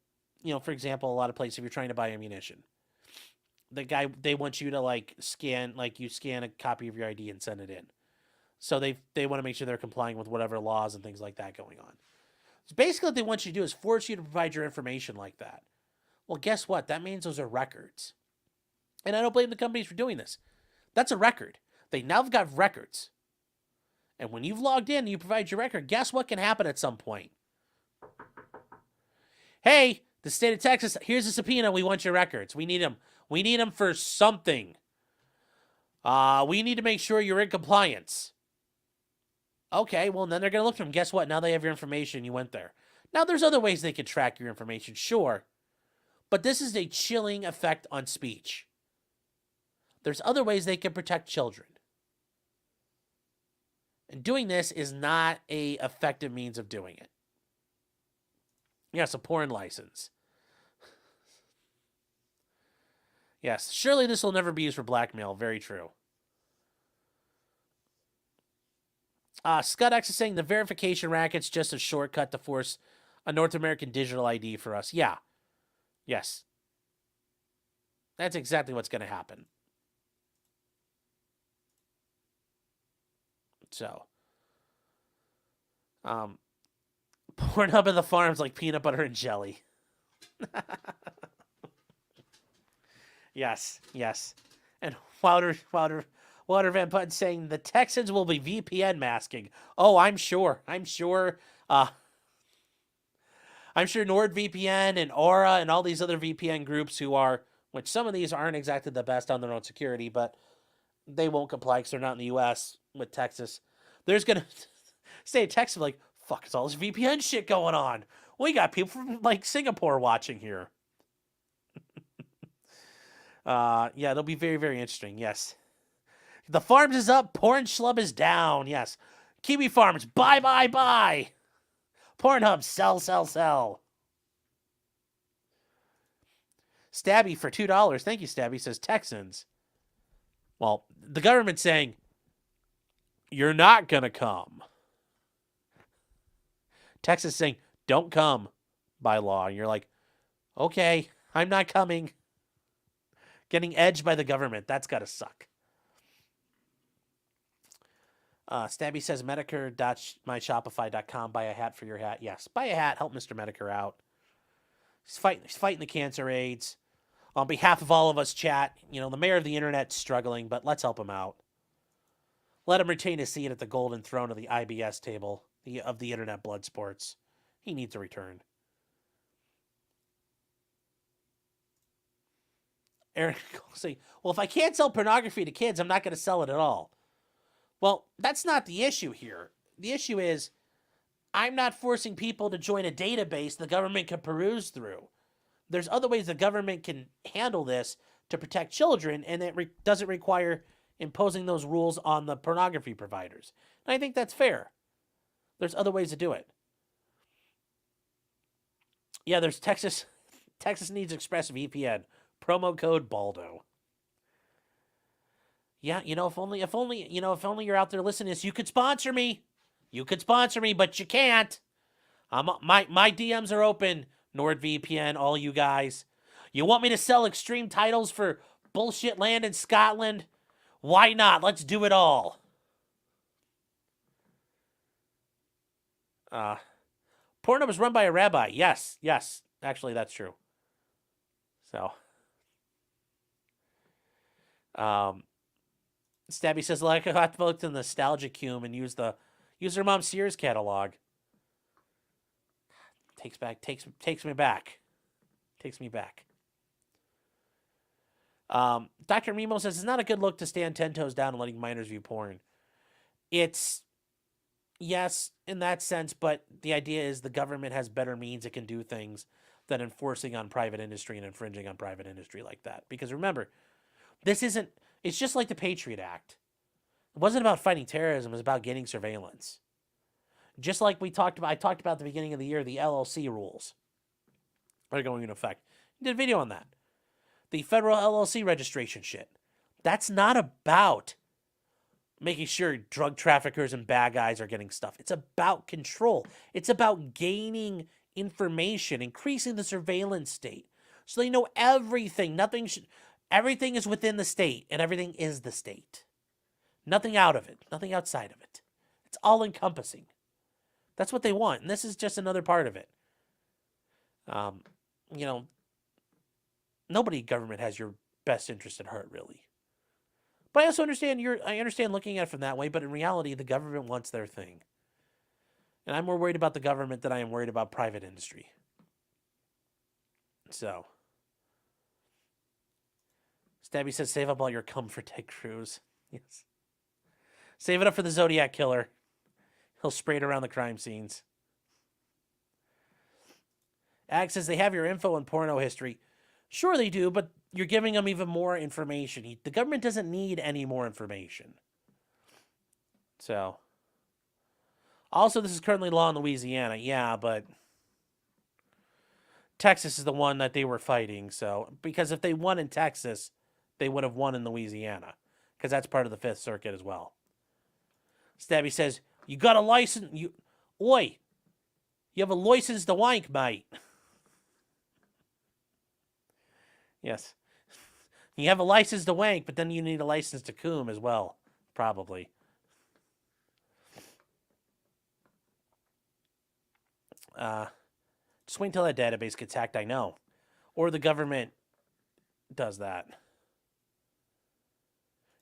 for example, a lot of places, if you're trying to buy ammunition, they want you to scan a copy of your ID and send it in. So they want to make sure they're complying with whatever laws and things like that going on. So basically what they want you to do is force you to provide your information like that. Well, guess what? That means those are records. And I don't blame the companies for doing this. That's a record. They now have got records. And when you've logged in and you provide your record, guess what can happen at some point? Hey, the state of Texas, here's a subpoena. We want your records. We need them. We need them for something. We need to make sure you're in compliance. Okay, well, then they're going to look for them. Guess what? Now they have your information. You went there. Now, there's other ways they can track your information, sure. But this is a chilling effect on speech. There's other ways they can protect children. And doing this is not an effective means of doing it. Yes, a porn license. Yes, surely this will never be used for blackmail. Very true. Scott X is saying the verification racket's just a shortcut to force a North American digital ID for us. Yeah. Yes. That's exactly what's going to happen. So. Pornhub of the farms like peanut butter and jelly. Yes, yes. And Wilder Van Putten saying the Texans will be VPN masking. Oh, I'm sure. I'm sure NordVPN and Aura and all these other VPN groups which some of these aren't exactly the best on their own security, but they won't comply because they're not in the U.S. with Texas. There's going to stay in Texas like, fuck, it's all this VPN shit going on. We got people from Singapore watching here. Yeah, it'll be very, very interesting. Yes. The Farms is up. Porn Schlub is down. Yes. Kiwi Farms, buy, buy, buy. Pornhub, sell, sell, sell. Stabby for $2. Thank you, Stabby. Says Texans. Well, the government's saying, you're not going to come. Texas saying, don't come by law. And you're like, okay, I'm not coming. Getting edged by the government. That's got to suck. Stabby says, Medicare.myshopify.com. Buy a hat for your hat. Yes, buy a hat. Help Mr. Medicare out. He's fighting the cancer AIDS. On behalf of all of us, chat, the mayor of the internet's struggling, but let's help him out. Let him retain his seat at the golden throne of the IBS table of the internet blood sports. He needs a return. Aaron saying, well, if I can't sell pornography to kids, I'm not going to sell it at all. Well, that's not the issue here. The issue is I'm not forcing people to join a database the government can peruse through. There's other ways the government can handle this to protect children, and it doesn't require imposing those rules on the pornography providers. And I think that's fair. There's other ways to do it. Yeah, there's Texas needs ExpressVPN. Promo code Baldo. Yeah, if only you're out there listening to this, you could sponsor me. You could sponsor me, but you can't. My DMs are open. NordVPN, all you guys. You want me to sell extreme titles for bullshit land in Scotland? Why not? Let's do it all. Porno was run by a rabbi. Yes. Actually, that's true. So. Stabby says, I have to look to the nostalgia cume and use their mom's Sears catalog. Takes me back. Takes me back. Dr. Mimo says it's not a good look to stand 10 toes down and letting minors view porn. It's, yes, in that sense, but the idea is the government has better means it can do things than enforcing on private industry and infringing on private industry like that. Because remember, it's just like the Patriot Act. It wasn't about fighting terrorism, it was about getting surveillance. Just like I talked about at the beginning of the year, the LLC rules are going into effect. I did a video on that. The federal LLC registration shit. That's not about making sure drug traffickers and bad guys are getting stuff. It's about control. It's about gaining information, increasing the surveillance state, so they know everything. Everything is within the state, and everything is the state. Nothing out of it, nothing outside of it. It's all encompassing. That's what they want, and this is just another part of it. Nobody in government has your best interest at heart, really. But I also understand I understand looking at it from that way, but in reality, the government wants their thing. And I'm more worried about the government than I am worried about private industry. So. Stabby says, save up all your cum for Ted Cruz. Yes. Save it up for the Zodiac Killer. He'll spray it around the crime scenes. Ag says, they have your info and porno history. Sure they do, but you're giving them even more information. The government doesn't need any more information. So. Also, this is currently law in Louisiana. Yeah, but Texas is the one that they were fighting. So, because if they won in Texas, they would have won in Louisiana. Because that's part of the Fifth Circuit as well. Stabby says, you got a license. You have a license to wank, mate. Yes. You have a license to wank, but then you need a license to coom as well. Probably. Just wait until that database gets hacked, I know. Or the government does that.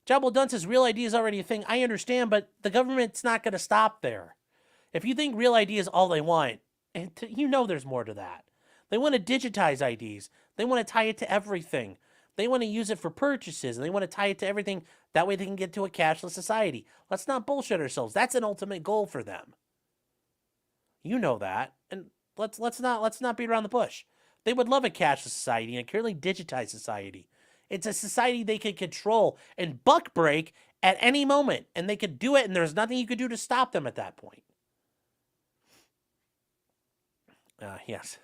Job well done says Real ID is already a thing. I understand, but the government's not going to stop there. If you think Real ID is all they want, you know there's more to that. They want to digitize IDs. They want to tie it to everything. They want to use it for purchases, and they want to tie it to everything. That way they can get to a cashless society. Let's not bullshit ourselves. That's an ultimate goal for them. You know that, and let's not beat around the bush. They would love a cashless society and a purely digitized society. It's a society they could control and buck break at any moment, and they could do it, and there's nothing you could do to stop them at that point. Yes.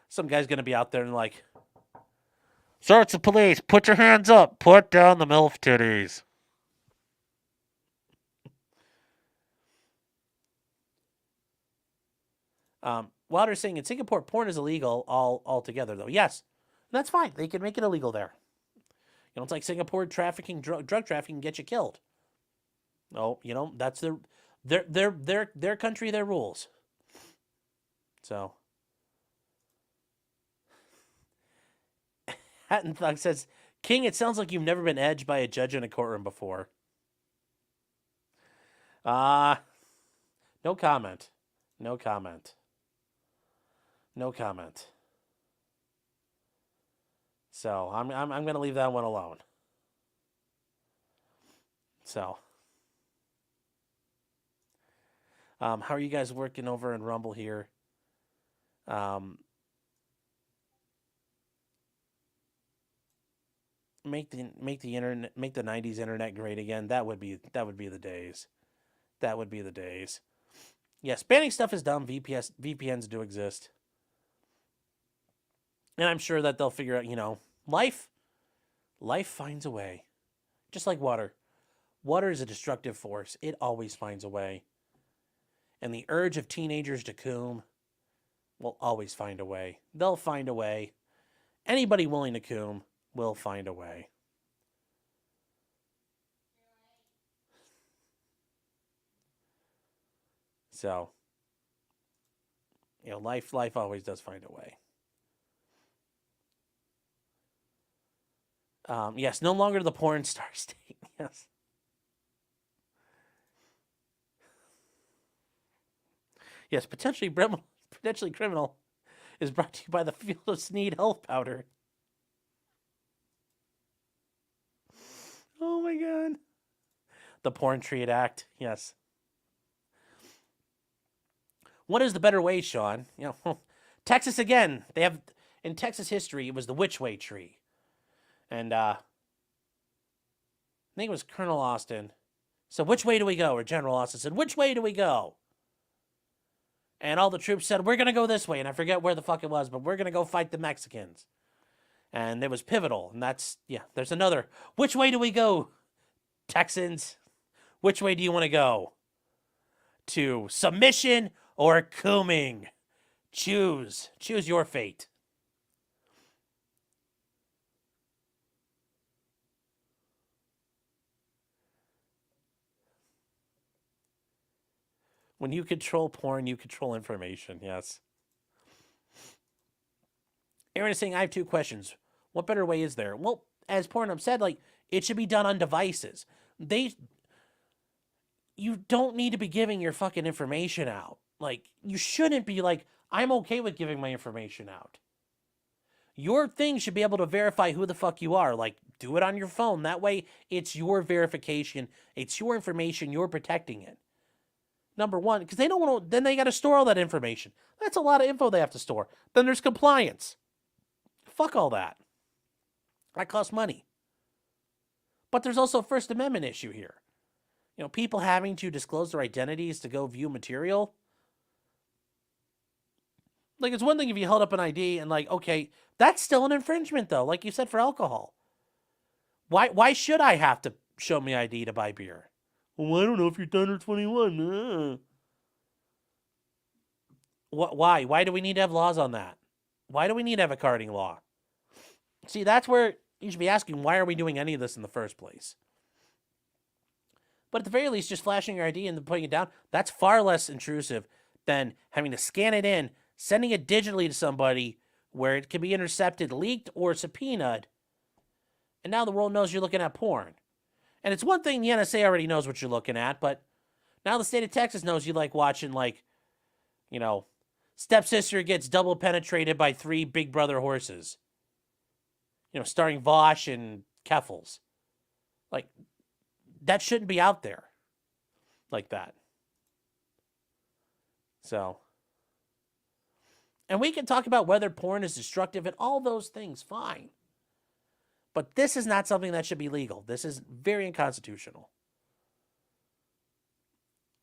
Some guy's going to be out there and like, sir, it's the police. Put your hands up. Put down the MILF titties. Wilder's saying in Singapore, porn is illegal altogether, though. Yes, that's fine. They can make it illegal there. It's like Singapore trafficking, drug trafficking can get you killed. Oh, that's their country, their rules. So. Hatton Thug says, King, it sounds like you've never been edged by a judge in a courtroom before. No comment. No comment. No comment. So I'm going to leave that one alone. So, how are you guys working over in Rumble here? Make the internet, make the 90s internet great again. That would be the days. That would be the days. Yes, banning stuff is dumb. VPNs do exist. And I'm sure that they'll figure out, life finds a way. Just like water. Water is a destructive force. It always finds a way. And the urge of teenagers to coom will always find a way. They'll find a way. Anybody willing to coom will find a way. So, life always does find a way. Yes, no longer the porn star state. Yes. Yes, potentially Potentially Criminal is brought to you by the Field of Sneed Health Powder. Oh my god. The Porn Treat Act, yes. What is the better way, Sean? You know, Texas again. They have in Texas history. It was the Which Way tree, and I think it was Colonel Austin. So which way do we go? Or General Austin said, "Which way do we go?" And all the troops said, "We're gonna go this way." And I forget where the fuck it was, but we're gonna go fight the Mexicans. And it was pivotal. And that's There's another. Which way do we go, Texans? Which way do you want to go? To submission or cooming? Choose your fate. When you control porn, you control information. Yes. Aaron is saying, I have 2 questions. What better way is there? Well, as Pornhub said, like, it should be done on devices. You don't need to be giving your fucking information out. Like, you shouldn't be like, I'm okay with giving my information out. Your thing should be able to verify who the fuck you are. Like, do it on your phone. That way, it's your verification. It's your information. You're protecting it. Number one, because they don't want to, then they got to store all that information. That's a lot of info they have to store. Then there's compliance. Fuck all that. That costs money. But there's also a First Amendment issue here. You know, people having to disclose their identities to go view material. Like, it's one thing if you held up an ID and like, okay, that's still an infringement though, like you said for alcohol. Why should I have to show me ID to buy beer? Well, I don't know if you're under 21. Why? Why do we need to have laws on that? Why do we need to have a carding law? See, that's where you should be asking, why are we doing any of this in the first place? But at the very least, just flashing your ID and then putting it down, that's far less intrusive than having to scan it in, sending it digitally to somebody where it can be intercepted, leaked, or subpoenaed. And now the world knows you're looking at porn. And it's one thing the NSA already knows what you're looking at, but now the state of Texas knows you like watching, like, you know, stepsister gets double penetrated by 3 Big Brother horses. You know, starring Vosh and Keffels. Like, that shouldn't be out there like that. So, and we can talk about whether porn is destructive and all those things, fine. But this is not something that should be legal. This is very unconstitutional.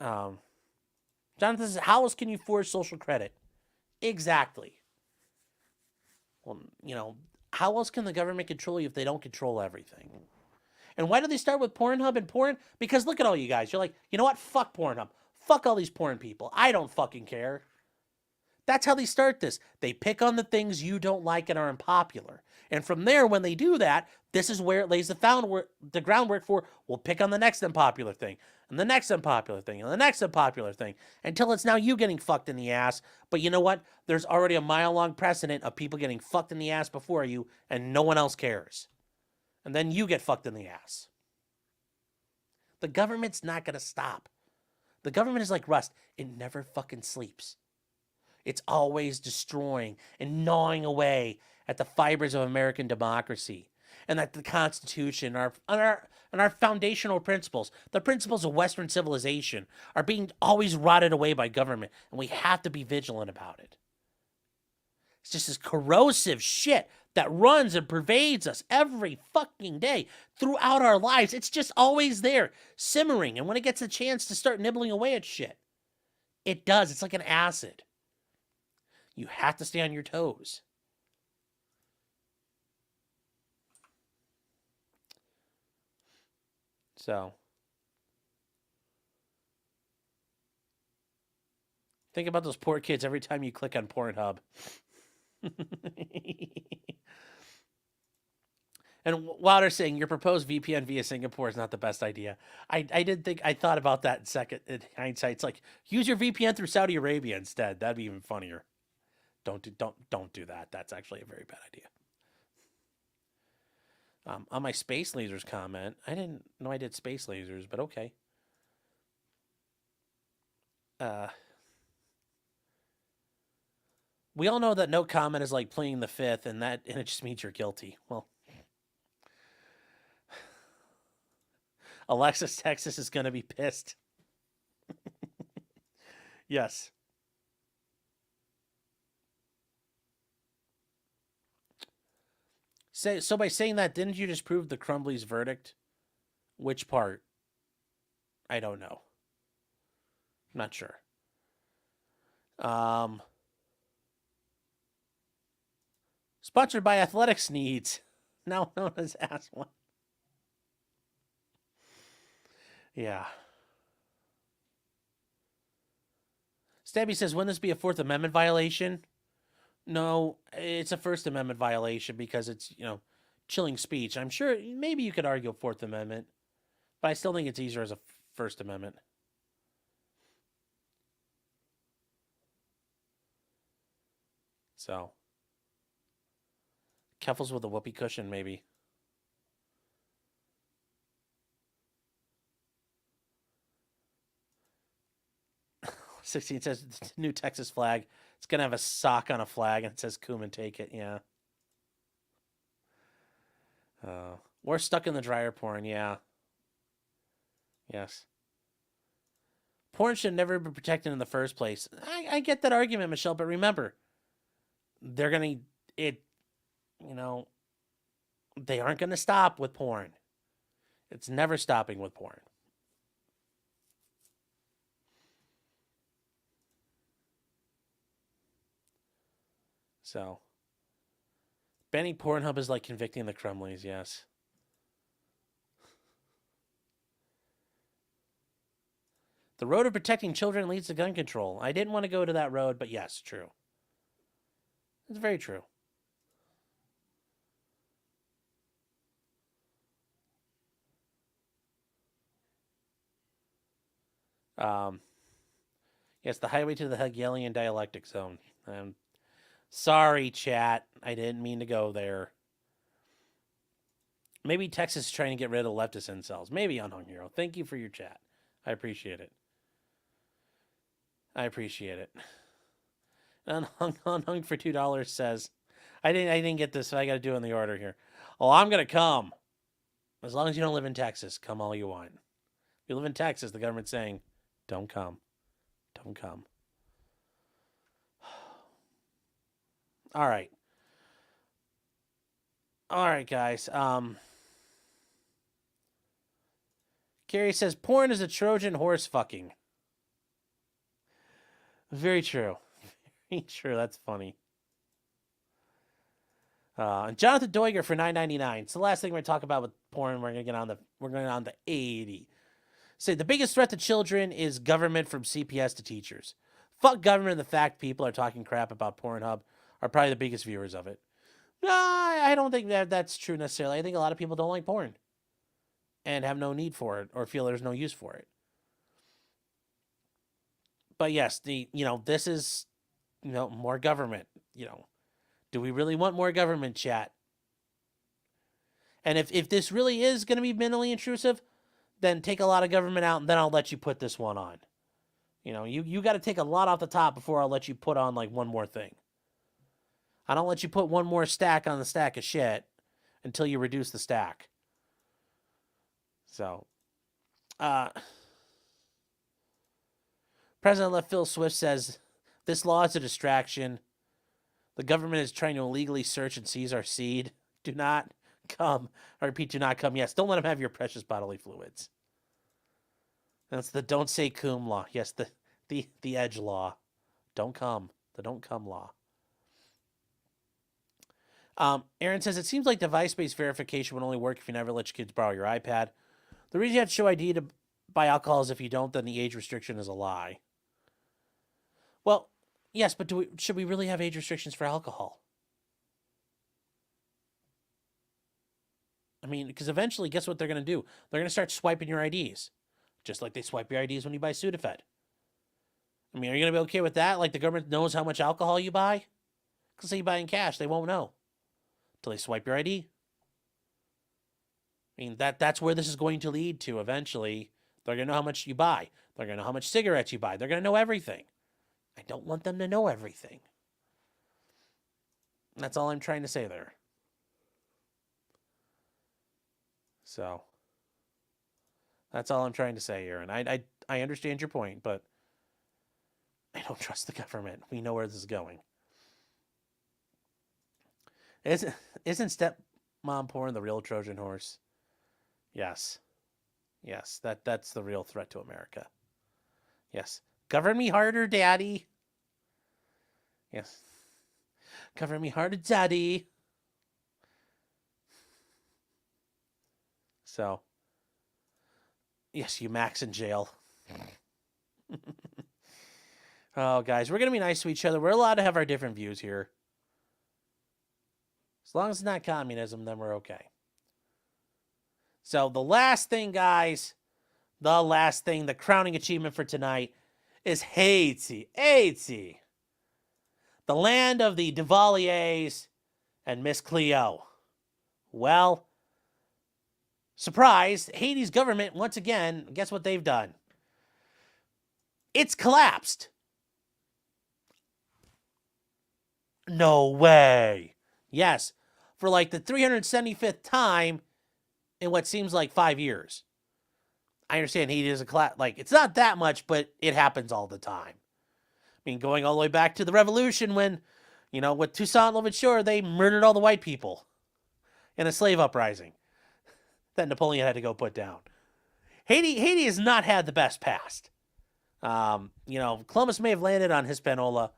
Jonathan says, how else can you force social credit? Exactly. Well, you know, how else can the government control you if they don't control everything? And why do they start with Pornhub and porn? Because look at all you guys. You're like, you know what? Fuck Pornhub. Fuck all these porn people. I don't fucking care. That's how they start this. They pick on the things you don't like and are unpopular. And from there, when they do that, this is where it lays the groundwork for, we'll pick on the next unpopular thing, and the next unpopular thing, and the next unpopular thing, until it's now you getting fucked in the ass. But you know what? There's already a mile-long precedent of people getting fucked in the ass before you, and no one else cares. And then you get fucked in the ass. The government's not going to stop. The government is like rust. It never fucking sleeps. It's always destroying and gnawing away at the fibers of American democracy and at the Constitution, our foundational principles, the principles of Western civilization, are being always rotted away by government, and we have to be vigilant about it. It's just this corrosive shit that runs and pervades us every fucking day throughout our lives. It's just always there, simmering, and when it gets a chance to start nibbling away at shit, it does. It's like an acid. You have to stay on your toes. So, think about those poor kids every time you click on Pornhub. And Wilder saying your proposed VPN via Singapore is not the best idea. I thought about that in hindsight. It's like, use your VPN through Saudi Arabia instead. That'd be even funnier. Don't do that. That's actually a very bad idea. On my space lasers comment, I didn't know I did space lasers, but okay. We all know that no comment is like pleading the fifth, and it just means you're guilty. Well, Alexis, Texas is going to be pissed. Yes. So by saying that, didn't you just prove the Crumbley's verdict? Which part? I don't know. Not sure. Sponsored by Athletics Needs, now known as Ass One. Yeah. Stabby says, wouldn't this be a Fourth Amendment violation? No, it's a First Amendment violation because it's, chilling speech. I'm sure maybe you could argue a Fourth Amendment, but I still think it's easier as a First Amendment. So, Keffels with a whoopee cushion, maybe. $16 says new Texas flag. It's gonna have a sock on a flag and it says "Coom and take it." Yeah. We're stuck in the dryer porn. Yeah. Yes. Porn should never be protected in the first place. I get that argument, Michelle, but remember, they're gonna they aren't gonna stop with porn. It's never stopping with porn. So, banning Pornhub is like convicting the Crumleys, yes. The road of protecting children leads to gun control. I didn't want to go to that road, but yes, true. It's very true. Yes, the highway to the Hegelian dialectic zone. Sorry, chat. I didn't mean to go there. Maybe Texas is trying to get rid of leftist incels. Maybe, Unhung Hero. Thank you for your chat. I appreciate it. And Unhung for $2 says, I didn't get this, so I got to do it in the order here. Oh, I'm going to come. As long as you don't live in Texas, come all you want. If you live in Texas, the government's saying, don't come. Don't come. All right. All right, guys. Carrie says, porn is a Trojan horse fucking. Very true. Very true. That's funny. And Jonathan Doiger for $9.99. It's the last thing we're going to talk about with porn. We're going on the 80. Say the biggest threat to children is government, from CPS to teachers. Fuck government. The fact people are talking crap about Pornhub are probably the biggest viewers of it. No, I don't think that's true necessarily. I think a lot of people don't like porn and have no need for it or feel there's no use for it. But yes, this is, more government. Do we really want more government, chat? And if this really is going to be minimally intrusive, then take a lot of government out, and then I'll let you put this one on. You got to take a lot off the top before I'll let you put on like one more thing. I don't let you put one more stack on the stack of shit until you reduce the stack. So, President Left Phil Swift says, this law is a distraction. The government is trying to illegally search and seize our seed. Do not come. I repeat, do not come. Yes, don't let them have your precious bodily fluids. That's the don't say coom law. Yes, the edge law. Don't come. The don't come law. Aaron says, it seems like device-based verification would only work if you never let your kids borrow your iPad. The reason you have to show ID to buy alcohol is if you don't, then the age restriction is a lie. Well, yes, but should we really have age restrictions for alcohol? I mean, because eventually, guess what they're going to do? They're going to start swiping your IDs, just like they swipe your IDs when you buy Sudafed. I mean, are you going to be okay with that? Like the government knows how much alcohol you buy? Because say you buy in cash, they won't know until they swipe your ID. I mean, that's where this is going to lead to eventually. They're going to know how much you buy. They're going to know how much cigarettes you buy. They're going to know everything. I don't want them to know everything. That's all I'm trying to say there. So, that's all I'm trying to say, Aaron. I understand your point, but I don't trust the government. We know where this is going. Isn't stepmom porn the real Trojan horse? Yes. Yes, that's the real threat to America. Yes. Govern me harder, Daddy. Yes. Govern me harder, Daddy. So, yes, you Max in jail. Oh, guys, we're going to be nice to each other. We're allowed to have our different views here. As long as it's not communism, then we're okay. So the last thing, guys, the crowning achievement for tonight is Haiti. Haiti. The land of the Duvaliers and Miss Cleo. Well, surprise, Haiti's government, once again, guess what they've done? It's collapsed. No way. Yes, for like the 375th time in what seems like 5 years. I understand Haiti is a collapse. Like, it's not that much, but it happens all the time. I mean, going all the way back to the revolution when, with Toussaint Louverture, they murdered all the white people in a slave uprising that Napoleon had to go put down. Haiti has not had the best past. Columbus may have landed on Hispaniola,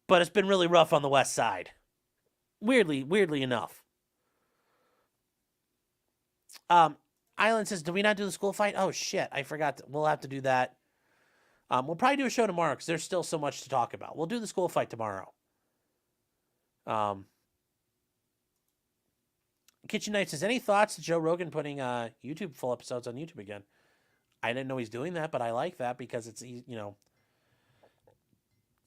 but it's been really rough on the west side. Weirdly enough. Island says, did we not do the school fight? Oh, shit. I forgot. We'll have to do that. We'll probably do a show tomorrow because there's still so much to talk about. We'll do the school fight tomorrow. Kitchen Knight says, any thoughts to Joe Rogan putting YouTube full episodes on YouTube again? I didn't know he's doing that, but I like that because it's, it's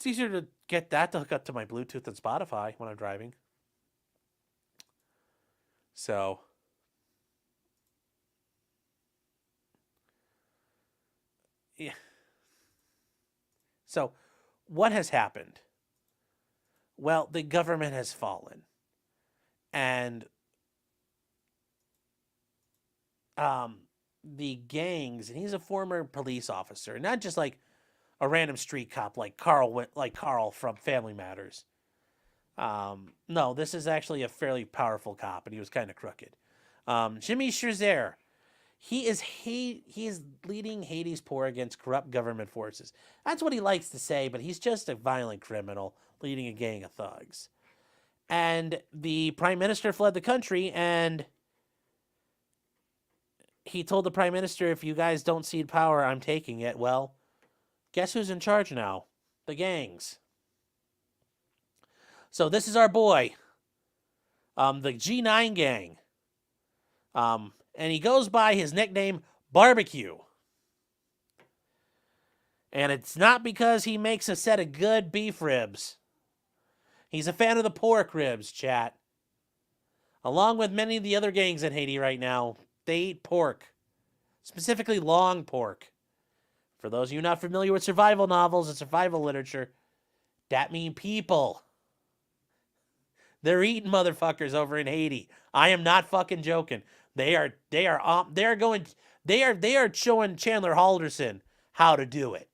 easier to get that to hook up to my Bluetooth than Spotify when I'm driving. So, yeah. So, what has happened? Well, the government has fallen. And the gangs, and he's a former police officer, not just like a random street cop like Carl from Family Matters. No, this is actually a fairly powerful cop, and he was kind of crooked. Jimmy Chazère, he is leading Haiti's poor against corrupt government forces. That's what he likes to say, but he's just a violent criminal leading a gang of thugs. And the prime minister fled the country, and he told the prime minister, if you guys don't cede power, I'm taking it. Well, guess who's in charge now? The gangs. So this is our boy, the G9 gang. And he goes by his nickname, Barbecue. And it's not because he makes a set of good beef ribs. He's a fan of the pork ribs, chat. Along with many of the other gangs in Haiti right now, they eat pork. Specifically long pork. For those of you not familiar with survival novels and survival literature, that means people. They're eating motherfuckers over in Haiti. I am not fucking joking. They are showing Chandler Halderson how to do it.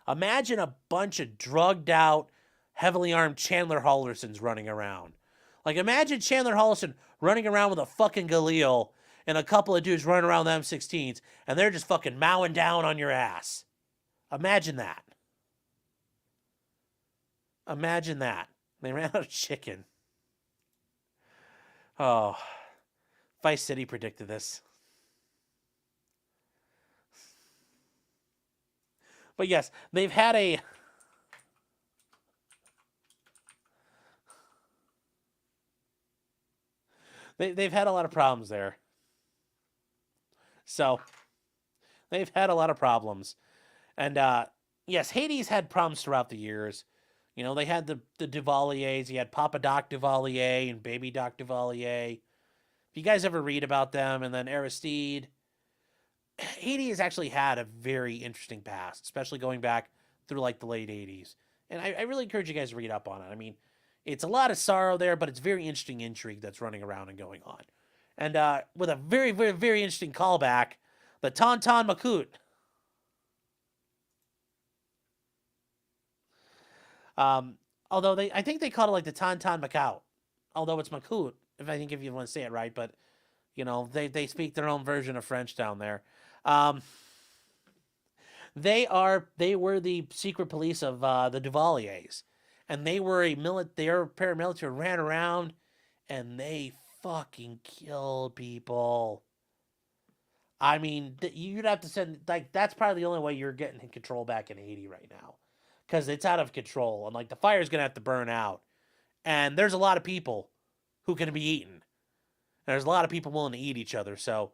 Imagine a bunch of drugged out, heavily armed Chandler Haldersons running around. Like, imagine Chandler Halderson running around with a fucking Galil and a couple of dudes running around with M16s, and they're just fucking mowing down on your ass. Imagine that. Imagine that. They ran out of chicken. Oh, Vice City predicted this. But yes, they've had a... They've had a lot of problems there. So, they've had a lot of problems. And, yes, Haiti's had problems throughout the years. You know, they had the Duvaliers. You had Papa Doc Duvalier and Baby Doc Duvalier. If you guys ever read about them, and then Aristide, Haiti has actually had a very interesting past, especially going back through, like, the late 80s. And I really encourage you guys to read up on it. I mean, it's a lot of sorrow there, but it's very interesting intrigue that's running around and going on. And with a very, very, very interesting callback, the Tauntaun Macoute. Although I think they called it like the Tauntaun Macaut. Although it's Macoute, if you want to say it right, but you know, they speak their own version of French down there. They were the secret police of the Duvaliers, and they were paramilitary, ran around, and they fucking killed people. I mean, you'd have to send, like, that's probably the only way you're getting control back in Haiti right now, because it's out of control, and like the fire's gonna have to burn out, and there's a lot of people who can be eaten. And there's a lot of people willing to eat each other, so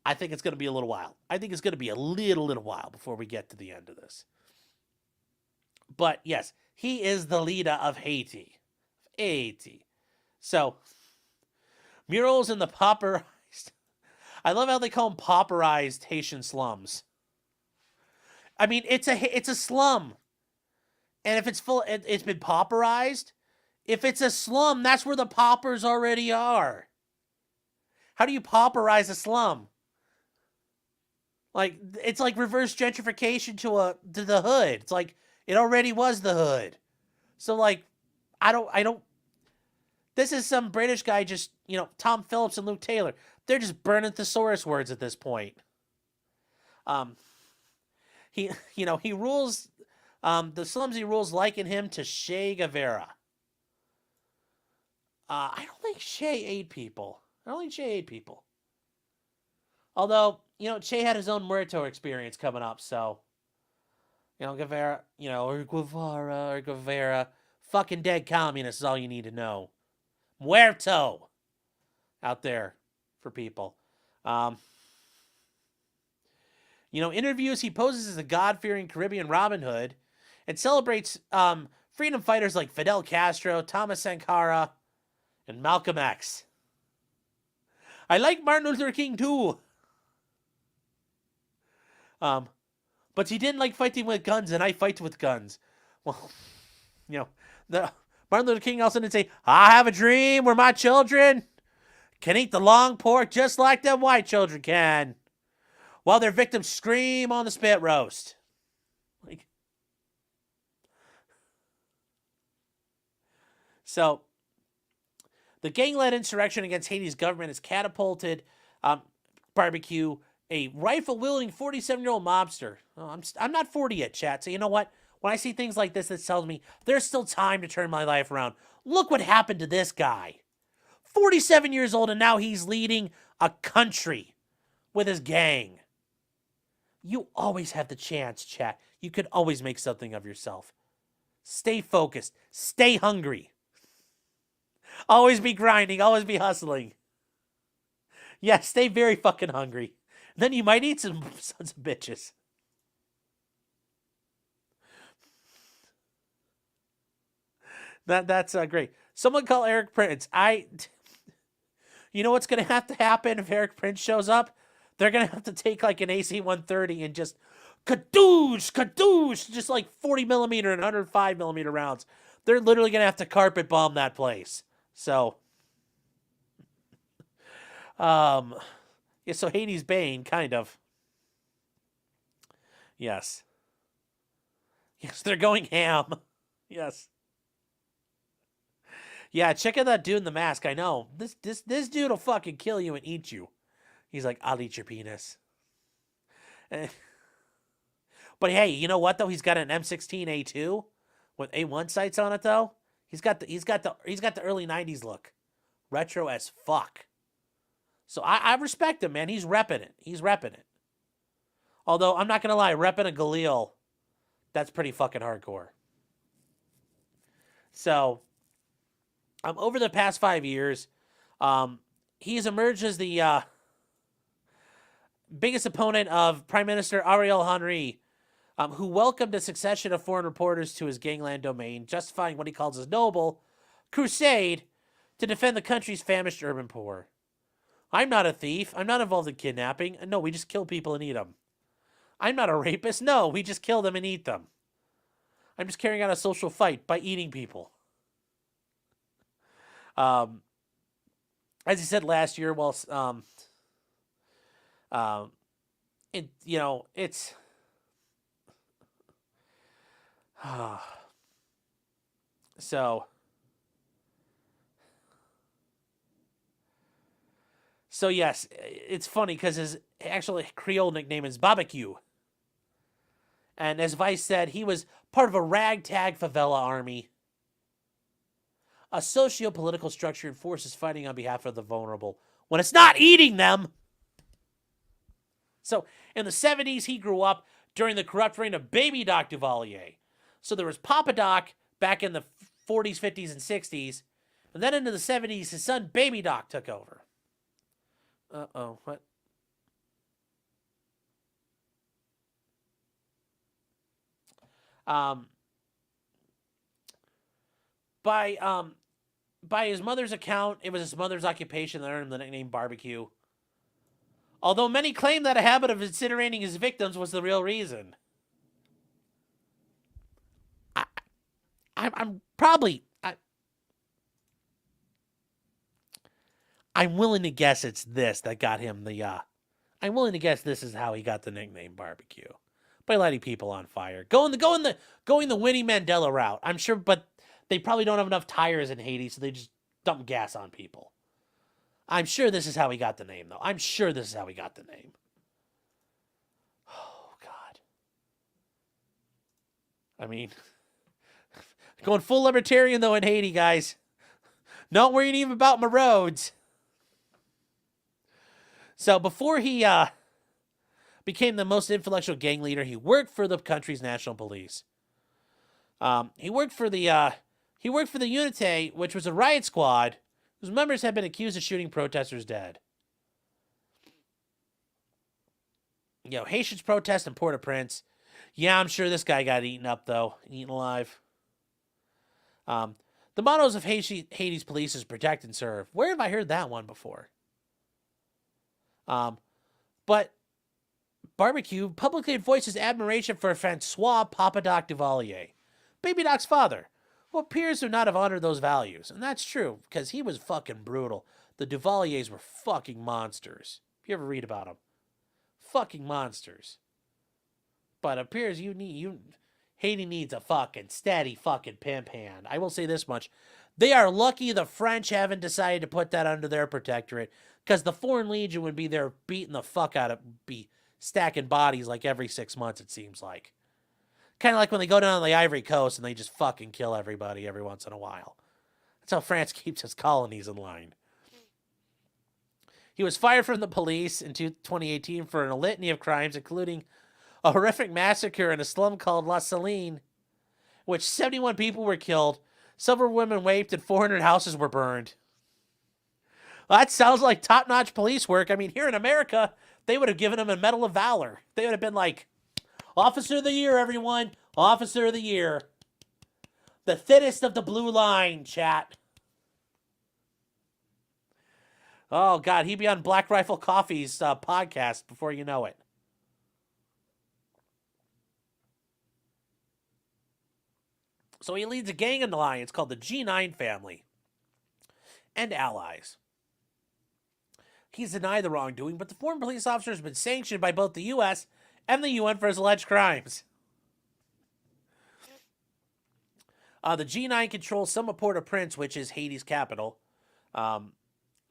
I think it's going to be a little while. I think it's going to be a little while before we get to the end of this. But yes, he is the leader of Haiti. So, murals in the pauperized. I love how they call them pauperized Haitian slums. I mean, it's a slum. And if it's full, it's been pauperized. If it's a slum, that's where the paupers already are. How do you pauperize a slum? Like, it's like reverse gentrification to the hood. It's like it already was the hood. So like, I don't. This is some British guy just, you know, Tom Phillips and Luke Taylor. They're just burning thesaurus words at this point. He rules. The slums he rules liken him to Che Guevara. I don't think Che ate people. Although, you know, Che had his own Muerto experience coming up, so, you know, Guevara, fucking dead communist is all you need to know. Muerto out there for people. Interviews, he poses as a God-fearing Caribbean Robin Hood and celebrates freedom fighters like Fidel Castro, Thomas Sankara, and Malcolm X. I like Martin Luther King too. But he didn't like fighting with guns, and I fight with guns. Well, you know, Martin Luther King also didn't say, I have a dream where my children can eat the long pork just like them white children can, while their victims scream on the spit roast. Like, so, the gang-led insurrection against Haiti's government has catapulted Barbecue, a rifle-wielding 47-year-old mobster. Oh, I'm not 40 yet, chat, so you know what? When I see things like this, that tells me there's still time to turn my life around. Look what happened to this guy. 47 years old, and now he's leading a country with his gang. You always have the chance, chat. You can always make something of yourself. Stay focused. Stay hungry. Always be grinding. Always be hustling. Yeah, stay very fucking hungry. Then you might eat some sons of bitches. That's great. Someone call Eric Prince. You know what's going to have to happen if Eric Prince shows up? They're going to have to take like an AC-130 and just kadoosh, just like 40 millimeter and 105 millimeter rounds. They're literally going to have to carpet bomb that place. So, yeah, so Haiti's Bane, kind of. Yes. Yes, they're going ham. Yes. Yeah, check out that dude in the mask. I know. This dude will fucking kill you and eat you. He's like, I'll eat your penis. But hey, you know what though? He's got an M16A2 with A1 sights on it though. He's got the early 90s look. Retro as fuck. So I respect him, man. He's repping it. Although, I'm not going to lie, repping a Galil, that's pretty fucking hardcore. So, over the past 5 years, he's emerged as the biggest opponent of Prime Minister Ariel Henry, who welcomed a succession of foreign reporters to his gangland domain, justifying what he calls his noble crusade to defend the country's famished urban poor. I'm not a thief. I'm not involved in kidnapping. No, we just kill people and eat them. I'm not a rapist. No, we just kill them and eat them. I'm just carrying out a social fight by eating people. As he said last year, well, it's so yes, it's funny because his actual Creole nickname is Barbecue. And as Vice said, he was part of a ragtag favela army, a socio-political structure and forces fighting on behalf of the vulnerable when it's not eating them. So in the 70s, he grew up during the corrupt reign of Baby Doc Duvalier. So there was Papa Doc back in the 40s, 50s, and 60s. And then into the 70s, his son Baby Doc took over. Uh-oh, what? By his mother's account, it was his mother's occupation that earned him the nickname Barbecue. Although many claim that a habit of incinerating his victims was the real reason. I'm willing to guess it's this that got him the, I'm willing to guess this is how he got the nickname Barbecue. By lighting people on fire. Going the Winnie Mandela route. I'm sure, but they probably don't have enough tires in Haiti, so they just dump gas on people. I'm sure this is how he got the name, though. I'm sure this is how he got the name. Oh, God. I mean, going full libertarian, though, in Haiti, guys. Not worrying even about my roads. So before he became the most influential gang leader, he worked for the country's national police. He worked for the Unité, which was a riot squad whose members had been accused of shooting protesters dead. Haitians protest in Port-au-Prince. Yeah, I'm sure this guy got eaten up, though. Eaten alive. The mottos of Haiti's police is protect and serve. Where have I heard that one before? But Barbecue publicly voices admiration for Francois Papa Doc Duvalier, Baby Doc's father, who appears to not have honored those values. And that's true, because he was fucking brutal. The Duvaliers were fucking monsters. If you ever read about them. Fucking monsters. But it appears Haiti needs a fucking steady fucking pimp hand. I will say this much. They are lucky the French haven't decided to put that under their protectorate, because the Foreign Legion would be there beating the fuck out of, be stacking bodies like every 6 months, it seems like. Kind of like when they go down to the Ivory Coast and they just fucking kill everybody every once in a while. That's how France keeps its colonies in line. He was fired from the police in 2018 for a litany of crimes, including a horrific massacre in a slum called La Saline, in which 71 people were killed, several women raped, and 400 houses were burned. Well, that sounds like top-notch police work. I mean, here in America, they would have given him a Medal of Valor. They would have been like, Officer of the Year, everyone. Officer of the Year. The thinnest of the blue line, chat. Oh, God, he'd be on Black Rifle Coffee's podcast before you know it. So he leads a gang alliance called the G9 family and allies. He's denied the wrongdoing, but the former police officer has been sanctioned by both the U.S. and the UN for his alleged crimes. The G9 controls some of Port-au-Prince, which is Haiti's capital.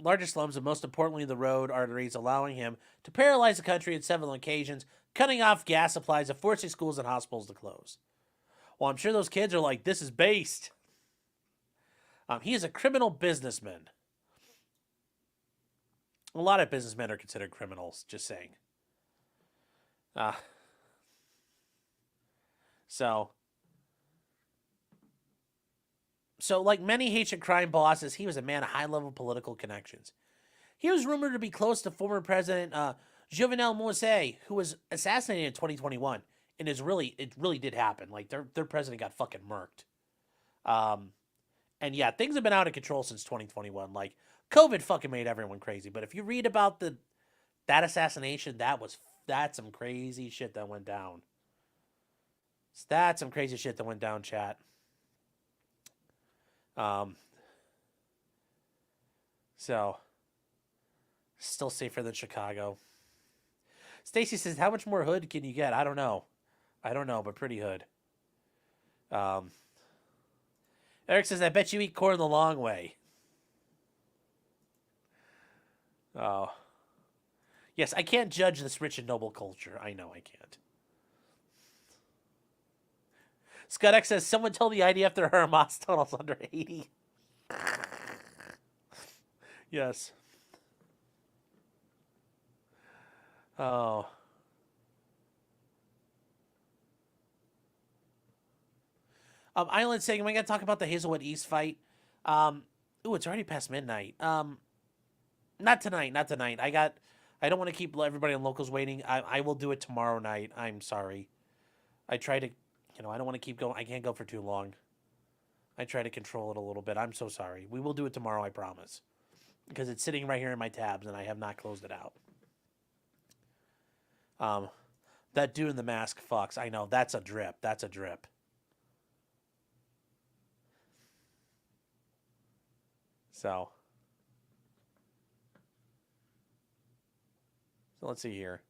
Largest slums and most importantly the road arteries, allowing him to paralyze the country on several occasions, cutting off gas supplies and forcing schools and hospitals to close. Well, I'm sure those kids are like, this is based. He is a criminal businessman. A lot of businessmen are considered criminals, just saying. So like many Haitian crime bosses, he was a man of high-level political connections. He was rumored to be close to former President Jovenel Moïse, who was assassinated in 2021. And it really did happen. Like, their president got fucking murked. And yeah, things have been out of control since 2021. Like, COVID fucking made everyone crazy. But if you read about that assassination, that's some crazy shit that went down. So that's some crazy shit that went down, chat. So, still safer than Chicago. Stacy says, how much more hood can you get? I don't know, but pretty hood. Eric says, I bet you eat corn the long way. Oh. Yes, I can't judge this rich and noble culture. I know I can't. Scott X says, someone tell the IDF there are Hamas tunnels under Haiti. Yes. Oh. Island saying, we got to talk about the Hazelwood East fight. Ooh, it's already past midnight. Not tonight. I don't want to keep everybody on locals waiting. I will do it tomorrow night. I'm sorry. I try to, I don't want to keep going. I can't go for too long. I try to control it a little bit. I'm so sorry. We will do it tomorrow, I promise. Because it's sitting right here in my tabs, and I have not closed it out. That dude in the mask fucks. I know. That's a drip. So let's see here.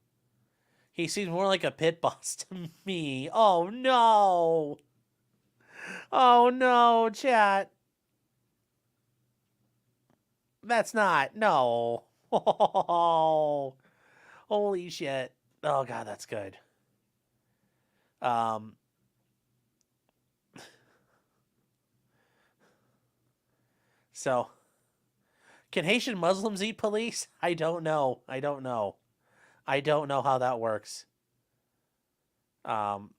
He seems more like a pit boss to me. Oh, no. Oh, no, chat. That's not. No. Oh, holy shit. Oh, God, that's good. So, can Haitian Muslims eat police? I don't know. I don't know how that works. Oh,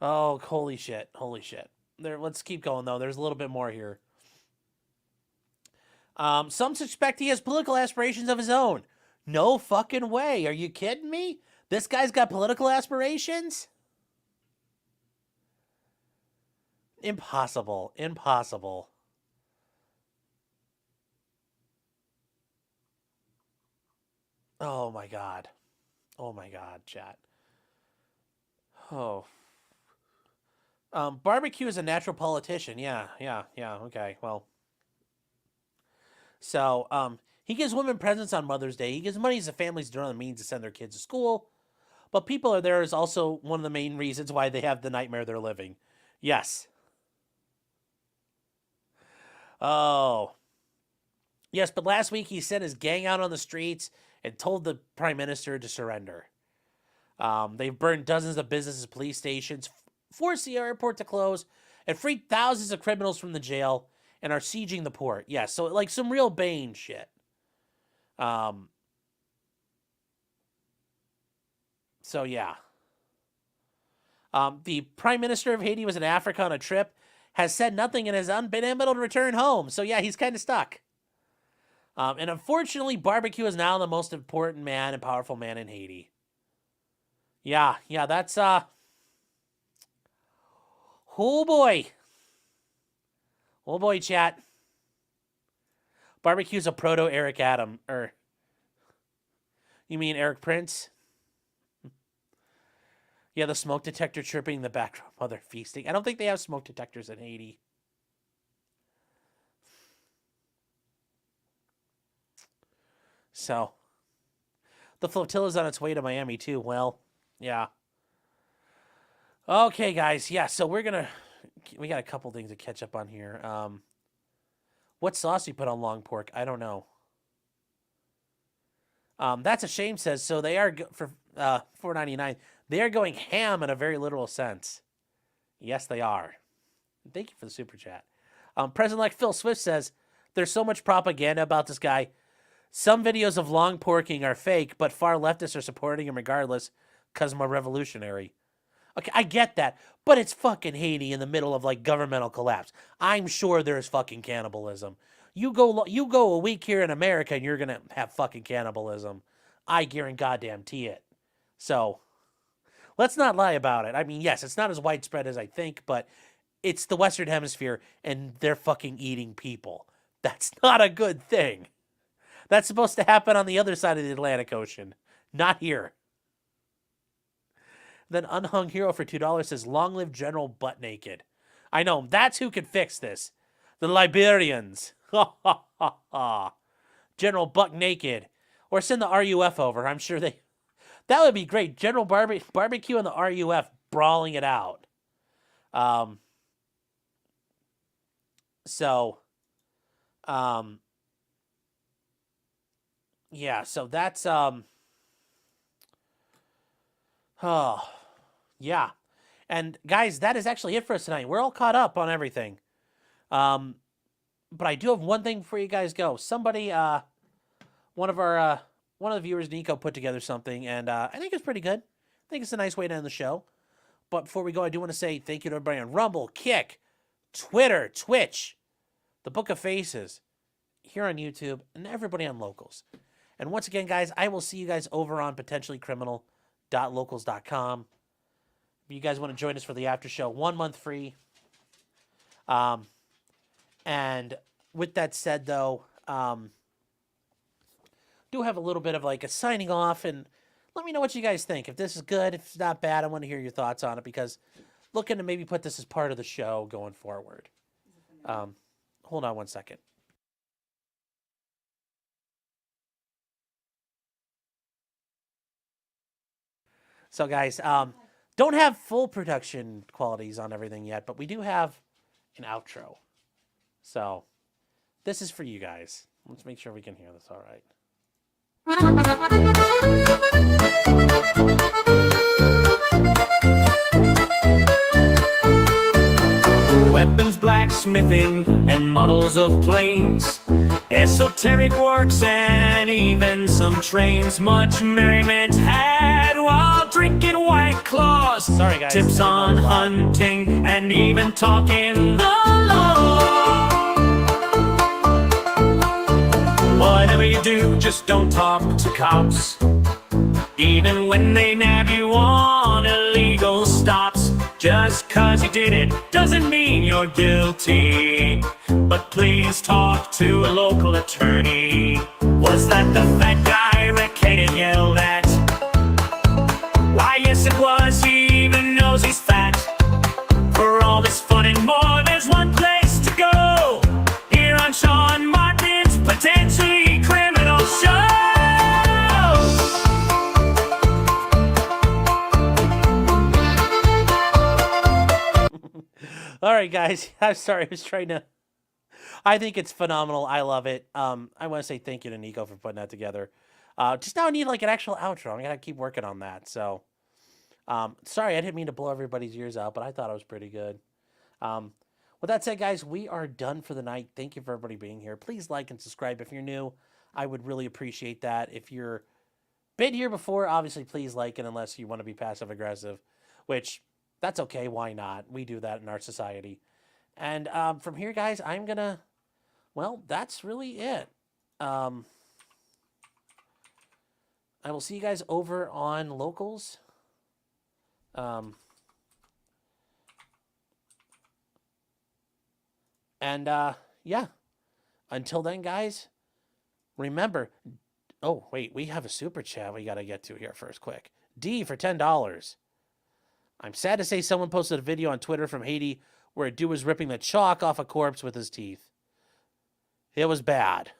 holy shit. Let's keep going, though. There's a little bit more here. Some suspect he has political aspirations of his own. No fucking way. Are you kidding me? This guy's got political aspirations? Impossible. Oh my god, chat. Oh. Barbecue is a natural politician. Yeah, okay, well. So, he gives women presents on Mother's Day. He gives money to families during the means to send their kids to school. But people are there is also one of the main reasons why they have the nightmare they're living. Yes. Oh. Yes, but last week he sent his gang out on the streets and told the prime minister to surrender. They've burned dozens of businesses, police stations, forced the airport to close, and freed thousands of criminals from the jail, and are sieging the port. Yeah, so like some real Bane shit. So yeah. The prime minister of Haiti was in Africa on a trip, has said nothing, and has been able to return home. So yeah, he's kind of stuck. And unfortunately, Barbecue is now the most important man and powerful man in Haiti. Yeah, that's, oh boy. Oh boy, chat. Barbecue's a proto-Eric Adam, you mean Eric Prince? Yeah, the smoke detector chirping in the background while they're feasting. I don't think they have smoke detectors in Haiti. So, the flotilla's on its way to Miami, too. Well, yeah. Okay, guys. Yeah, so we got a couple things to catch up on here. What sauce you put on long pork? I don't know. That's a shame, says, so they are, for $4.99, they are going ham in a very literal sense. Yes, they are. Thank you for the super chat. President-elect Phil Swift says, there's so much propaganda about this guy. Some videos of long porking are fake, but far leftists are supporting him regardless because I'm a revolutionary. Okay, I get that, but it's fucking Haiti in the middle of like governmental collapse. I'm sure there's fucking cannibalism. You go a week here in America and you're gonna have fucking cannibalism. I guarantee it. So let's not lie about it. I mean, yes, it's not as widespread as I think, but it's the Western Hemisphere and they're fucking eating people. That's not a good thing. That's supposed to happen on the other side of the Atlantic Ocean, Not here. Then Unhung Hero for $2 says, long live General Butt Naked. I know, that's who could fix this. The Liberians. Ha ha ha ha. General Butt Naked. Or send the RUF over. I'm sure they... That would be great. General Barbecue and the RUF brawling it out. Yeah, so that's, oh, yeah. And guys, that is actually it for us tonight. We're all caught up on everything. But I do have one thing before you guys go. Somebody, one of the viewers, Nico, put together something, and I think it's pretty good. I think it's a nice way to end the show. But before we go, I do want to say thank you to everybody on Rumble, Kick, Twitter, Twitch, the Book of Faces, here on YouTube, and everybody on Locals. And once again, guys, I will see you guys over on potentiallycriminal.locals.com. If you guys want to join us for the after show, 1 month free. And with that said, though, do have a little bit of like a signing off, and let me know what you guys think. If this is good, if it's not bad, I want to hear your thoughts on it, because looking to maybe put this as part of the show going forward. Hold on one second. So, guys, don't have full production qualities on everything yet, but we do have an outro. So, this is for you guys. Let's make sure we can hear this all right. Weapons, blacksmithing, and models of planes, esoteric works, and even some trains. Much merriment had while drinking White Claws. Sorry, guys. Tips on hunting, and even talking the law. Whatever you do, just don't talk to cops, even when they nab you on illegal stops. Just 'cause you did it doesn't mean you're guilty, but please talk to a local attorney. Was that the fat guy Rick Tate yelled at? Why, yes it was, he even knows he's fat. For all this fun and more, there's one place to go, here on Sean Martin's Potentially Criminal Show. All right, guys. I'm sorry. I was trying to... I think it's phenomenal. I love it. I want to say thank you to Nico for putting that together. Just now I need like an actual outro. I'm going to keep working on that. So, sorry, I didn't mean to blow everybody's ears out, but I thought it was pretty good. With that said, guys, we are done for the night. Thank you for everybody being here. Please like and subscribe if you're new. I would really appreciate that. If you're been here before, obviously, please like it unless you want to be passive-aggressive, which... That's okay. Why not? We do that in our society. And from here, guys, I'm going to... Well, that's really it. I will see you guys over on Locals. Yeah. Until then, guys, remember... Oh, wait. We have a super chat we got to get to here first, quick. D for $10. I'm sad to say someone posted a video on Twitter from Haiti where a dude was ripping the chalk off a corpse with his teeth. It was bad.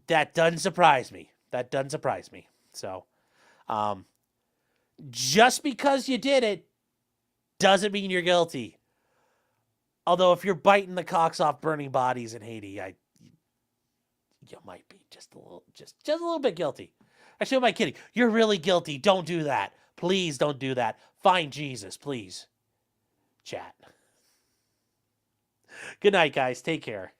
That doesn't surprise me. That doesn't surprise me. So, just because you did it doesn't mean you're guilty. Although if you're biting the cocks off burning bodies in Haiti, you might be just a little bit guilty. Actually, am I kidding? You're really guilty. Don't do that. Please don't do that. Find Jesus, please. Chat. Good night, guys. Take care.